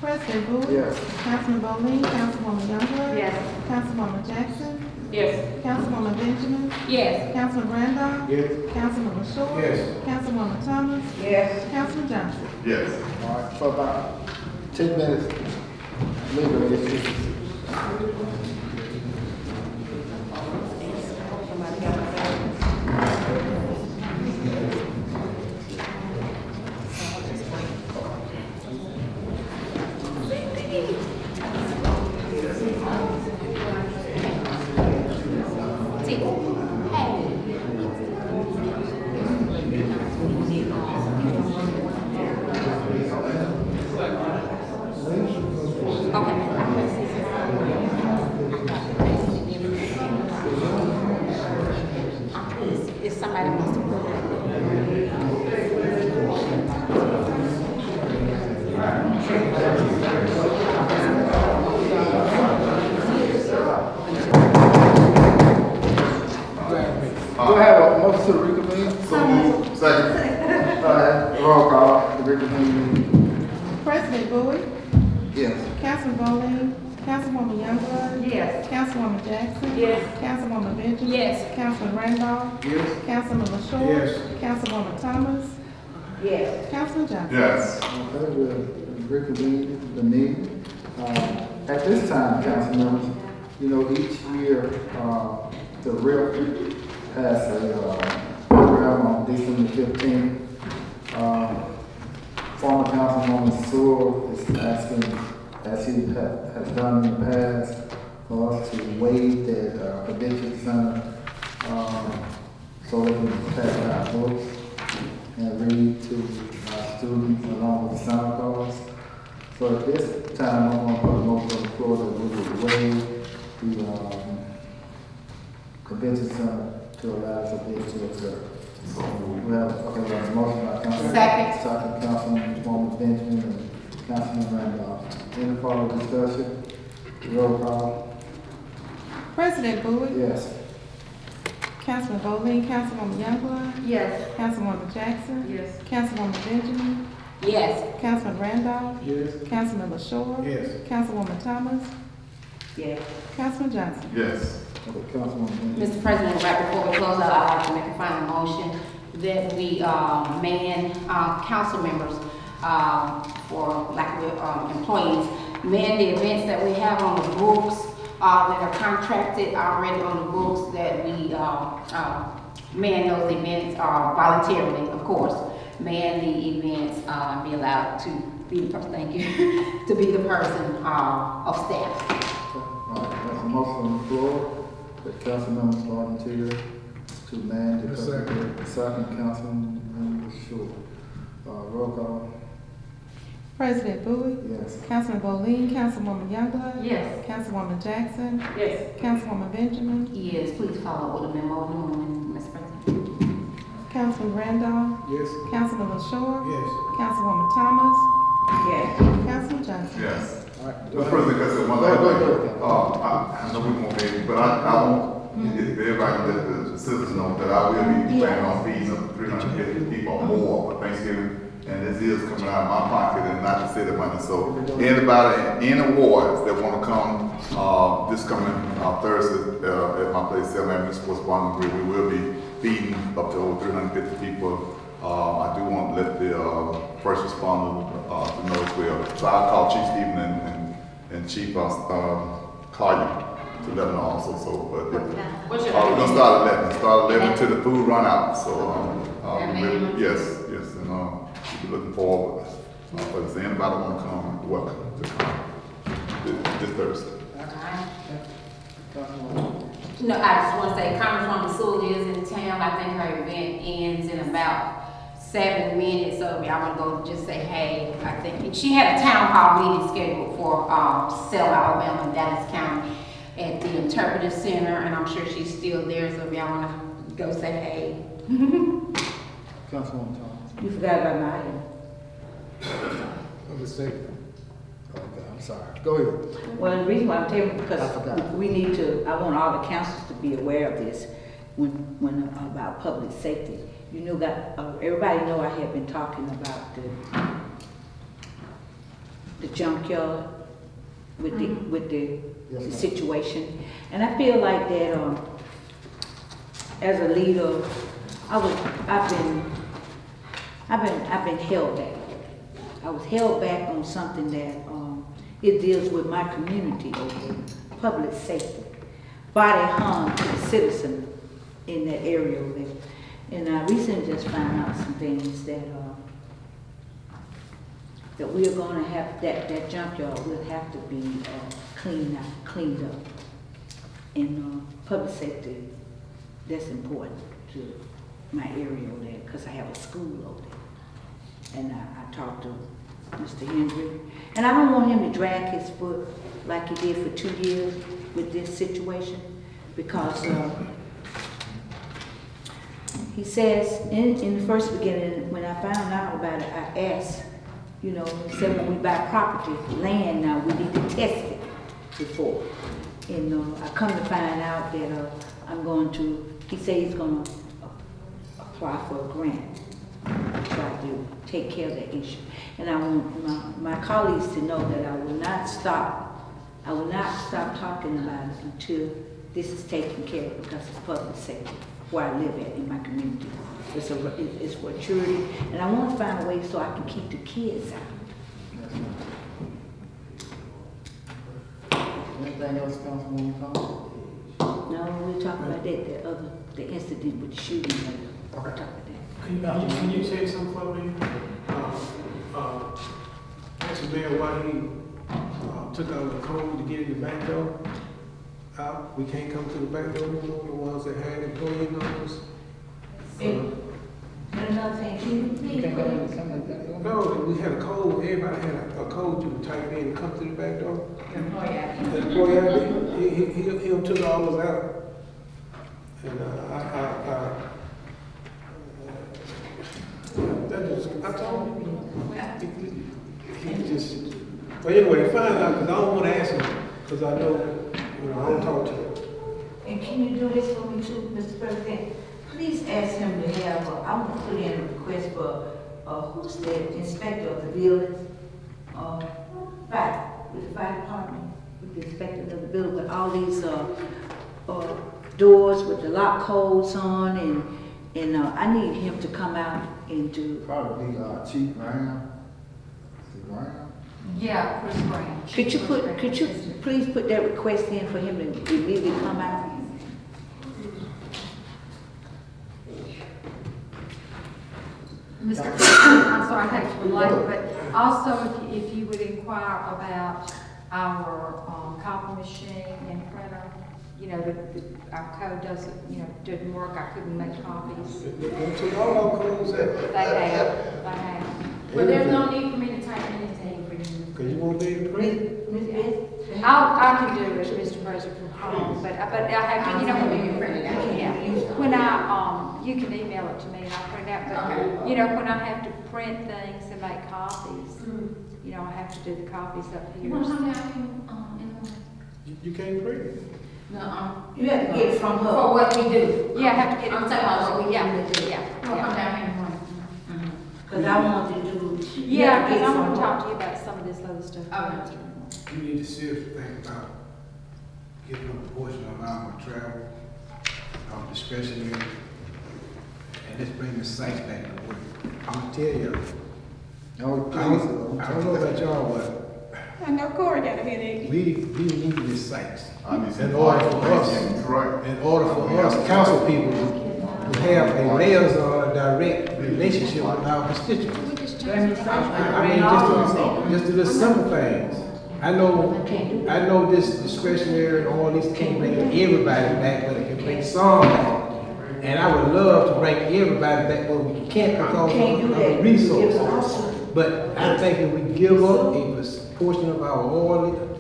President Bowie. Yes. Councilman Bowling, Councilwoman Youngblood. Yes. Councilwoman Jackson, Yes. Councilwoman Benjamin, Yes. Councilman Randolph. Yes. Councilman LaShaw. Yes. Councilwoman Thomas, Yes. Councilman Johnson. Yes. All right, for about 10 minutes. Legal issues. If somebody wants to put it. Do I have a motion to reconvene? So move. Second. All right, roll call, to reconvene. President Bowie, Yes. Councilman Bowling, Councilwoman Youngblood. Yes. Councilwoman Jackson. Yes. Councilwoman Benjamin. Yes. Councilman Randolph. Yes. Councilman LaShaw. Yes. Councilwoman Thomas, Yes. Councilman Johnson. Yes. Okay, we'll reconvene the meeting. At this time, council members, you know, each year, the RIP has a program on December 15th. Former Councilwoman Sewell is asking, as he has done in the past, for us to waive that convention center, so they can pass our books and read to our students along with the Santa Claus. So at this time, I'm going to put a motion on the floor that we would waive the convention center to allow us to be able to observe. We have a motion by Councilman. Second, Councilwoman Benjamin and Councilman Randolph. Any further discussion? Roll call. President Bowie, Yes. Councilman Bowling, Councilwoman Youngblood. Yes. Councilwoman Jackson. Yes. Councilwoman Benjamin. Yes. Councilman Randolph. Yes. Councilman LaShaw. Yes. Councilwoman Thomas. Yes. Councilman Johnson. Yes. Mr. President, right before we close out, I'd like to make a final motion that we man council members for lack of employees, man the events that we have on the books that are contracted already on the books, that we man those events voluntarily, of course. Man the events, be allowed to be the person, thank you, to be the person of staff. All right, there's a motion on the floor that council members volunteer to man the second Councilman Short. Roll call. President Bowie. Yes. Councilman Boleen. Councilwoman Youngblood. Yes. Councilwoman Jackson. Yes. Councilwoman Benjamin. Yes, please follow up with a memo in the morning, Mr. President. Councilman Randolph. Yes. Councilman LaShaw. Yes. Councilwoman Thomas. Yes. Councilman Johnson. Yes. All right. Mr. President, I said one Go last ahead. thing. I know we won't be, but I want, if everybody can let the citizens know that I will be planning on feeding up to 350 people or more for Thanksgiving. And this is coming out of my pocket and not the city money. So anybody in awards that want to come this coming Thursday at my place, Selma Avenue Sports Bar and Grill, we will be feeding up to over 350 people. I do want to let the first responder to know as well. So I'll call Chief Stephen and Chief Collier to let them know also. So, but What's we're your gonna start at 11. Start at 11 till the food run out. So yes, and we're looking forward. But if anybody want to come, welcome to come this Thursday. No, I just want to say Congresswoman Sewell is in town. I think her event ends in about 7 minutes. So if y'all want to go just say, hey, I think she had a town hall meeting scheduled for Selma, Alabama, and Dallas County at the Interpretive Center. And I'm sure she's still there. So if y'all want to go say, hey. Councilwoman Thomas. You forgot about my item. I'm just saying. Okay, I'm sorry. Go ahead. Well, the reason why I'm telling you, I because forgot. we need to, I want all the councils to be aware of this when about public safety. You know, everybody know I have been talking about the junkyard with the Yes, ma'am. situation, and I feel like that as a leader, I've been held back. I was held back on something that it deals with my community over public safety, body harm to the citizen in that area over there. And I recently just found out some things that we are going to have, that junkyard will have to be cleaned up. And public safety, that's important to my area over there, because I have a school over there. And I talked to Mr. Hendry, and I don't want him to drag his foot like he did for 2 years with this situation, because he says in the first beginning, when I found out about it, I asked, you know, he said when we buy property, land now, we need to test it before. And I come to find out that he said he's going to apply for a grant to try to take care of that issue. And I want my colleagues to know that I will not stop talking about it until this is taken care of, because it's public safety where I live at in my community. It's for charity, and I want to find a way so I can keep the kids out. Anything else, Councilwoman Thomas? No, we'll talk about the incident with the shooting later. We'll talk about that. Can you say something for me? Ask the mayor why he took out the code to get in the back door out. We can't come to the back door anymore, the ones that had employee numbers. And another thing, can you please put No, we had a code, everybody had a code you would type in and come to the back door. employee ID? The employee ID, he took all those out. And I told him, he just, well, anyway, find out, because I don't want to ask him, because I know, I don't talk to him. And can you do this for me too, Mr. President? Please ask him to have, I want to put in a request for who's the inspector of the buildings? Right, with the fire department, with the inspector of the building, with all these, doors with the lock codes on, and I need him to come out and do. Probably Chief Graham. Graham? Yeah, Chris Graham. Could you please put that request in for him to immediately come out? Mr. President, I'm sorry, I hate to belabor, but also if you would inquire about our copy machine and printer, you know, our code didn't work, I couldn't make copies. To all our codes They have. Well, there's no need for me to type anything for you. Cause you won't be able to print. I can do it, Mr. President, from home, but I have to, you know, when you print it out, yeah. When you can email it to me and I'll print it out, but, you know, when I have to print things and make copies, you know, I have to do the copies up here. You want to come down here, in the You can't print. No, You have to get it from her. for what we do. Yeah, I have to get it. I'm talking about what we Yeah, do. yeah. We'll come down here in the morning. Cause I want to do. Yeah, because I want to talk to you about some of this other stuff. Okay. You need to seriously think about giving a portion of our travel, our discretionary, and let's bring the sites back to work. I'm gonna tell you, I don't know about y'all, but I know Corey got a headache. we need these sites. I need some In order for us, Right. in order for us council people to have a liaison, a direct relationship with our constituents. I mean, just to the simple things. I know this discretionary and all these can't bring everybody back, but it can bring some back. And I would love to bring everybody back, but we can't because of the resources. But I think if we give up a portion of our oil,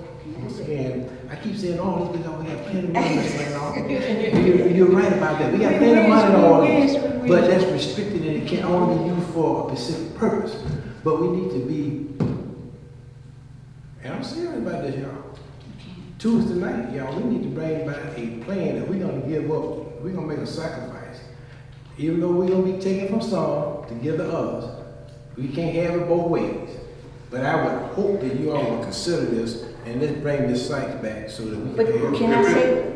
and I keep saying all this because we have plenty of money. You're right about that. We got plenty of money on all this, but that's restricted and it can only be used for a specific purpose. But we need to be, and I'm serious about this, y'all. Tuesday night, y'all, we need to bring back a plan that we're gonna give up. We're gonna make a sacrifice. Even though we're gonna be taking from some to give to others, we can't have it both ways. But I would hope that you all will consider this and let's bring this site back so that we But can I say,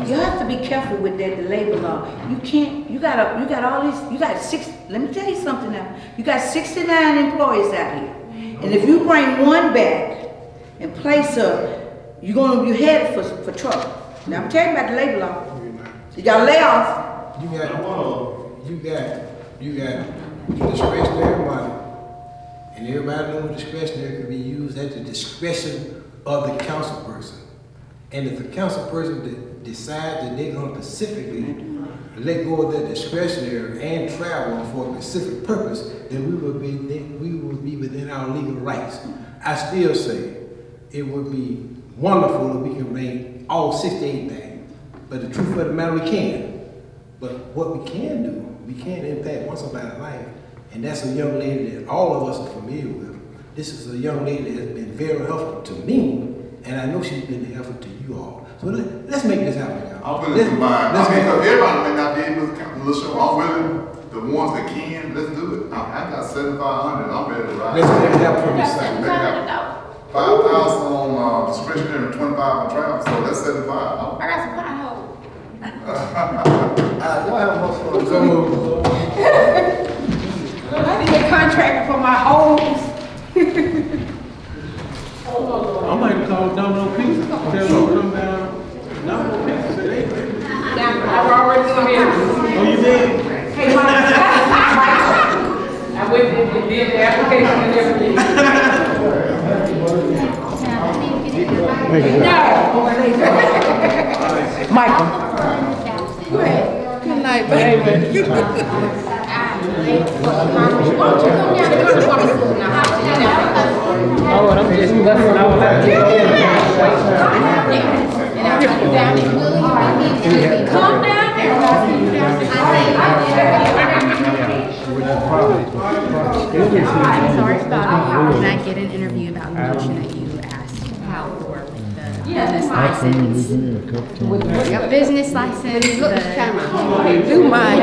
you have to be careful with that, the labor law. You can't, you got all these, let me tell you something now. You got 69 employees out here. And if you bring one back and place her, you're headed for trouble. Now I'm telling you about the labor law. You got layoffs. You got discretionary money. And everybody knows discretionary can be used at the discretion of the council person. And if the council person decides that they're going to specifically let go of that discretionary and travel for a specific purpose, then we will be within our legal rights. I still say it would be wonderful if we can bring all 68 back. But the truth of the matter, we can. But what we can do, we can impact one somebody's life. And that's a young lady that all of us are familiar with. This is a young lady that has been very helpful to me, and I know she's been helpful to you all. So let's make this happen, y'all. I'm willing to combine. Everybody may not be able to count the show. I'm willing, the ones that can, let's do it. I got 7,500. I'm ready to ride. Let's make it happen from this side. 5,000 on discretionary and 25 on travel, so that's 75. I got some potholes. Y'all have most fun. So moved. I need a contract for my homes. I might call Domino Pizza, tell them to come down. Domino Pizza, say they. I've already done it. Oh, you did? Hey, Mike. I went and did the application and everything. No. Michael. Good night, baby. Why don't you come down and come to water school now? Oh, and I'm just busting all out here. And I'll come down and come down there. Sorry about did I get an interview about the motion that you asked about for with the business license? Business license. Do mine.